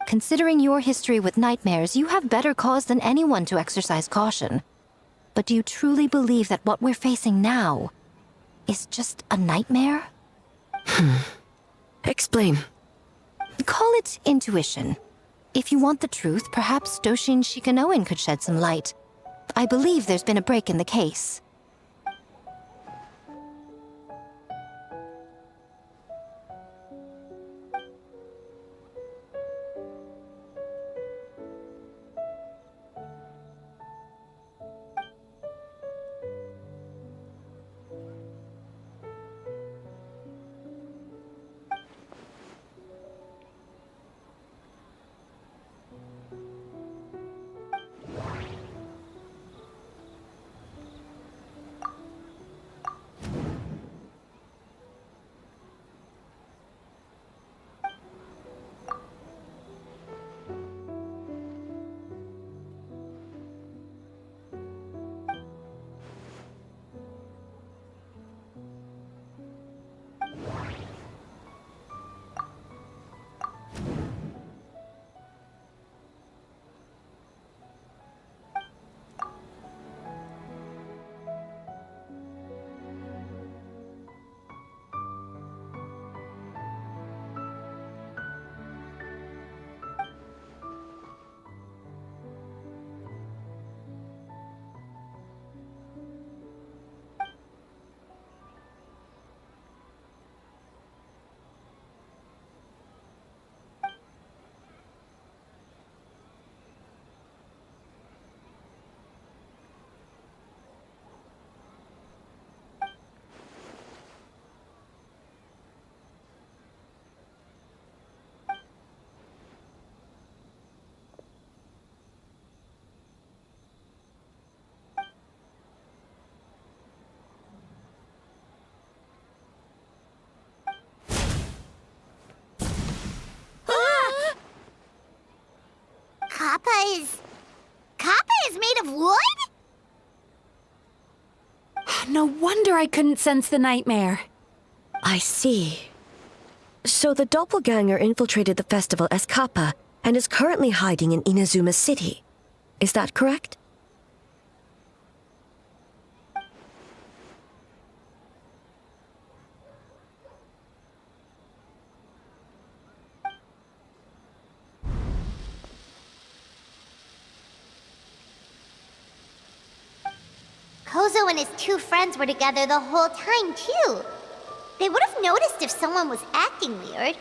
Speaker 3: Considering your history with nightmares, you have better cause than anyone to exercise caution. But do you truly believe that what we're facing now is just a nightmare?
Speaker 4: Explain.
Speaker 3: Call it intuition. If you want the truth, perhaps Doshin Shikanoin could shed some light. I believe there's been a break in the case.
Speaker 1: Kappa is made of wood?
Speaker 8: No wonder I couldn't sense the nightmare.
Speaker 4: I see. So the doppelganger infiltrated the festival as Kappa and is currently hiding in Inazuma City. Is that correct?
Speaker 1: Kozo and his two friends were together the whole time, too. They would have noticed if someone was acting weird.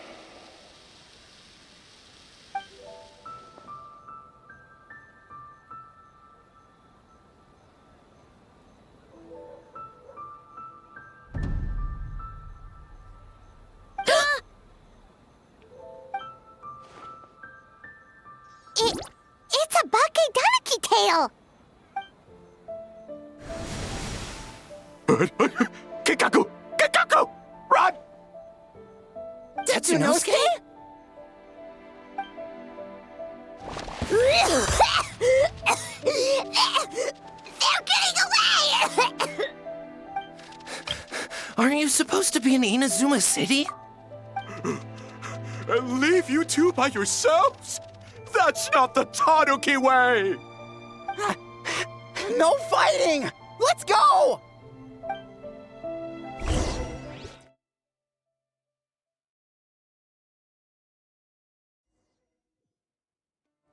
Speaker 1: It's a Bakedaniki tail!
Speaker 5: Kikaku! Kikaku! Run!
Speaker 1: Tetsunosuke? They're getting away!
Speaker 2: Aren't you supposed to be in Inazuma City?
Speaker 5: And leave you two by yourselves? That's not the Tanuki way!
Speaker 15: No fighting! Let's go!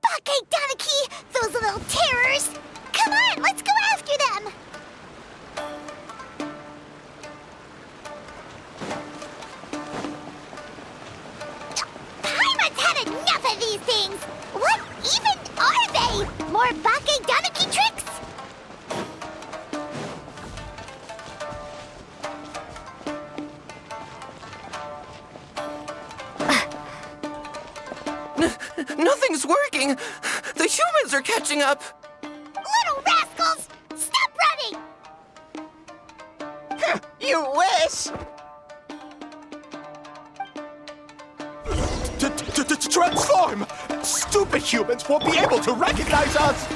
Speaker 1: Bakedaniki! Those little terrors! Come on, let's go after them! Paimon's had enough of these things! What even are they? More Bakedaniki tricks?
Speaker 2: Nothing's working! The humans are catching up!
Speaker 1: Little rascals! Stop running!
Speaker 15: You wish!
Speaker 5: Transform! Stupid humans won't be able to recognize us!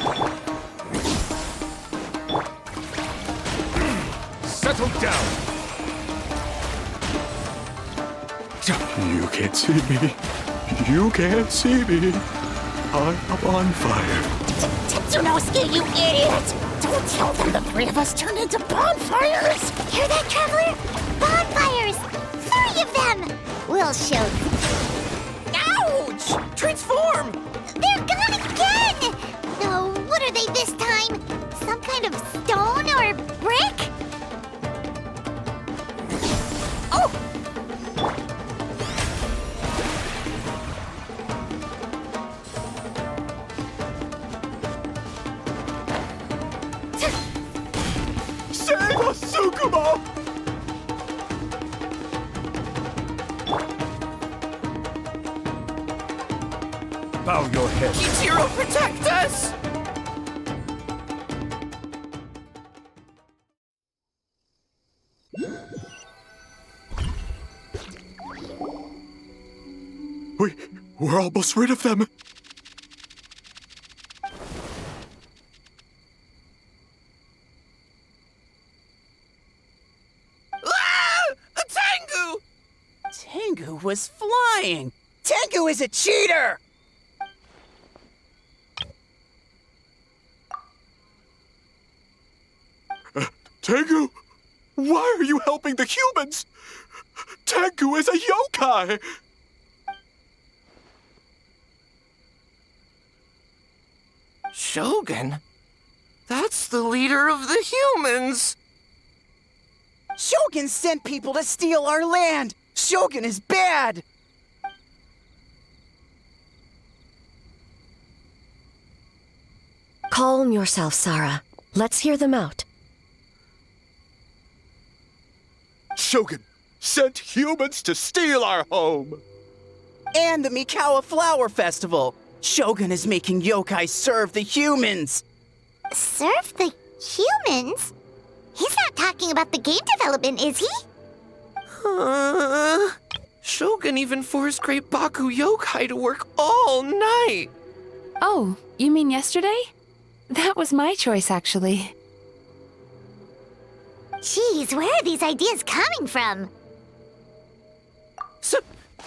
Speaker 10: Settle down!
Speaker 5: You can't see me. You can't see me. I'm on fire.
Speaker 1: Tetsunosuke, you idiot! Don't tell them the three of us turned into bonfires! Hear that, Traveler? Bonfires! 3 of them! We'll show them.
Speaker 2: Ouch! Transform!
Speaker 1: They're gone again! No, what are they this time? Some kind of stone or brick? Oh!
Speaker 5: Save us, Tsukumo!
Speaker 10: Bow your head.
Speaker 2: Kichiro, protect us!
Speaker 5: We're almost rid of them.
Speaker 15: Ah! A Tengu! Tengu was flying! Tengu is a cheater!
Speaker 5: Tengu, why are you helping the humans? Tengu is a yokai!
Speaker 2: Shogun? That's the leader of the humans!
Speaker 15: Shogun sent people to steal our land! Shogun is bad!
Speaker 4: Calm yourself, Sarah. Let's hear them out.
Speaker 5: Shogun sent humans to steal our home!
Speaker 15: And the Mikawa Flower Festival! Shogun is making yokai serve the humans!
Speaker 1: Serve the humans? He's not talking about the game development, is he?
Speaker 2: Shogun even forced Great Baku Yokai to work all night!
Speaker 8: Oh, you mean yesterday? That was my choice, actually.
Speaker 1: Jeez, where are these ideas coming from?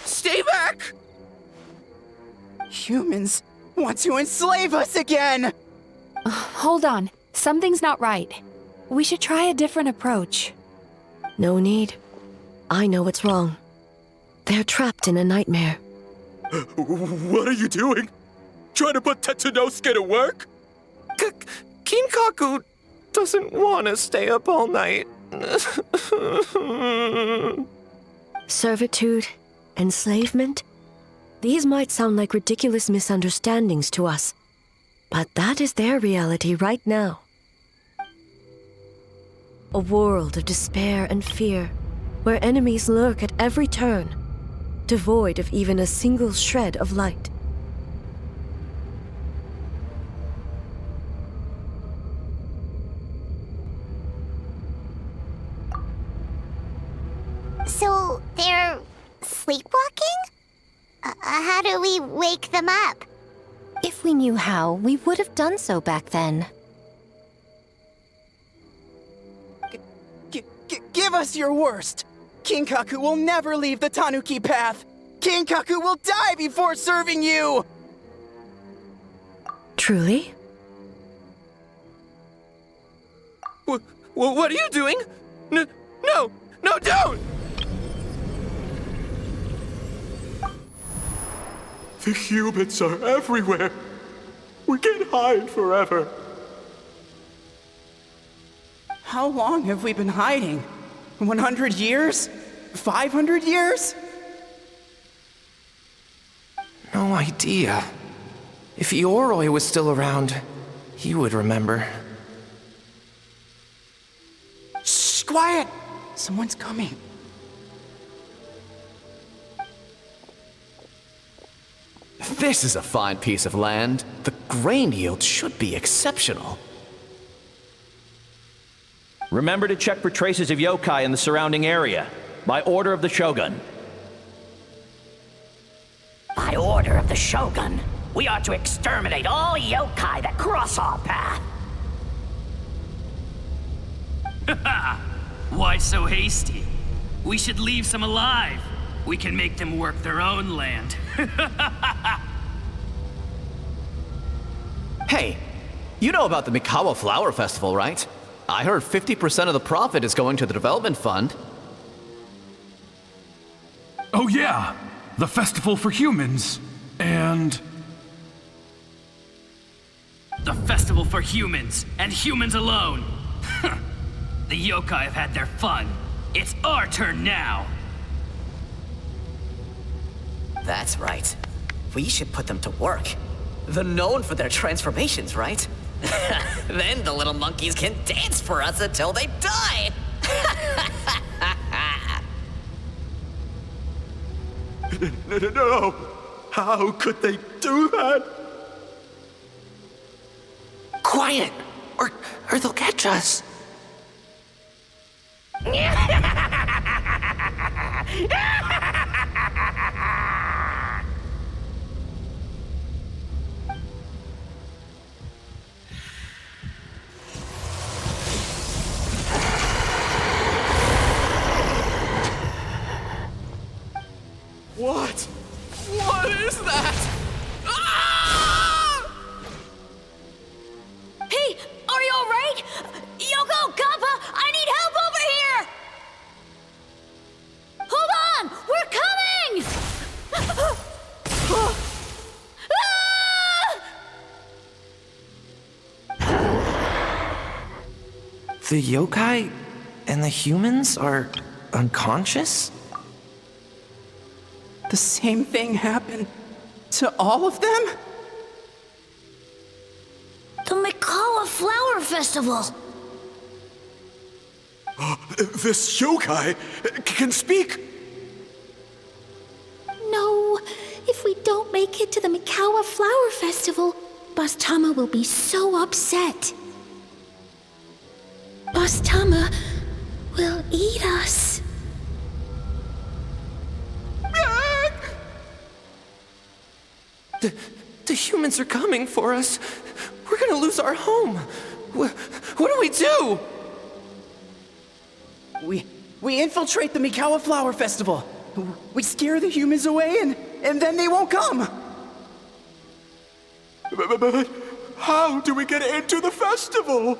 Speaker 15: Stay back! Humans want to enslave us again!
Speaker 8: Hold on. Something's not right. We should try a different approach.
Speaker 4: No need. I know what's wrong. They're trapped in a nightmare.
Speaker 5: What are you doing? Trying to put Tetsunosuke to work?
Speaker 21: Kinkaku doesn't want to stay up all night.
Speaker 4: Servitude, enslavement? These might sound like ridiculous misunderstandings to us, but that is their reality right now. A world of despair and fear, where enemies lurk at every turn, devoid of even a single shred of light.
Speaker 1: So, they're sleepwalking? How do we wake them up?
Speaker 3: If we knew how, we would have done so back then.
Speaker 15: Give us your worst! Kinkaku will never leave the Tanuki path! Kinkaku will die before serving you!
Speaker 4: Truly?
Speaker 21: What are you doing? No, don't!
Speaker 5: The humans are everywhere. We can't hide forever.
Speaker 15: How long have we been hiding? 100 years? 500 years?
Speaker 9: No idea. If Ioroi was still around, he would remember.
Speaker 15: Shh, quiet! Someone's coming.
Speaker 21: This is a fine piece of land. The grain yield should be exceptional.
Speaker 22: Remember to check for traces of yokai in the surrounding area, by order of the Shogun.
Speaker 23: By order of the Shogun, we are to exterminate all yokai that cross our path.
Speaker 24: Why so hasty? We should leave some alive. We can make them work their own land.
Speaker 21: Hey, you know about the Mikawa Flower Festival, right? I heard 50% of the profit is going to the development fund.
Speaker 10: Oh yeah, the festival for humans. And...
Speaker 24: The festival for humans, and humans alone. The yokai have had their fun. It's our turn now.
Speaker 18: That's right. We should put them to work. They're known for their transformations, right? Then the little monkeys can dance for us until they die!
Speaker 5: No! How could they do that?
Speaker 9: Quiet! Or they'll catch us.
Speaker 21: What? What is that? Ah!
Speaker 6: Hey, are you alright? Yoko, Kappa, I need help over here! Hold on! We're coming!
Speaker 9: The yokai and the humans are unconscious?
Speaker 15: The same thing happened to all of them?
Speaker 20: The Mikawa Flower Festival!
Speaker 5: This yokai can speak!
Speaker 20: No, if we don't make it to the Mikawa Flower Festival, Boss Tama will be so upset. Boss Tama will eat us.
Speaker 9: The humans are coming for us. We're gonna lose our home. What do we do?
Speaker 15: We infiltrate the Mikawa Flower Festival. We scare the humans away and then they won't come.
Speaker 5: But how do we get into the festival?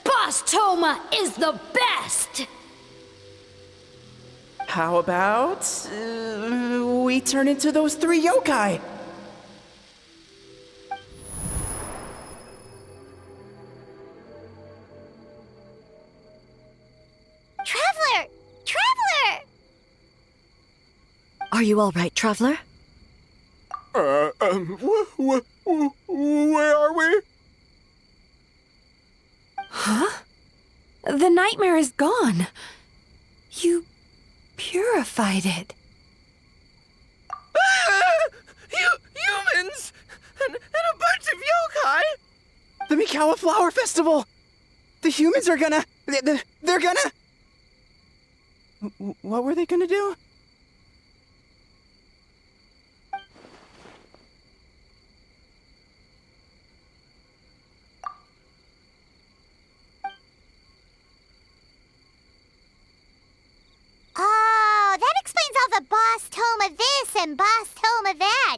Speaker 20: Boss Toma is the best!
Speaker 15: How about we turn into those 3 yokai?
Speaker 14: Traveler! Traveler!
Speaker 4: Are you all right, Traveler?
Speaker 5: Where are we?
Speaker 8: Huh? The nightmare is gone. You purified it.
Speaker 15: Humans! And a bunch of yokai! The Mikawa Flower Festival! The humans are gonna... They're gonna... What were they gonna do?
Speaker 14: Oh, that explains all the Boss Toma this and Boss Toma that.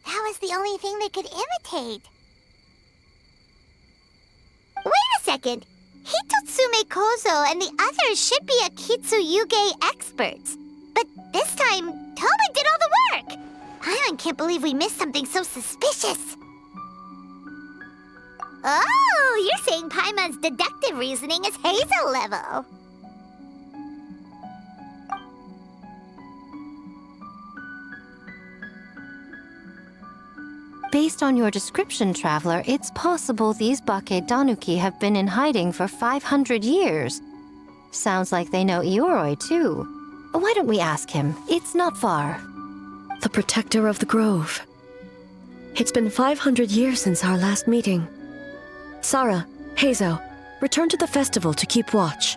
Speaker 14: That was the only thing they could imitate. Wait a second. Hitotsume Kozo and the others should be Akitsuyuge experts. But this time, Toma did all the work. Paimon can't believe we missed something so suspicious. Oh, you're saying Paimon's deductive reasoning is Hazel level.
Speaker 3: Based on your description, Traveler, it's possible these Bakedanuki have been in hiding for 500 years. Sounds like they know Ioroi, too. Why don't we ask him? It's not far.
Speaker 4: The protector of the grove. It's been 500 years since our last meeting. Sarah, Hazel, return to the festival to keep watch.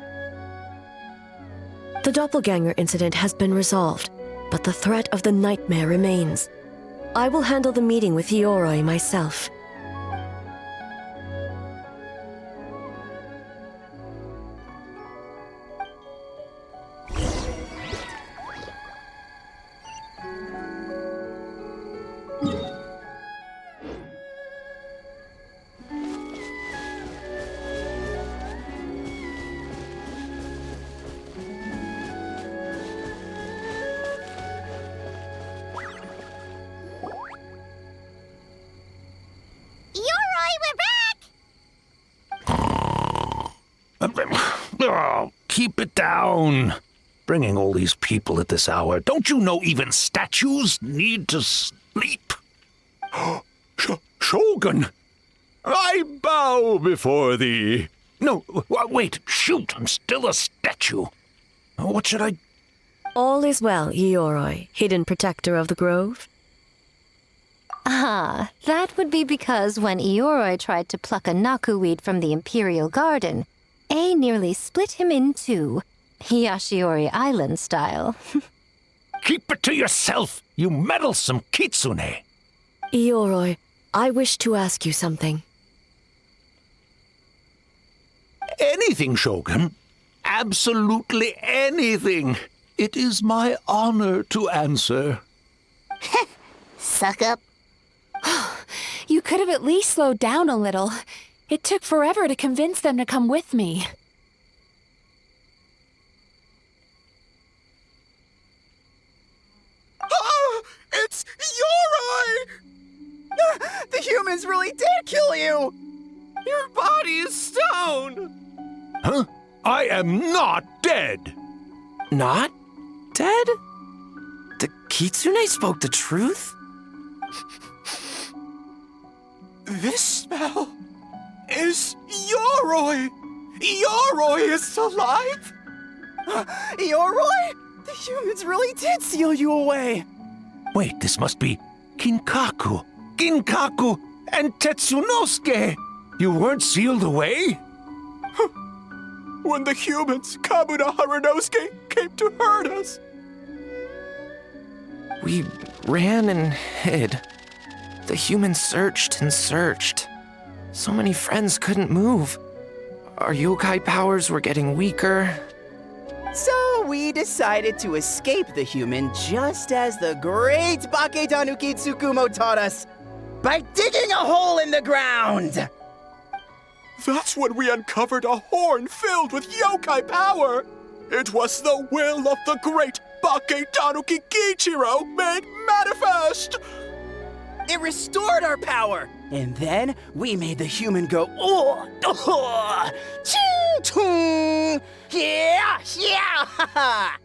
Speaker 4: The doppelganger incident has been resolved, but the threat of the nightmare remains. I will handle the meeting with Ioroi myself.
Speaker 10: Oh, keep it down. Bringing all these people at this hour. Don't you know even statues need to sleep? Shogun, I bow before thee. No, wait, shoot, I'm still a statue. What should I...
Speaker 4: All is well, Ioroi, hidden protector of the grove.
Speaker 3: Ah, that would be because when Ioroi tried to pluck a nakuweed from the Imperial Garden, A nearly split him in two, Yashiori Island style.
Speaker 10: Keep it to yourself, you meddlesome kitsune.
Speaker 4: Ioroi, I wish to ask you something.
Speaker 10: Anything, Shogun. Absolutely anything. It is my honor to answer.
Speaker 14: Suck up.
Speaker 8: You could have at least slowed down a little. It took forever to convince them to come with me.
Speaker 15: Oh, it's Ioroi! The humans really did kill you! Your body is stone!
Speaker 10: Huh? I am not dead!
Speaker 9: Not dead? The kitsune spoke the truth?
Speaker 5: This smell is Ioroi! Ioroi is alive!
Speaker 15: Ioroi? The humans really did seal you away!
Speaker 10: Wait, this must be Kinkaku, and Tetsunosuke! You weren't sealed away?
Speaker 5: When the humans, Kabuna Harunosuke, came to hurt us.
Speaker 9: We ran and hid. The humans searched and searched. So many friends couldn't move. Our yokai powers were getting weaker.
Speaker 15: So we decided to escape the human just as the great Baketanuki Tsukumo taught us, by digging a hole in the ground!
Speaker 5: That's when we uncovered a horn filled with yokai power! It was the will of the great Baketanuki Kiichiro made manifest!
Speaker 15: It restored our power! And then we made the human go, oh, oh, ching, tung, yeah, yeah, ha, ha.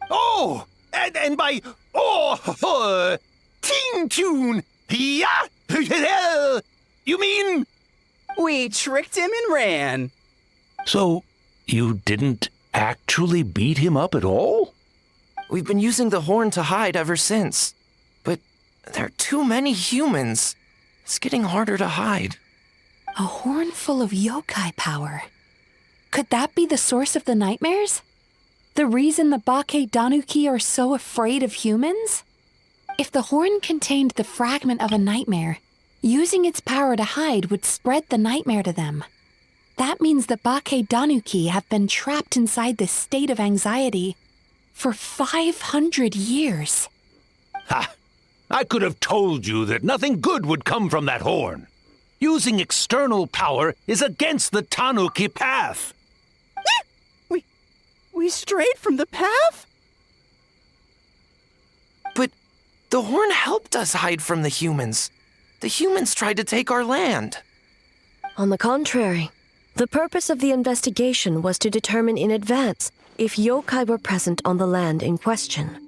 Speaker 10: Oh, and by, oh, ting, tune, yeah, you mean?
Speaker 15: We tricked him and ran.
Speaker 10: So, you didn't actually beat him up at all?
Speaker 9: We've been using the horn to hide ever since. But there are too many humans. It's getting harder to hide.
Speaker 8: A horn full of yokai power. Could that be the source of the nightmares? The reason the Baketanuki are so afraid of humans? If the horn contained the fragment of a nightmare, using its power to hide would spread the nightmare to them. That means the Baketanuki have been trapped inside this state of anxiety for 500 years.
Speaker 10: Ha! I could have told you that nothing good would come from that horn. Using external power is against the Tanuki path.
Speaker 15: We strayed from the path?
Speaker 9: But the horn helped us hide from the humans. The humans tried to take our land.
Speaker 4: On the contrary, the purpose of the investigation was to determine in advance if yokai were present on the land in question.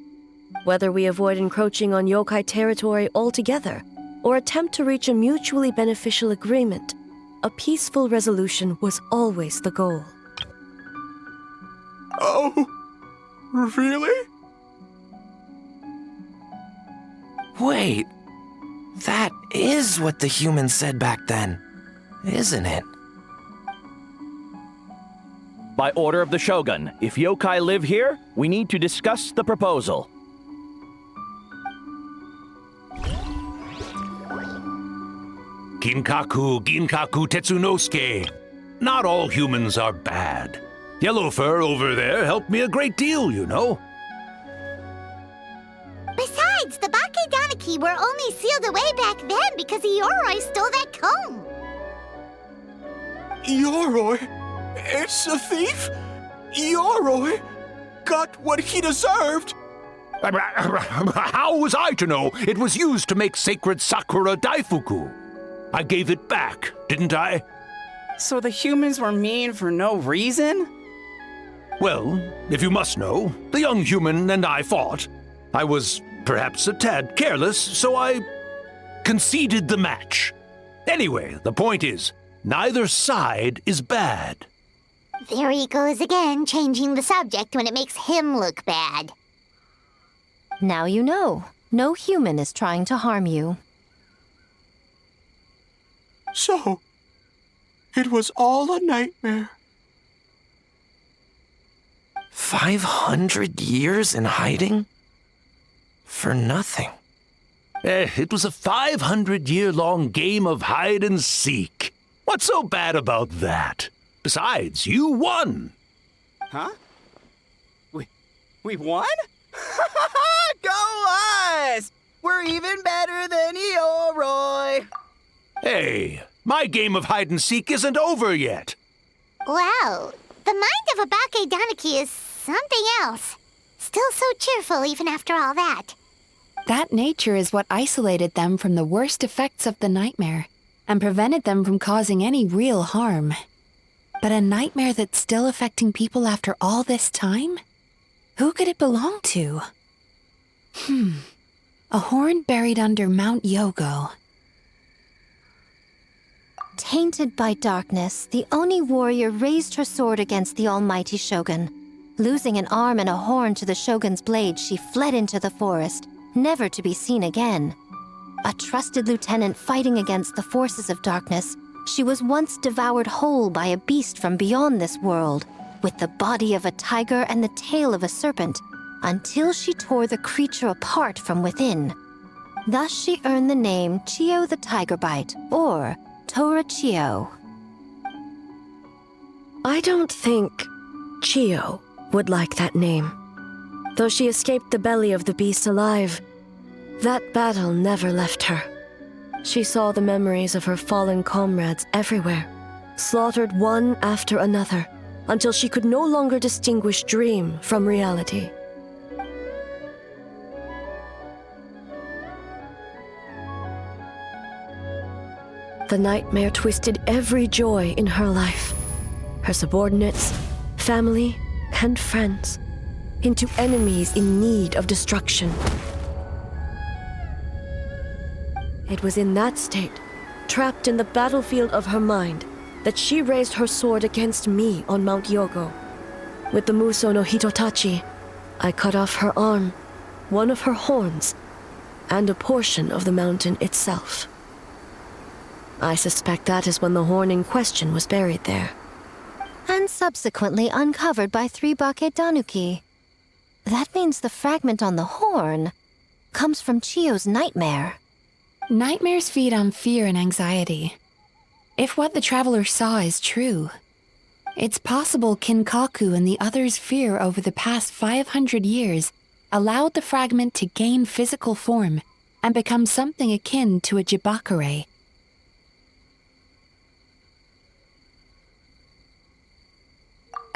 Speaker 4: Whether we avoid encroaching on yokai territory altogether or attempt to reach a mutually beneficial agreement, a peaceful resolution was always the goal.
Speaker 5: Oh, really?
Speaker 9: Wait, that is what the humans said back then, isn't it?
Speaker 22: By order of the Shogun, if yokai live here, we need to discuss the proposal.
Speaker 10: Ginkaku Tetsunosuke. Not all humans are bad. Yellowfur over there helped me a great deal, you know.
Speaker 14: Besides, the Baketanuki were only sealed away back then because Yoroi stole that comb.
Speaker 5: Yoroi? It's a thief? Yoroi got what he deserved.
Speaker 10: How was I to know it was used to make sacred Sakura Daifuku? I gave it back, didn't I?
Speaker 15: So the humans were mean for no reason?
Speaker 10: Well, if you must know, the young human and I fought. I was perhaps a tad careless, so I conceded the match. Anyway, the point is, neither side is bad.
Speaker 14: There he goes again, changing the subject when it makes him look bad.
Speaker 3: Now you know. No human is trying to harm you.
Speaker 5: So, it was all a nightmare.
Speaker 9: 500 years in hiding? For nothing.
Speaker 10: It was a 500-year-long game of hide and seek. What's so bad about that? Besides, you won.
Speaker 15: Huh? We won? Go us! We're even better than Yoroi.
Speaker 10: Hey, my game of hide and seek isn't over yet.
Speaker 14: Wow, the mind of a Baketanuki is something else. Still so cheerful even after all that.
Speaker 8: That nature is what isolated them from the worst effects of the nightmare and prevented them from causing any real harm. But a nightmare that's still affecting people after all this time? Who could it belong to? A horn buried under Mount Yogo.
Speaker 3: Tainted by darkness, the Oni warrior raised her sword against the almighty Shogun. Losing an arm and a horn to the Shogun's blade, she fled into the forest, never to be seen again. A trusted lieutenant fighting against the forces of darkness, she was once devoured whole by a beast from beyond this world, with the body of a tiger and the tail of a serpent, until she tore the creature apart from within, Thus she earned the name Chio the Tiger Bite, or Tora Chio.
Speaker 4: I don't think Chio would like that name. Though she escaped the belly of the beast alive, that battle never left her. She saw the memories of her fallen comrades everywhere, slaughtered one after another, until she could no longer distinguish dream from reality. The nightmare twisted every joy in her life, her subordinates, family, and friends, into enemies in need of destruction. It was in that state, trapped in the battlefield of her mind, that she raised her sword against me on Mount Yogo. With the Muso no Hitotachi, I cut off her arm, one of her horns, and a portion of the mountain itself. I suspect that is when the horn in question was buried there.
Speaker 3: And subsequently uncovered by 3 Bake Danuki. That means the fragment on the horn comes from Chio's nightmare.
Speaker 8: Nightmares feed on fear and anxiety. If what the traveler saw is true, it's possible Kinkaku and the others' fear over the past 500 years allowed the fragment to gain physical form and become something akin to a jibakure.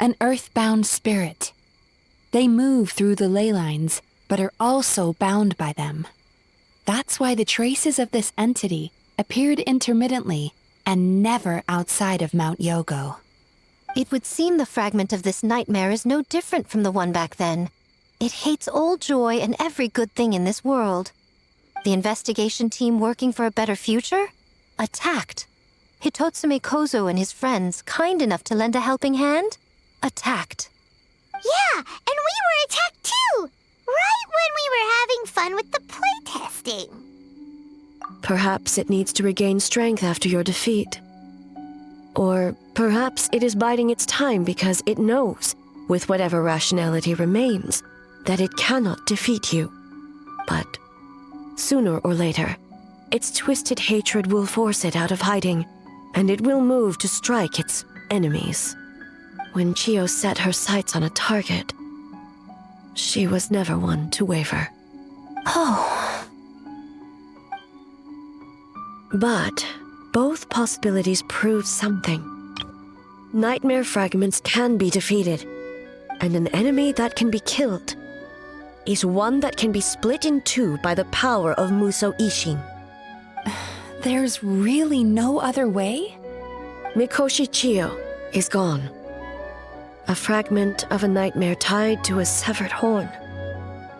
Speaker 8: An earthbound spirit. They move through the ley lines, but are also bound by them. That's why the traces of this entity appeared intermittently and never outside of Mount Yogo.
Speaker 3: It would seem the fragment of this nightmare is no different from the one back then. It hates all joy and every good thing in this world. The investigation team working for a better future? Attacked. Hitotsume Kozo and his friends, kind enough to lend a helping hand? Attacked.
Speaker 14: Yeah, and we were attacked too! Right when we were having fun with the playtesting.
Speaker 4: Perhaps it needs to regain strength after your defeat. Or perhaps it is biding its time because it knows, with whatever rationality remains, that it cannot defeat you. But sooner or later, its twisted hatred will force it out of hiding, and it will move to strike its enemies. When Chio set her sights on a target, she was never one to waver.
Speaker 3: Oh.
Speaker 4: But both possibilities prove something. Nightmare fragments can be defeated, and an enemy that can be killed is one that can be split in two by the power of Muso Ishin.
Speaker 8: There's really no other way?
Speaker 4: Mikoshi Chio is gone. A fragment of a nightmare tied to a severed horn.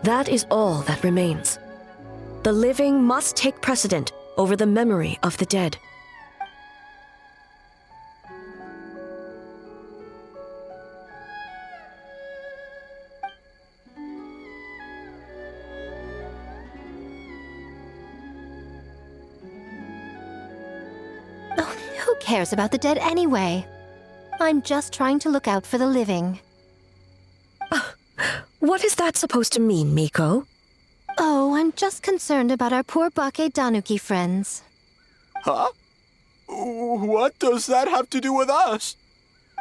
Speaker 4: That is all that remains. The living must take precedent over the memory of the dead.
Speaker 3: Oh, who cares about the dead anyway? I'm just trying to look out for the living.
Speaker 4: What is that supposed to mean, Miko?
Speaker 3: Oh, I'm just concerned about our poor Bake Danuki friends.
Speaker 5: Huh? What does that have to do with us?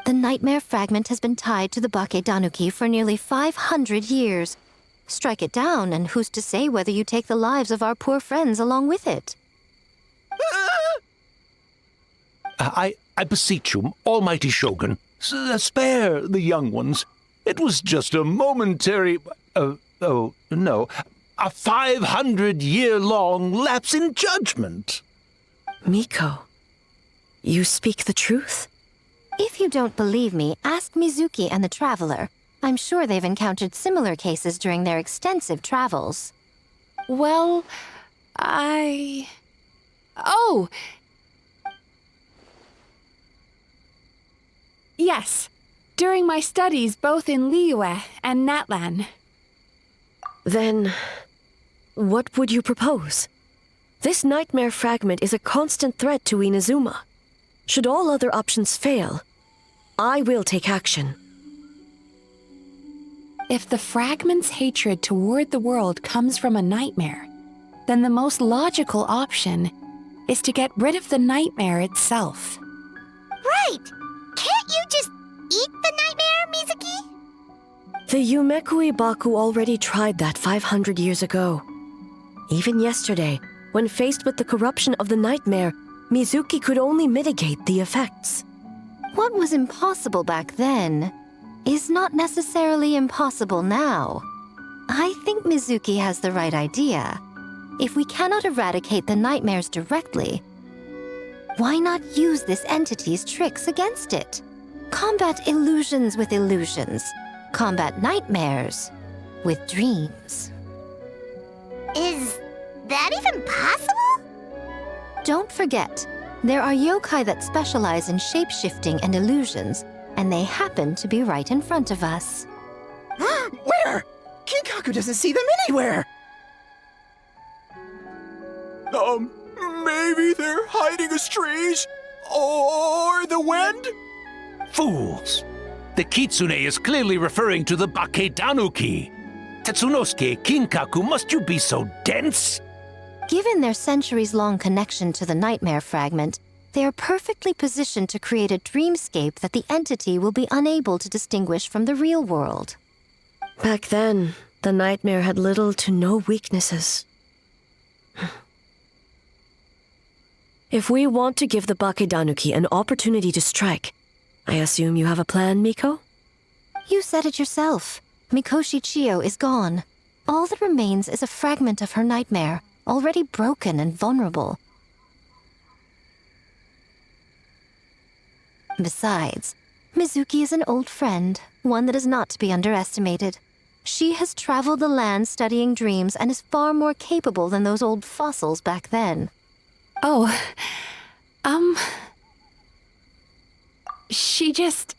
Speaker 3: The nightmare fragment has been tied to the Bake Danuki for nearly 500 years. Strike it down, and who's to say whether you take the lives of our poor friends along with it?
Speaker 10: I beseech you, almighty Shogun, spare the young ones. It was just a momentary... a 500-year-long lapse in judgment.
Speaker 4: Miko, you speak the truth?
Speaker 3: If you don't believe me, ask Mizuki and the Traveler. I'm sure they've encountered similar cases during their extensive travels.
Speaker 8: Well, Oh! Yes, during my studies both in Liyue and Natlan.
Speaker 4: Then, what would you propose? This nightmare fragment is a constant threat to Inazuma. Should all other options fail, I will take action.
Speaker 8: If the fragment's hatred toward the world comes from a nightmare, then the most logical option is to get rid of the nightmare itself.
Speaker 14: Right! Can't you just eat the nightmare, Mizuki?
Speaker 4: The Yumekui Baku already tried that 500 years ago. Even yesterday, when faced with the corruption of the nightmare, Mizuki could only mitigate the effects.
Speaker 3: What was impossible back then is not necessarily impossible now. I think Mizuki has the right idea. If we cannot eradicate the nightmares directly, why not use this entity's tricks against it? Combat illusions with illusions. Combat nightmares with dreams.
Speaker 14: Is that even possible?
Speaker 3: Don't forget, there are yokai that specialize in shape-shifting and illusions, and they happen to be right in front of us.
Speaker 15: Where? Kinkaku doesn't see them anywhere!
Speaker 5: Maybe they're hiding as trees? Or the wind?
Speaker 10: Fools! The kitsune is clearly referring to the Baketanuki. Tetsunosuke, Kinkaku, must you be so dense?
Speaker 3: Given their centuries-long connection to the nightmare fragment, they are perfectly positioned to create a dreamscape that the entity will be unable to distinguish from the real world.
Speaker 4: Back then, the nightmare had little to no weaknesses. If we want to give the Bakedanuki an opportunity to strike, I assume you have a plan, Miko?
Speaker 3: You said it yourself. Mikoshi Chiyo is gone. All that remains is a fragment of her nightmare, already broken and vulnerable. Besides, Mizuki is an old friend, one that is not to be underestimated. She has traveled the land studying dreams and is far more capable than those old fossils back then.
Speaker 8: Oh, she just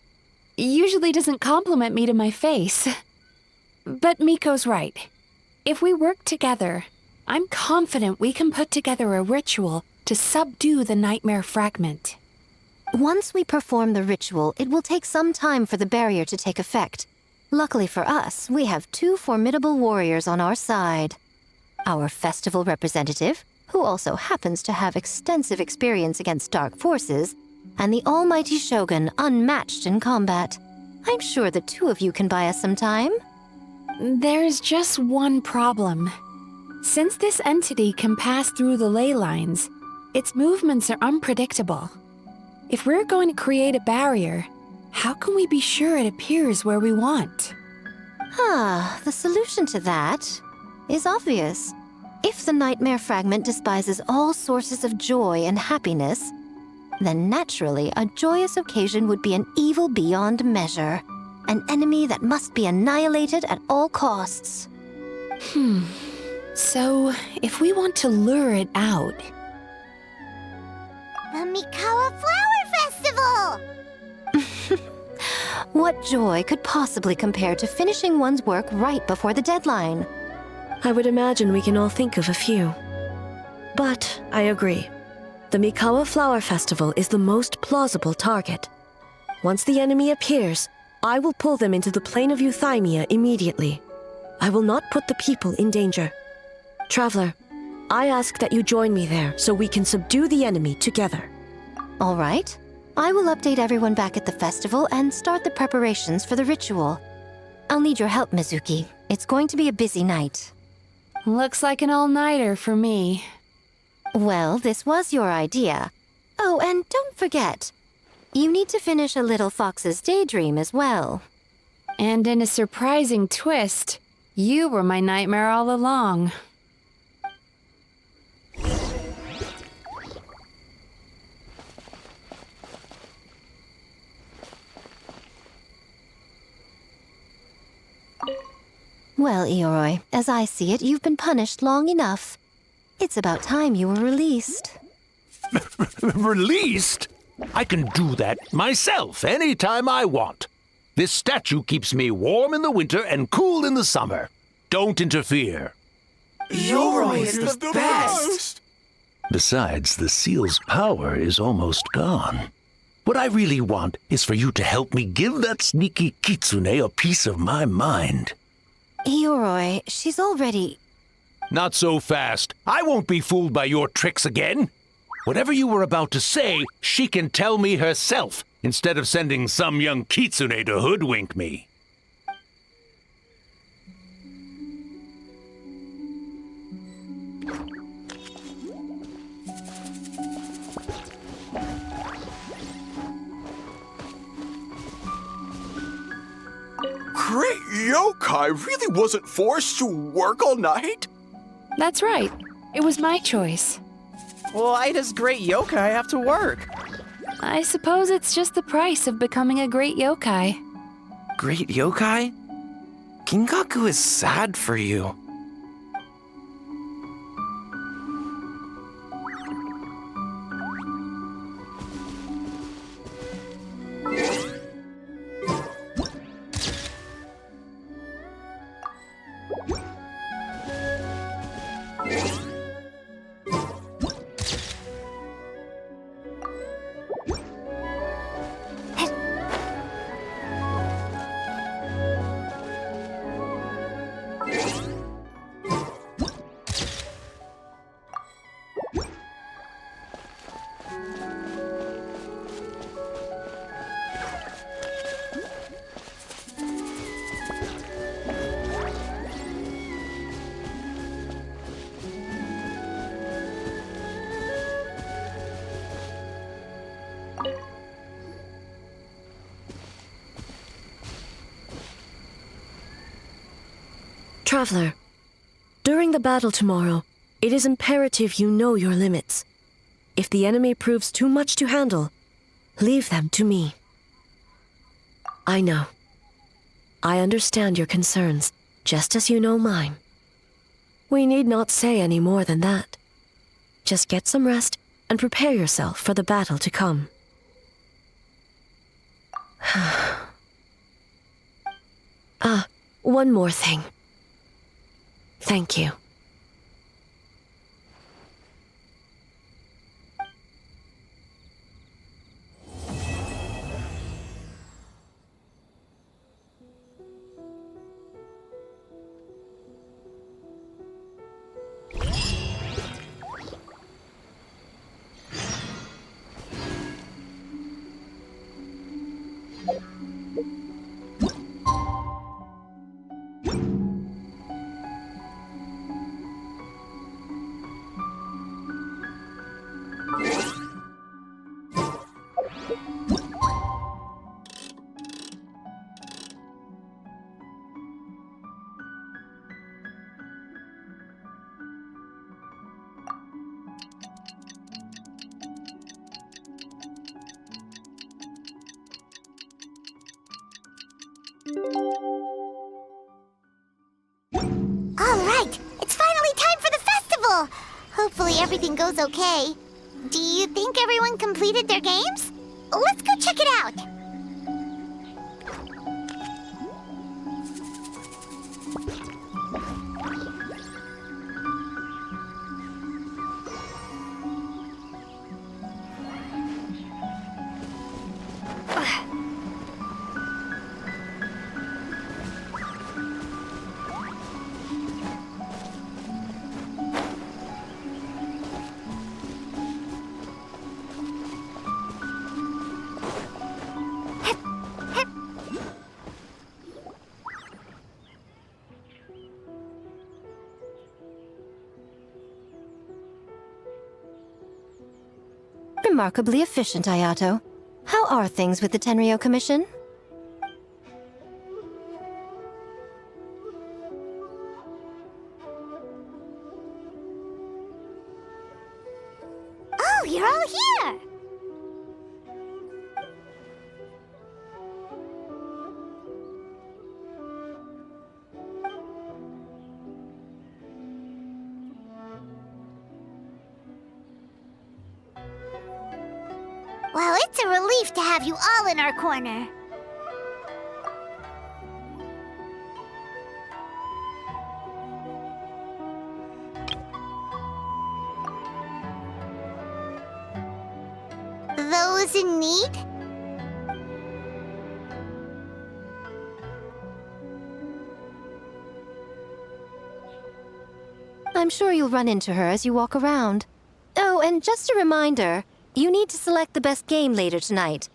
Speaker 8: usually doesn't compliment me to my face. But Miko's right. If we work together, I'm confident we can put together a ritual to subdue the nightmare fragment.
Speaker 3: Once we perform the ritual, it will take some time for the barrier to take effect. Luckily for us, we have two formidable warriors on our side. Our festival representative, who also happens to have extensive experience against dark forces, and the almighty Shogun, unmatched in combat. I'm sure the two of you can buy us some time.
Speaker 8: There's just one problem. Since this entity can pass through the ley lines, its movements are unpredictable. If we're going to create a barrier, how can we be sure it appears where we want?
Speaker 3: The solution to that is obvious. If the nightmare fragment despises all sources of joy and happiness, then naturally a joyous occasion would be an evil beyond measure, an enemy that must be annihilated at all costs.
Speaker 8: So, if we want to lure it out...
Speaker 14: The Mikawa Flower Festival!
Speaker 3: What joy could possibly compare to finishing one's work right before the deadline?
Speaker 4: I would imagine we can all think of a few. But I agree. The Mikawa Flower Festival is the most plausible target. Once the enemy appears, I will pull them into the plane of Euthymia immediately. I will not put the people in danger. Traveler, I ask that you join me there so we can subdue the enemy together.
Speaker 3: All right. I will update everyone back at the festival and start the preparations for the ritual. I'll need your help, Mizuki. It's going to be a busy night.
Speaker 8: Looks like an all-nighter for me.
Speaker 3: Well, this was your idea. Oh, and don't forget, you need to finish a little fox's daydream as well.
Speaker 8: And in a surprising twist, you were my nightmare all along.
Speaker 3: Well, Ioroi, as I see it, you've been punished long enough. It's about time you were released.
Speaker 10: Released? I can do that myself anytime I want. This statue keeps me warm in the winter and cool in the summer. Don't interfere.
Speaker 15: Yoroi is the best!
Speaker 10: Besides, the seal's power is almost gone. What I really want is for you to help me give that sneaky kitsune a piece of my mind.
Speaker 3: Ioroi, she's already...
Speaker 10: Not so fast. I won't be fooled by your tricks again. Whatever you were about to say, she can tell me herself, instead of sending some young kitsune to hoodwink me.
Speaker 5: Great yokai really wasn't forced to work all night?
Speaker 8: That's right. It was my choice.
Speaker 15: Why does great yokai have to work?
Speaker 8: I suppose it's just the price of becoming a great yokai.
Speaker 9: Great yokai? Gingaku is sad for you.
Speaker 4: Traveler, during the battle tomorrow, it is imperative you know your limits. If the enemy proves too much to handle, leave them to me. I know. I understand your concerns, just as you know mine. We need not say any more than that. Just get some rest and prepare yourself for the battle to come. One more thing. Thank you.
Speaker 14: All right, it's finally time for the festival. Hopefully everything goes okay. Do you think everyone completed their games? Let's go check it out.
Speaker 3: Remarkably efficient, Ayato. How are things with the Tenryo Commission?
Speaker 14: Oh, you're all here! Well, it's a relief to have you all in our corner. Those in need?
Speaker 3: I'm sure you'll run into her as you walk around. Oh, and just a reminder, you need to select the best game later tonight.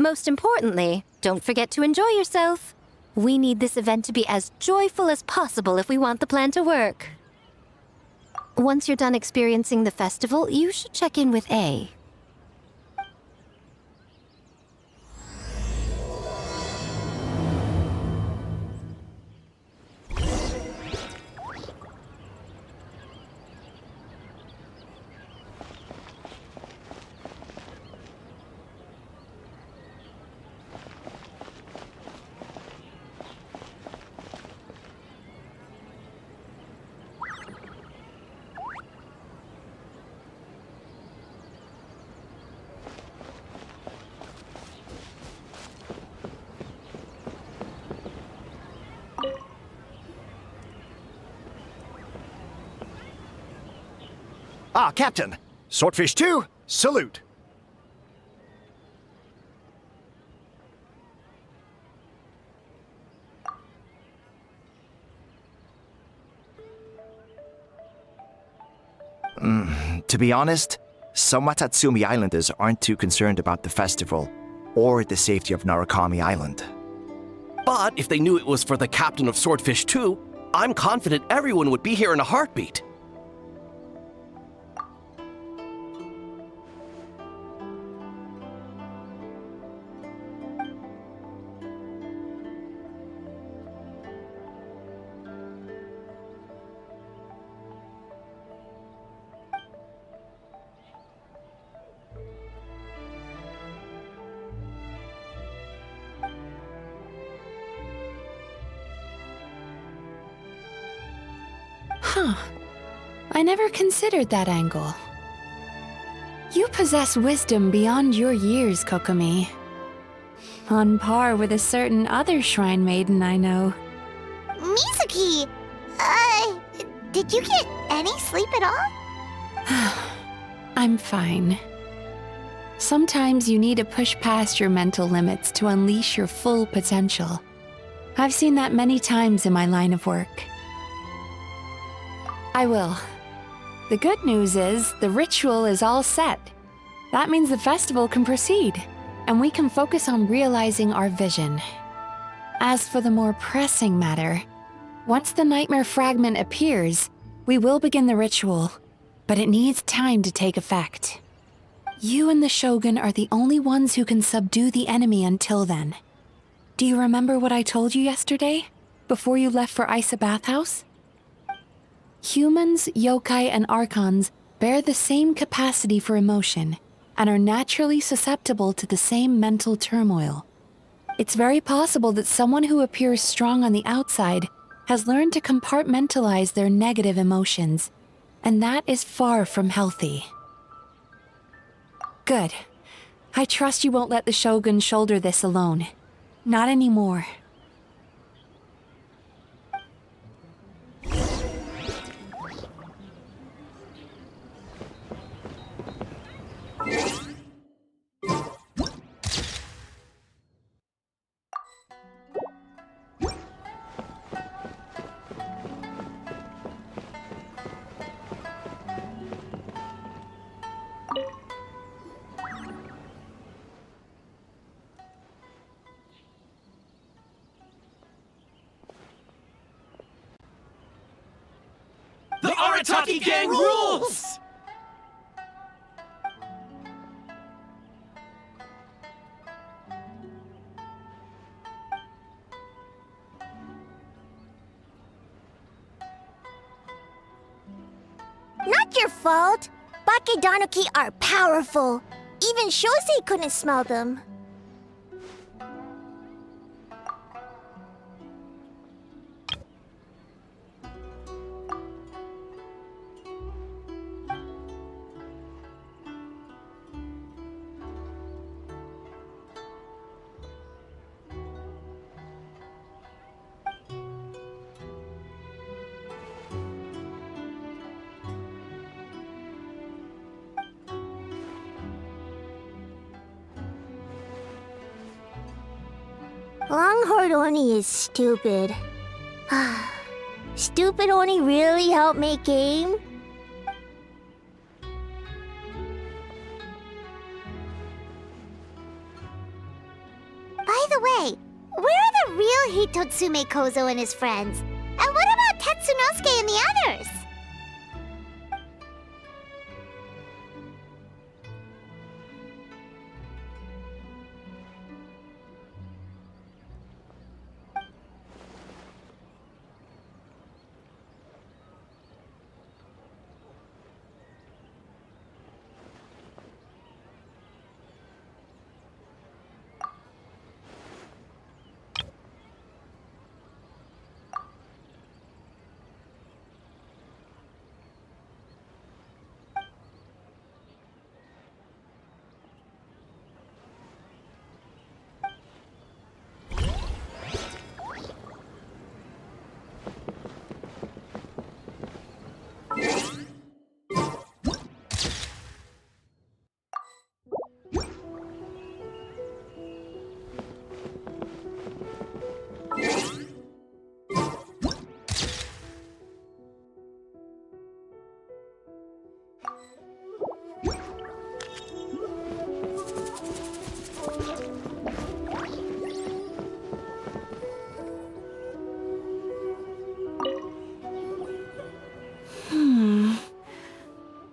Speaker 3: Most importantly, don't forget to enjoy yourself. We need this event to be as joyful as possible if we want the plan to work. Once you're done experiencing the festival, you should check in with A.
Speaker 21: Ah, Captain! Swordfish 2, salute!
Speaker 7: To be honest, some Watatsumi Islanders aren't too concerned about the festival or the safety of Narukami Island.
Speaker 2: But if they knew it was for the captain of Swordfish 2, I'm confident everyone would be here in a heartbeat.
Speaker 8: Huh. I never considered that angle. You possess wisdom beyond your years, Kokomi. On par with a certain other shrine maiden I know.
Speaker 14: Mizuki! Did you get any sleep at all?
Speaker 8: I'm fine. Sometimes you need to push past your mental limits to unleash your full potential. I've seen that many times in my line of work. I will. The good news is the ritual is all set. That means the festival can proceed, and we can focus on realizing our vision. As for the more pressing matter, once the nightmare fragment appears, we will begin the ritual, but it needs time to take effect. You and the Shogun are the only ones who can subdue the enemy until then. Do you remember what I told you yesterday, before you left for Isa Bathhouse? Humans, yokai, and archons bear the same capacity for emotion and are naturally susceptible to the same mental turmoil. It's very possible that someone who appears strong on the outside has learned to compartmentalize their negative emotions, and that is far from healthy. Good. I trust you won't let the Shogun shoulder this alone. Not anymore.
Speaker 2: The Arataki gang rules!
Speaker 14: Not your fault. Bakedanuki are powerful. Even Shosei couldn't smell them. Longhorn Oni is stupid.
Speaker 1: Stupid Oni really helped make game? By the way, where are the real Hitotsume Kozo and his friends? And what about Tetsunosuke and the others?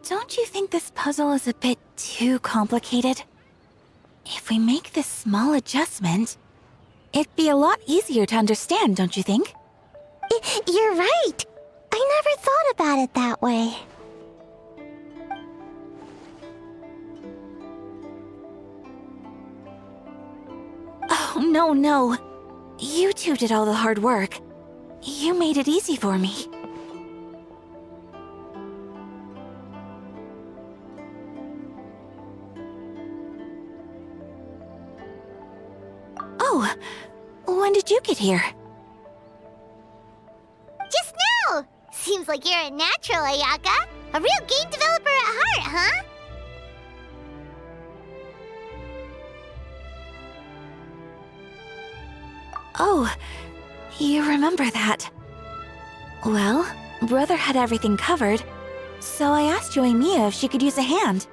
Speaker 11: Don't you think this puzzle is a bit too complicated? If we make this small adjustment, it'd be a lot easier to understand, don't you think?
Speaker 14: You're right. I never thought about it that way.
Speaker 11: Oh, no. You two did all the hard work. You made it easy for me. Oh, when did you get here?
Speaker 1: Just now! Seems like you're a natural, Ayaka. A real game developer at heart, huh?
Speaker 11: Oh, you remember that. Well, Brother had everything covered, so I asked Yoimiya if she could use a hand.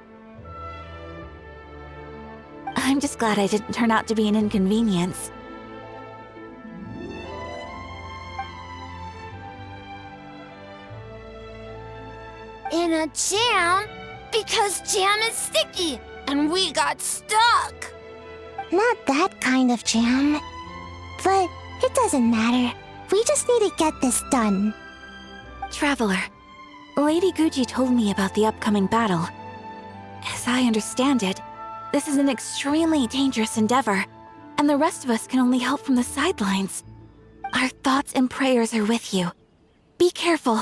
Speaker 11: I'm just glad I didn't turn out to be an inconvenience.
Speaker 6: In a jam? Because jam is sticky, and we got stuck.
Speaker 14: Not that kind of jam. But it doesn't matter. We just need to get this done.
Speaker 11: Traveler, Lady Guji told me about the upcoming battle. As I understand it, this is an extremely dangerous endeavor, and the rest of us can only help from the sidelines. Our thoughts and prayers are with you. Be careful.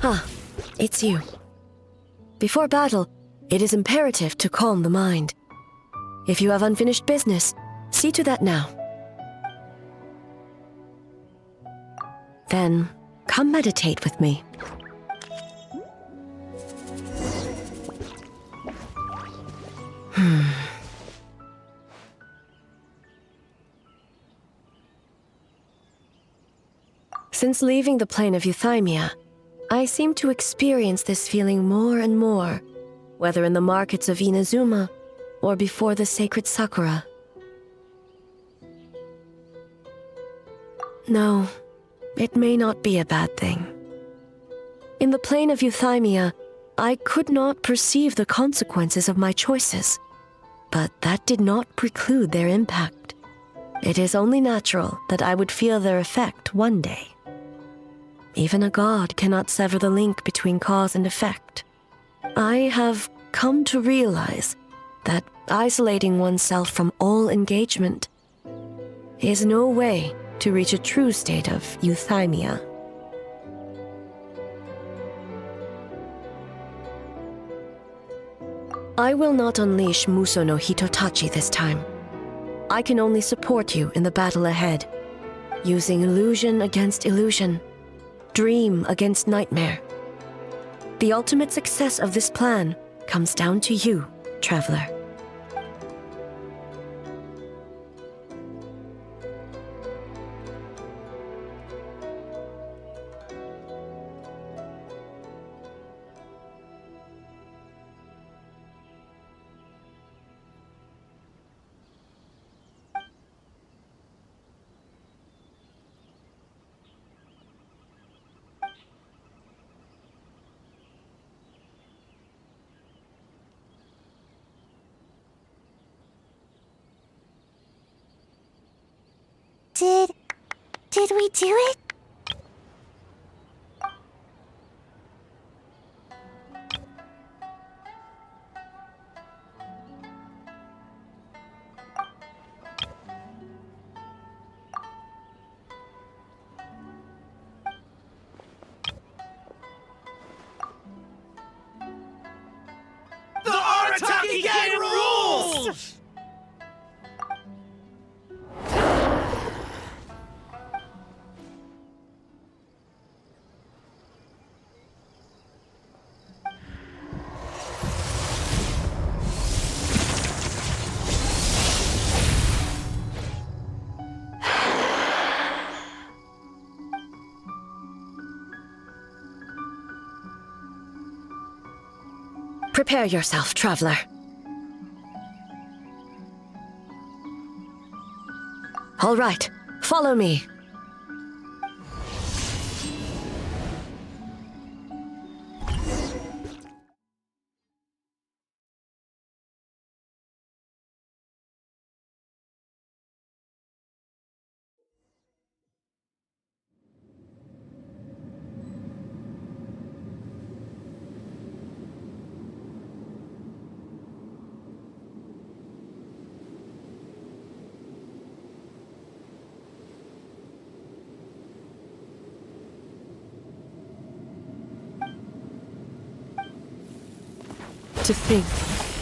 Speaker 4: Ah, it's you. Before battle, it is imperative to calm the mind. If you have unfinished business, see to that now. Then, come meditate with me. Since leaving the plane of Euthymia, I seem to experience this feeling more and more, whether in the markets of Inazuma or before the sacred Sakura. No, it may not be a bad thing. In the plane of euthymia, I could not perceive the consequences of my choices, but that did not preclude their impact. It is only natural that I would feel their effect one day. Even a god cannot sever the link between cause and effect. I have come to realize that isolating oneself from all engagement is no way to reach a true state of euthymia. I will not unleash Muso no Hitotachi this time. I can only support you in the battle ahead, using illusion against illusion, dream against nightmare. The ultimate success of this plan comes down to you, Traveler.
Speaker 14: Did we do it?
Speaker 15: The Arataki Gang rules!
Speaker 4: Prepare yourself, Traveler. All right, follow me. To think,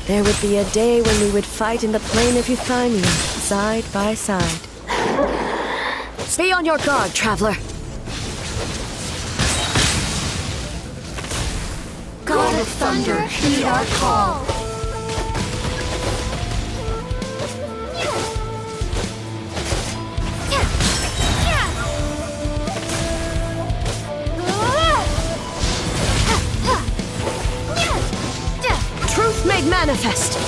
Speaker 4: there would be a day when we would fight in the plain of Euthymia, side by side. Be on your guard, Traveler.
Speaker 1: God of Thunder, heed our call.
Speaker 4: Truth made manifest.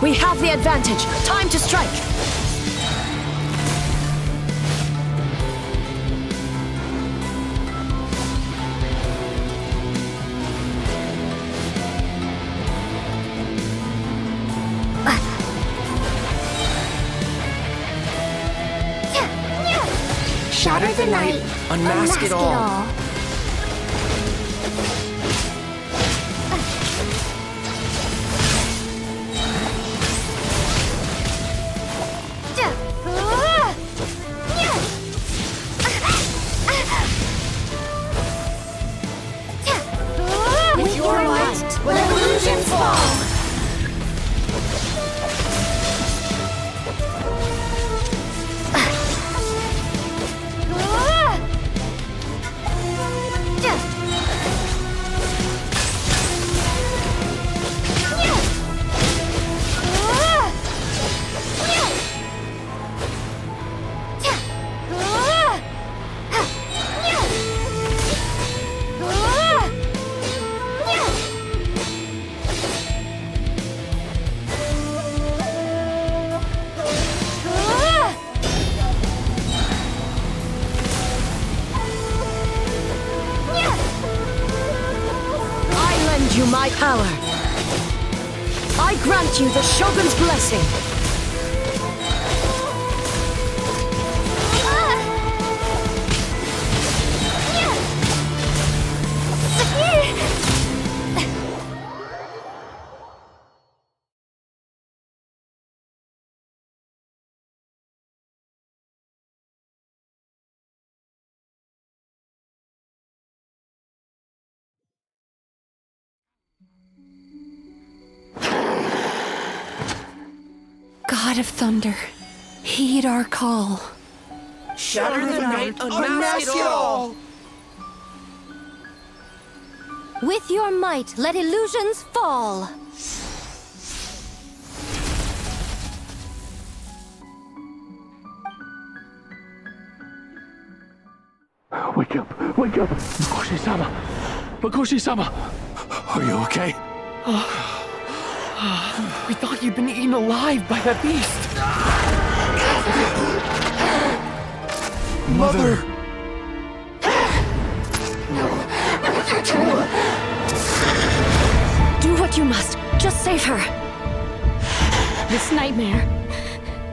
Speaker 4: We have the advantage. Time to strike.
Speaker 1: Shatter the night,
Speaker 9: Unmask it all.
Speaker 1: With your light, when illusions fall.
Speaker 4: my power. I grant you the Shogun's blessing.
Speaker 8: God of Thunder, heed our call.
Speaker 2: Shatter the night, unmask it all!
Speaker 3: With your might, let illusions fall!
Speaker 10: Wake up! Wake up! Makoshi-sama! Makoshi-sama! Are you okay? We thought you'd been eaten alive by that beast! Mother!
Speaker 4: Do what you must. Just save her.
Speaker 12: This nightmare,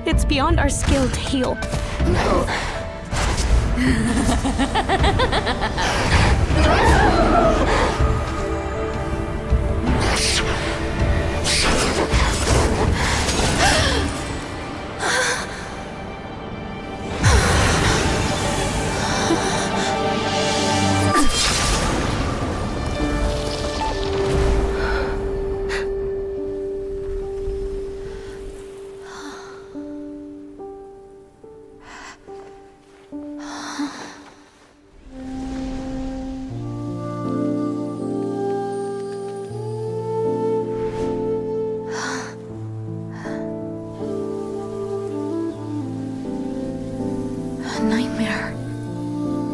Speaker 12: it's beyond our skill to heal.
Speaker 8: Nightmare.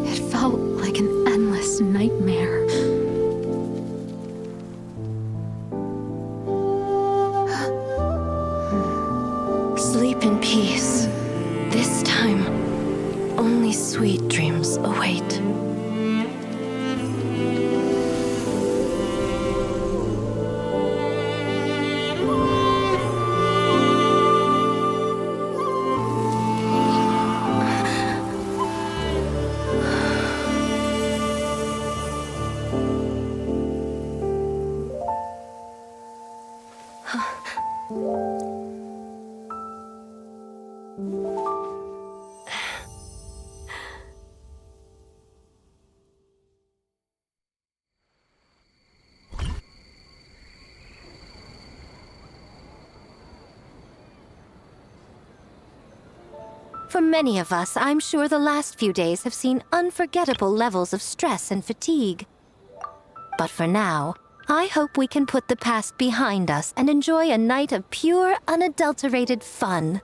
Speaker 8: It felt like an endless nightmare.
Speaker 4: Sleep in peace. This time, only sweet dreams await.
Speaker 3: For many of us, I'm sure the last few days have seen unforgettable levels of stress and fatigue. But for now, I hope we can put the past behind us and enjoy a night of pure, unadulterated fun.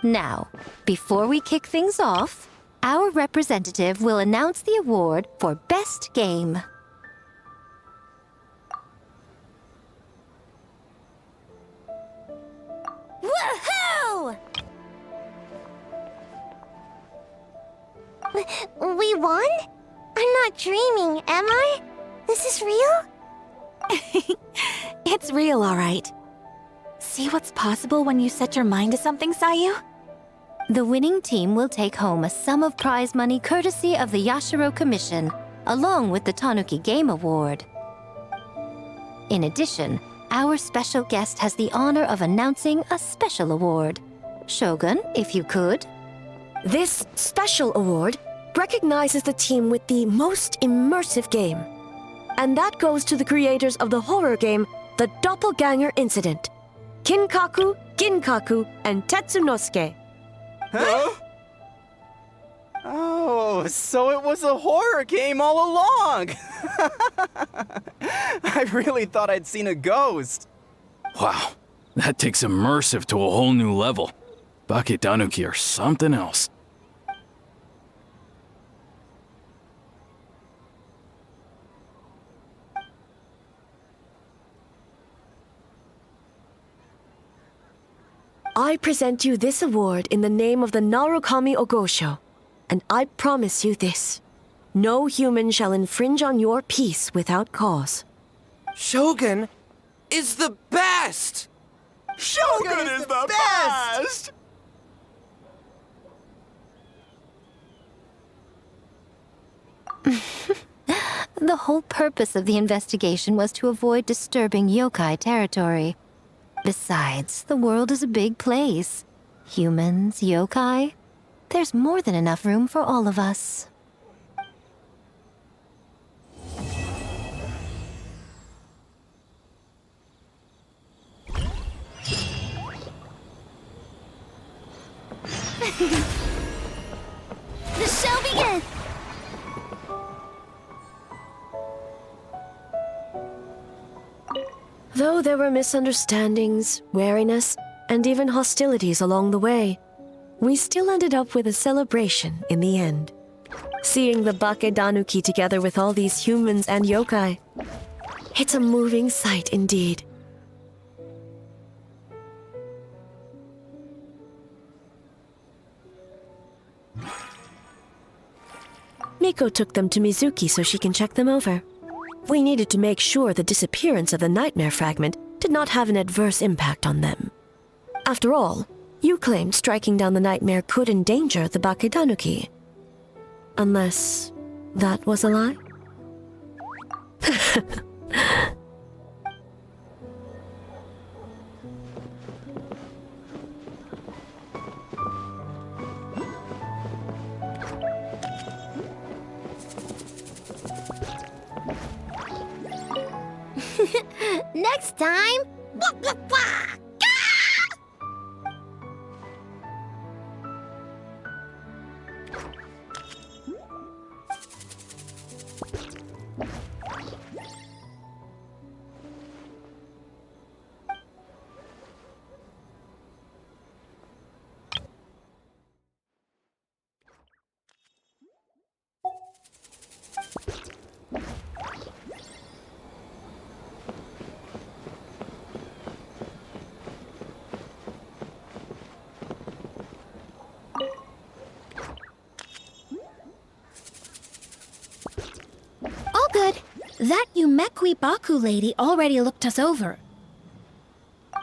Speaker 3: Now, before we kick things off, our representative will announce the award for Best Game.
Speaker 1: Woohoo! We won? I'm not dreaming, am I? This is real?
Speaker 11: It's real, all right. See what's possible when you set your mind to something, Sayu?
Speaker 3: The winning team will take home a sum of prize money courtesy of the Yashiro Commission, along with the Tanuki Game Award. In addition, our special guest has the honor of announcing a special award. Shogun, if you could.
Speaker 4: This special award recognizes the team with the most immersive game. And that goes to the creators of the horror game, The Doppelganger Incident. Kinkaku, Ginkaku, and Tetsunosuke.
Speaker 15: Huh? Oh, so it was a horror game all along! I really thought I'd seen a ghost.
Speaker 13: Wow, that takes immersive to a whole new level. Baketanuki are something else.
Speaker 4: I present you this award in the name of the Narukami Ogosho, and I promise you this. No human shall infringe on your peace without cause.
Speaker 9: Shogun is the best!
Speaker 5: Shogun is the best!
Speaker 3: The whole purpose of the investigation was to avoid disturbing yokai territory. Besides, the world is a big place. Humans, yokai, there's more than enough room for all of us.
Speaker 20: The show begins!
Speaker 4: Though there were misunderstandings, wariness, and even hostilities along the way, we still ended up with a celebration in the end. Seeing the Bakedanuki together with all these humans and yokai, it's a moving sight indeed. Miko took them to Mizuki so she can check them over. We needed to make sure the disappearance of the nightmare fragment did not have an adverse impact on them. After all, you claimed striking down the nightmare could endanger the Bakedanuki. Unless that was a lie?
Speaker 1: Next time, wah, wah, wah.
Speaker 20: All good. That Yumekwi Baku lady already looked us over.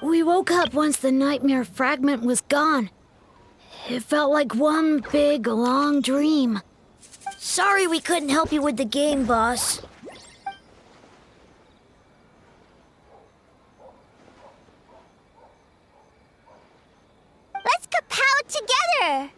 Speaker 20: We woke up once the nightmare fragment was gone. It felt like one big, long dream. Sorry we couldn't help you with the game, boss.
Speaker 1: Let's kapow together!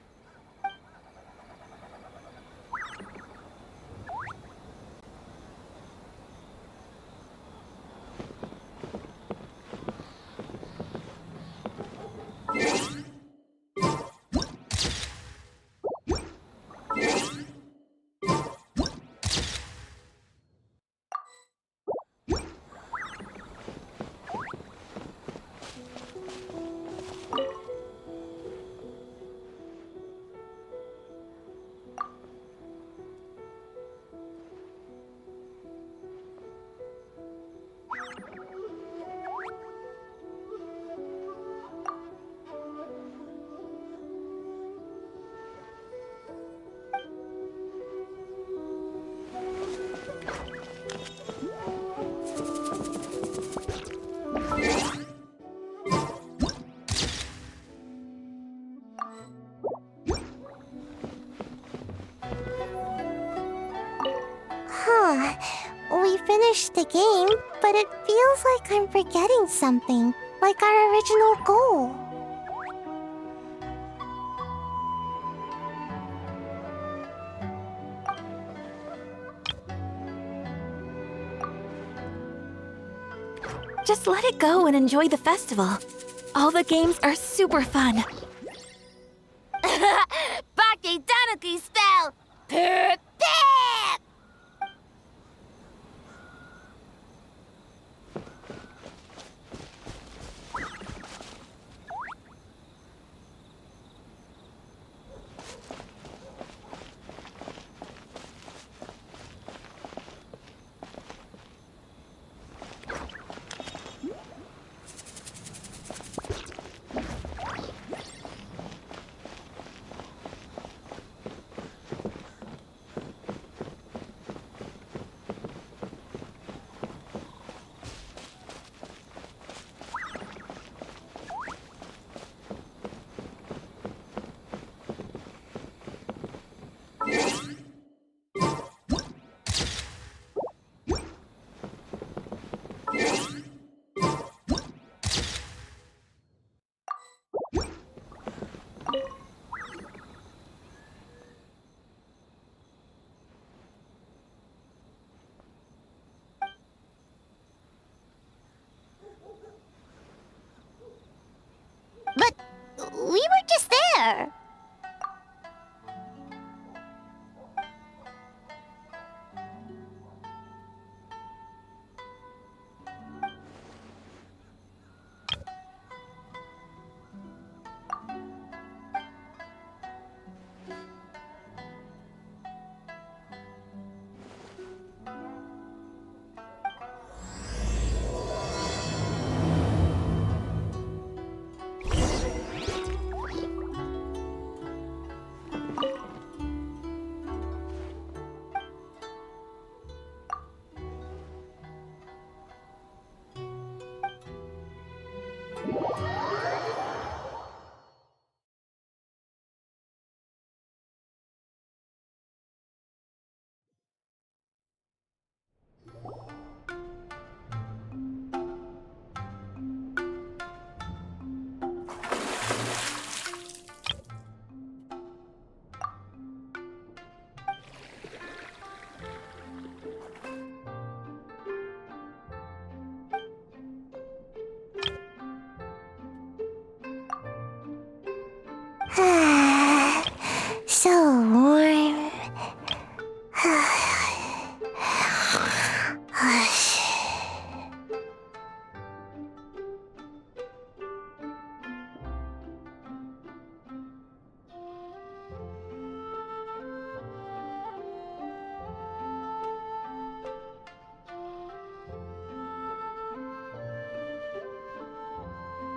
Speaker 14: We finished the game, but it feels like I'm forgetting something, like our original goal.
Speaker 11: Just let it go and enjoy the festival. All the games are super fun.
Speaker 1: Bakedanuki spell! Pip, pip!
Speaker 14: So warm.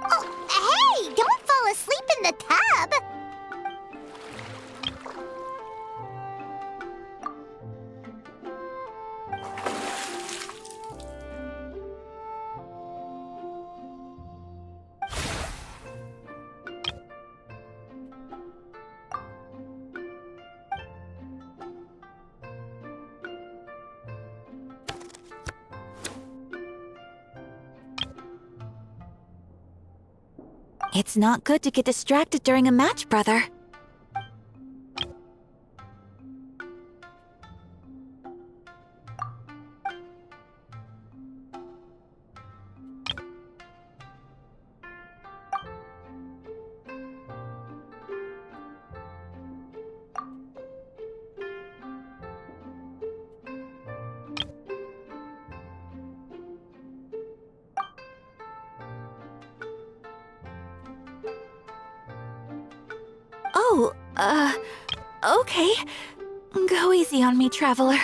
Speaker 1: Oh, hey! Don't fall asleep in the tub!
Speaker 11: It's not good to get distracted during a match, brother. Oh, okay. Go easy on me, Traveler.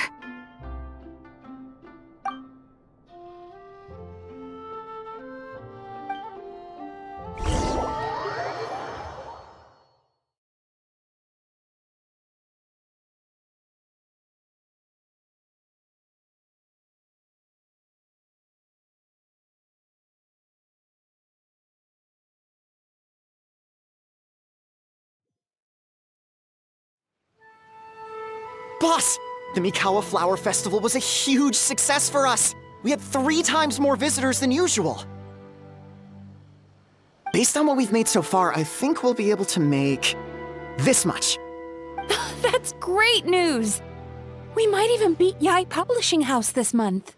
Speaker 21: Boss! The Mikawa Flower Festival was a huge success for us! We had 3 times more visitors than usual! Based on what we've made so far, I think we'll be able to make this much.
Speaker 8: That's great news! We might even beat Yai Publishing House this month.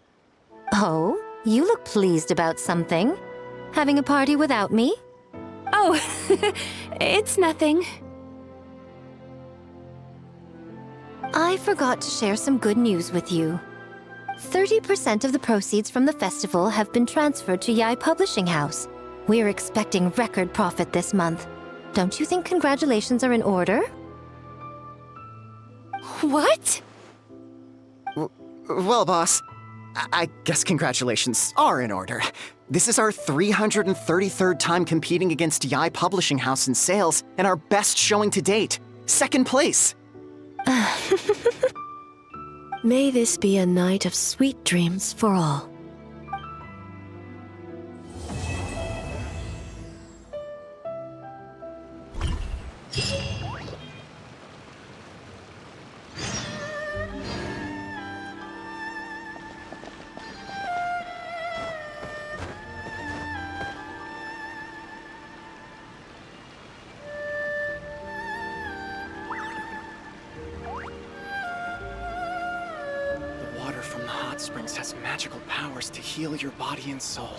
Speaker 3: Oh, you look pleased about something. Having a party without me?
Speaker 8: Oh, it's nothing.
Speaker 3: I forgot to share some good news with you. 30% of the proceeds from the festival have been transferred to Yai Publishing House. We're expecting record profit this month. Don't you think congratulations are in order?
Speaker 8: What?
Speaker 21: Well, boss, I guess congratulations are in order. This is our 333rd time competing against Yai Publishing House in sales, and our best showing to date. 2nd place.
Speaker 4: May this be a night of sweet dreams for all.
Speaker 21: Water from the hot springs has magical powers to heal your body and soul.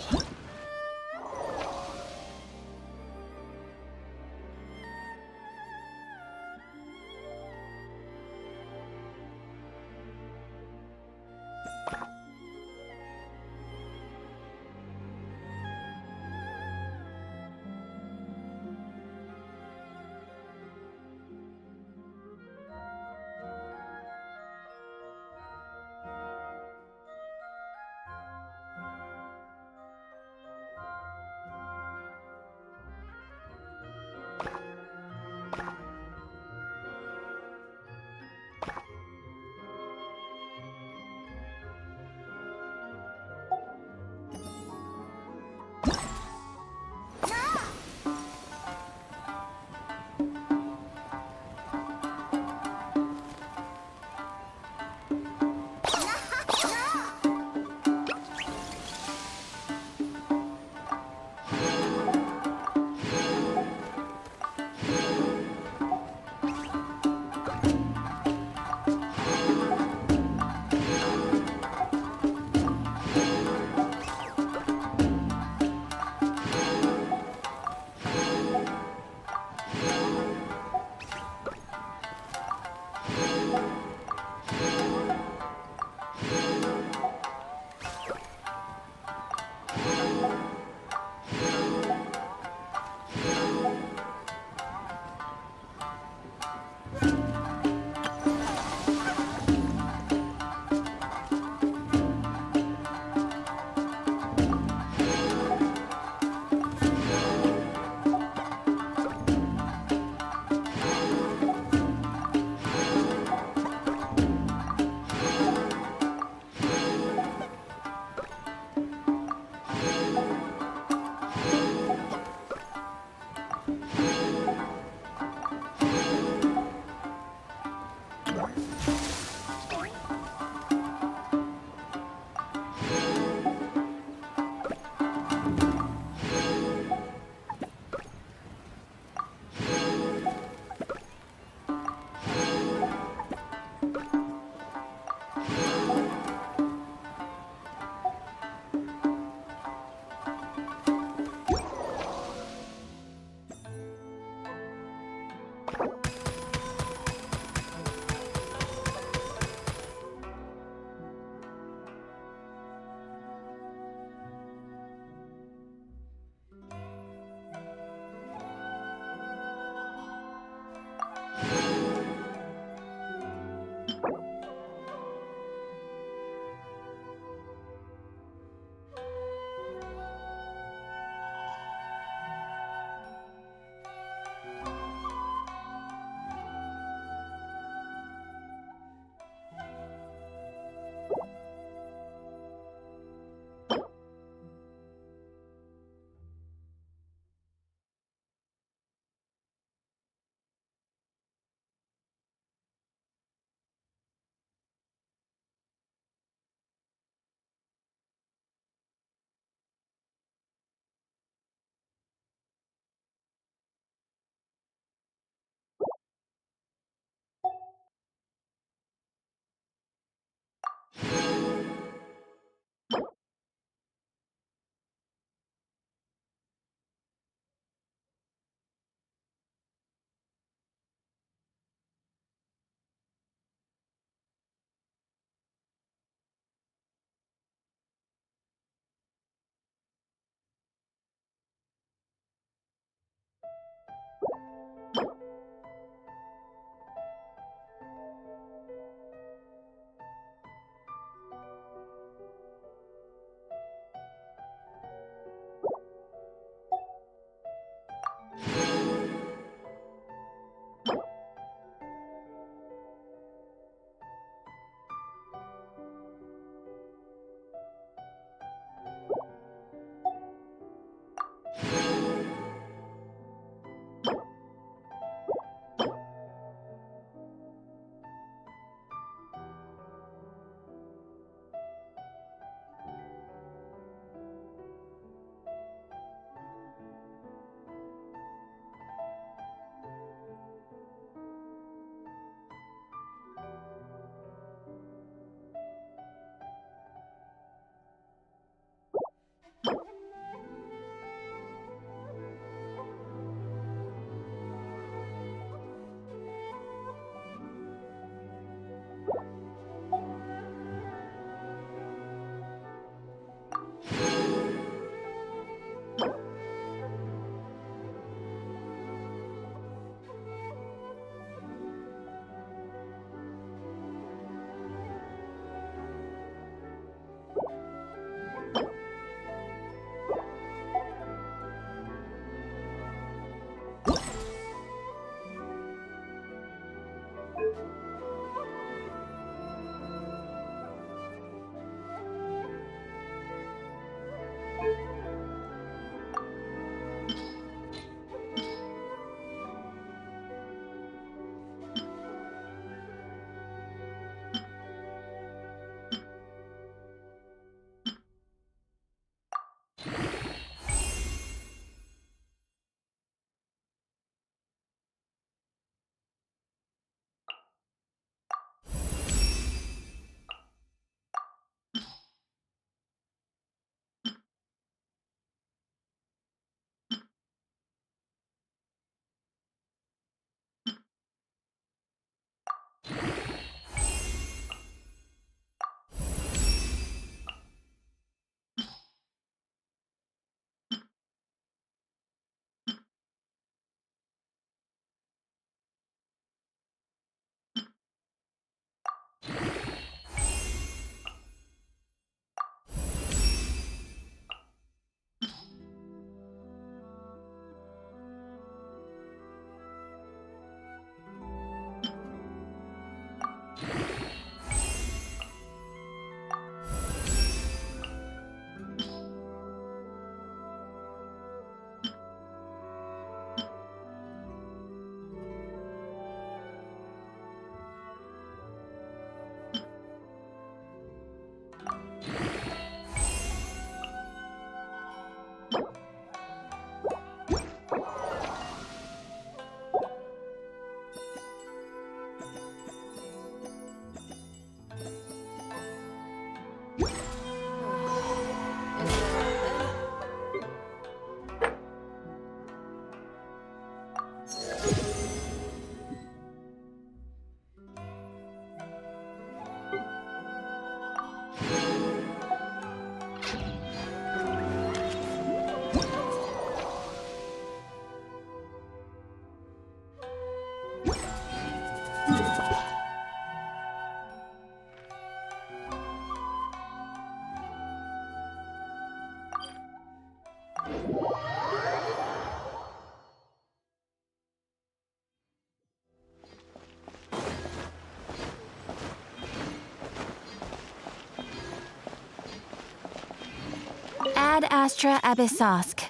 Speaker 11: Ad Astra Abyssosk.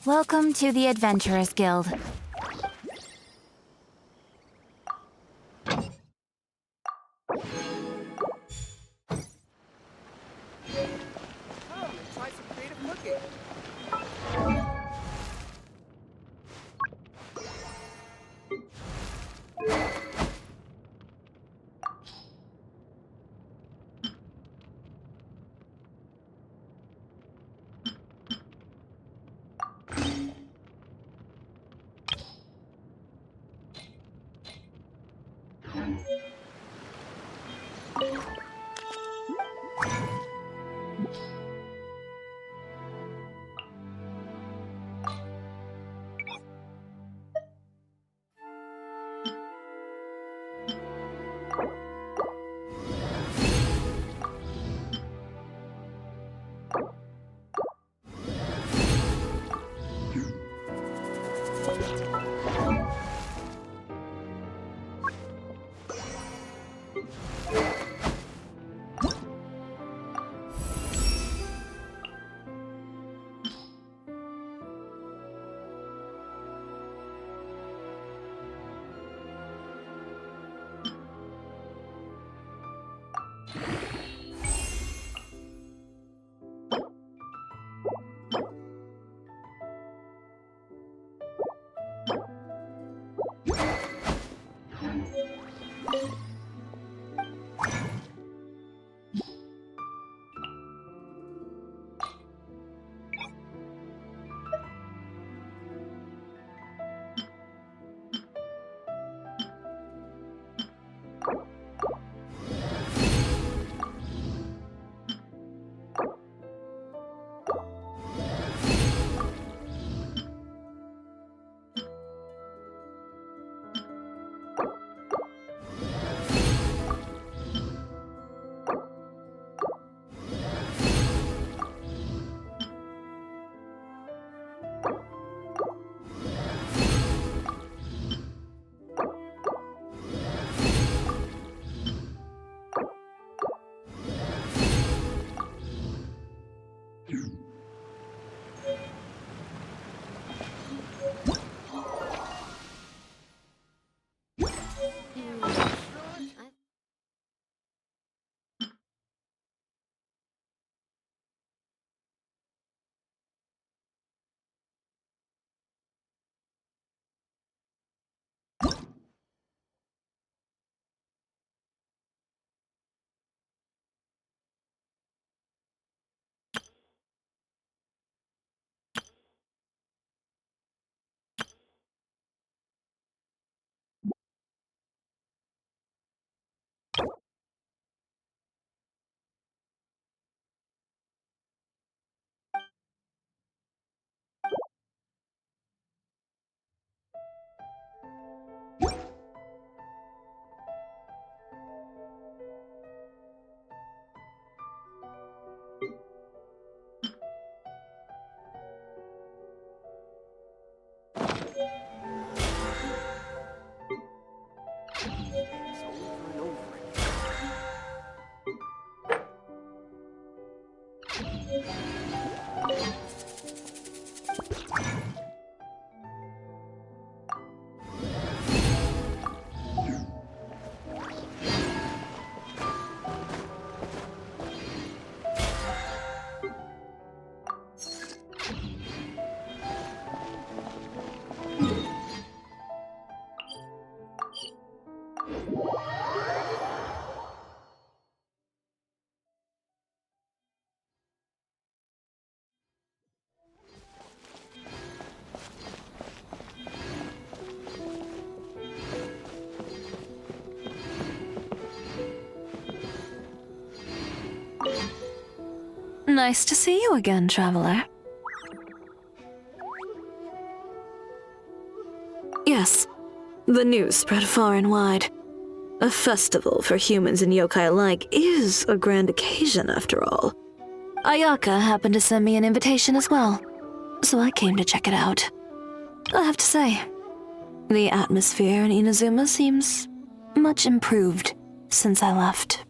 Speaker 11: Welcome to the Adventurers Guild.
Speaker 15: Try some creative cooking.
Speaker 16: Nice to see you again, traveler.
Speaker 4: Yes, the news spread far and wide. A festival for humans and yokai alike is a grand occasion after all.
Speaker 16: Ayaka happened to send me an invitation as well, so I came to check it out. I have to say, the atmosphere in Inazuma seems much improved since I left.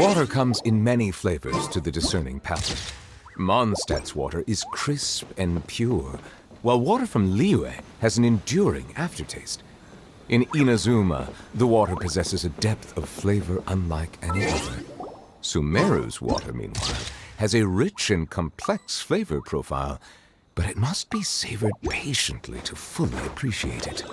Speaker 17: Water comes in many flavors to the discerning palate. Mondstadt's water is crisp and pure, while water from Liyue has an enduring aftertaste. In Inazuma, the water possesses a depth of flavor unlike any other. Sumeru's water, meanwhile, has a rich and complex flavor profile, but it must be savored patiently to fully appreciate it.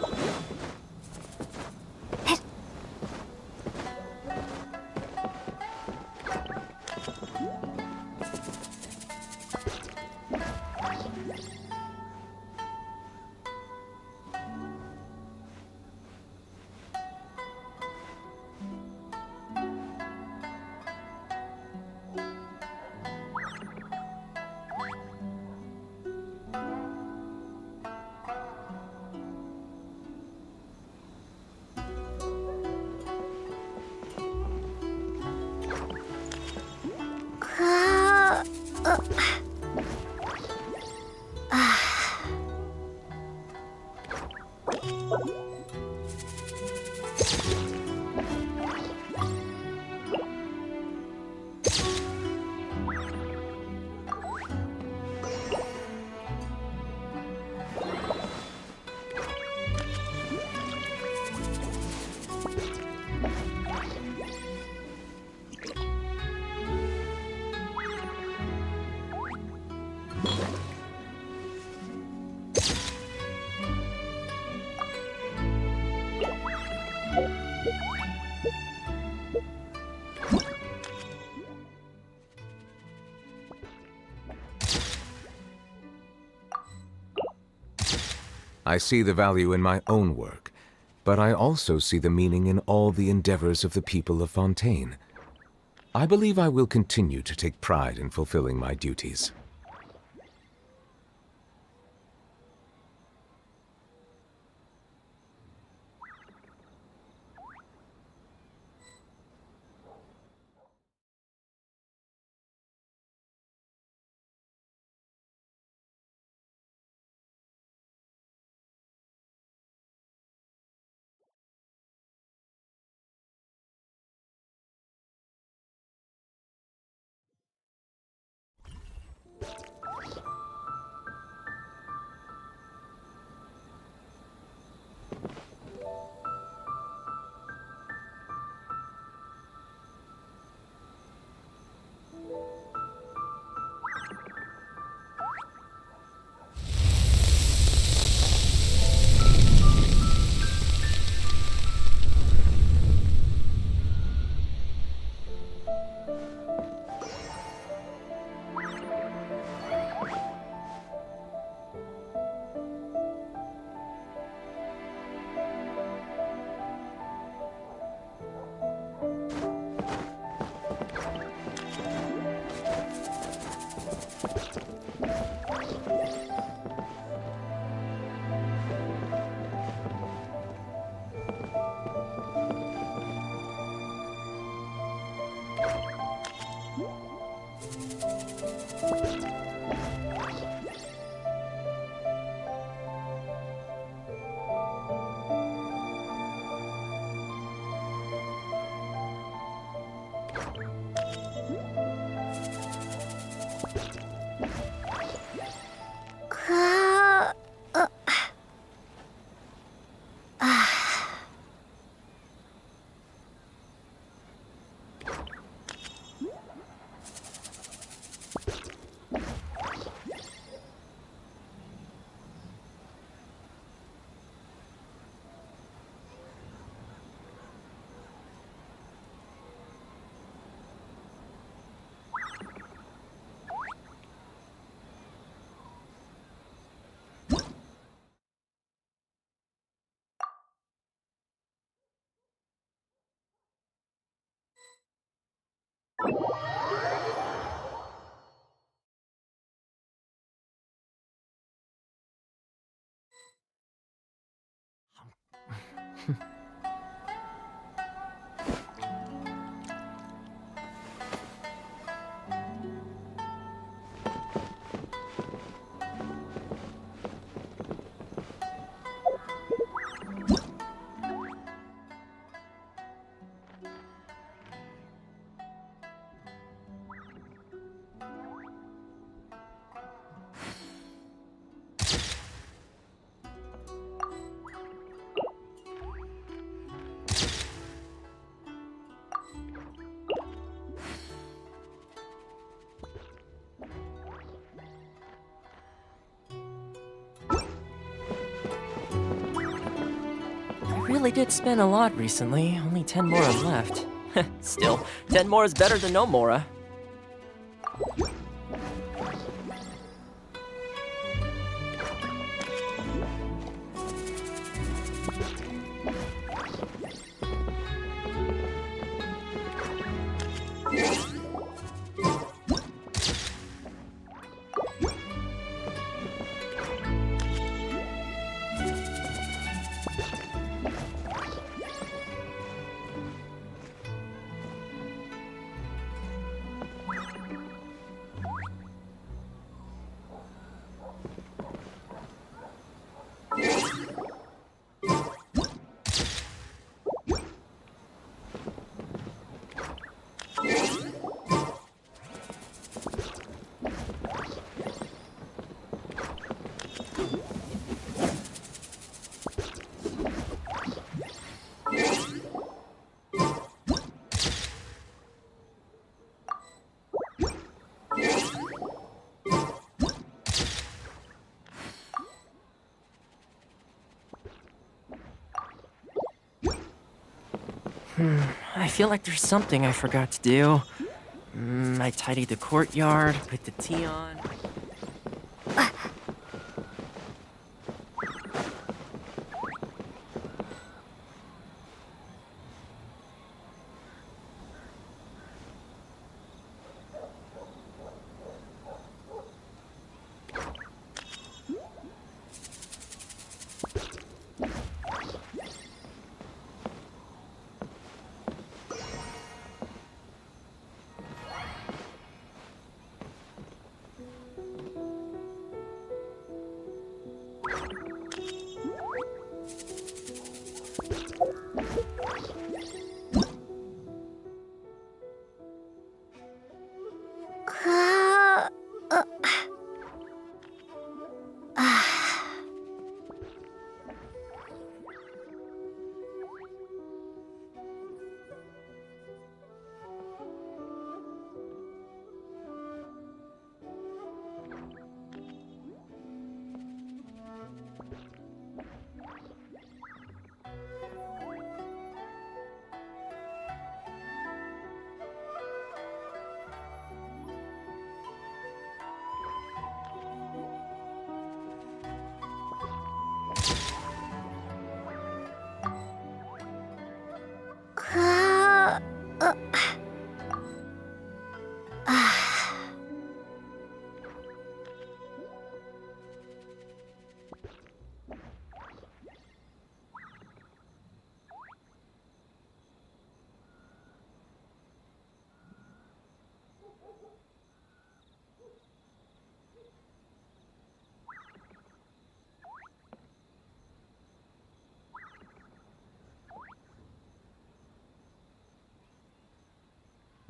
Speaker 17: I see the value in my own work, but I also see the meaning in all the endeavors of the people of Fontaine. I believe I will continue to take pride in fulfilling my duties.
Speaker 18: really did spend a lot recently. Only 10 mora left. Still, 10 more is better than no mora. I feel like there's something I forgot to do. I tidied the courtyard, put the tea on.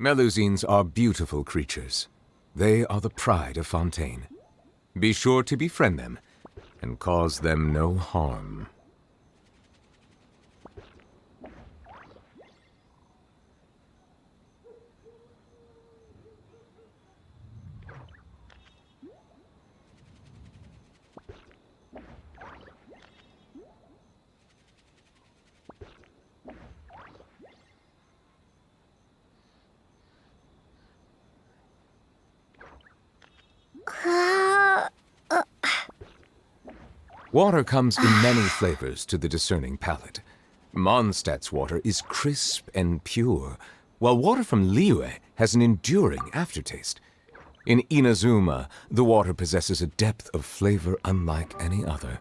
Speaker 17: Melusines are beautiful creatures. They are the pride of Fontaine. Be sure to befriend them and cause them no harm. Water comes in many flavors to the discerning palate. Mondstadt's water is crisp and pure, while water from Liyue has an enduring aftertaste. In Inazuma, the water possesses a depth of flavor unlike any other.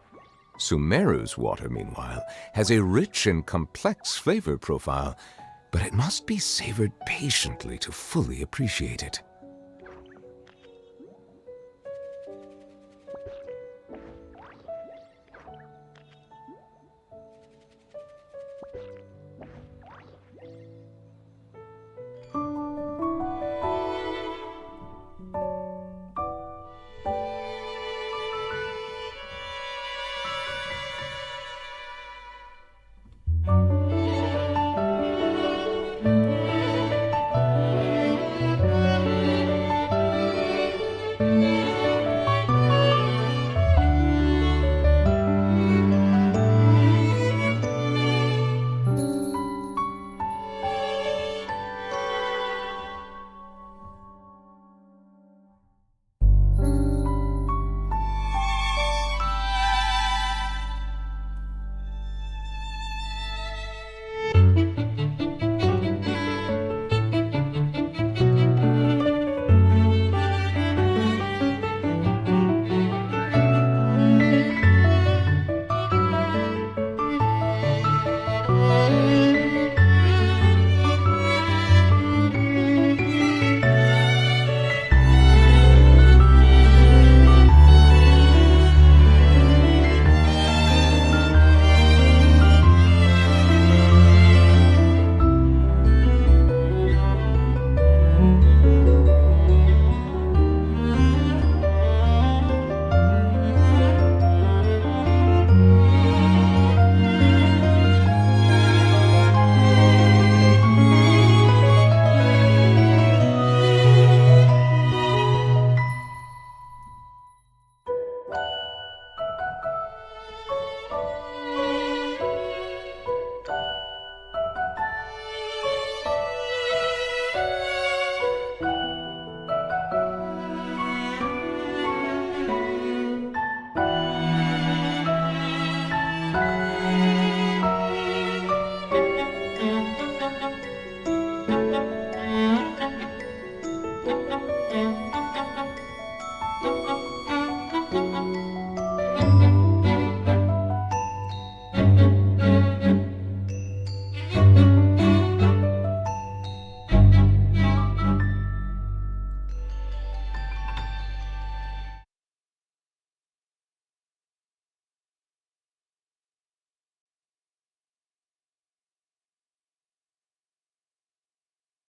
Speaker 17: Sumeru's water, meanwhile, has a rich and complex flavor profile, but it must be savored patiently to fully appreciate it.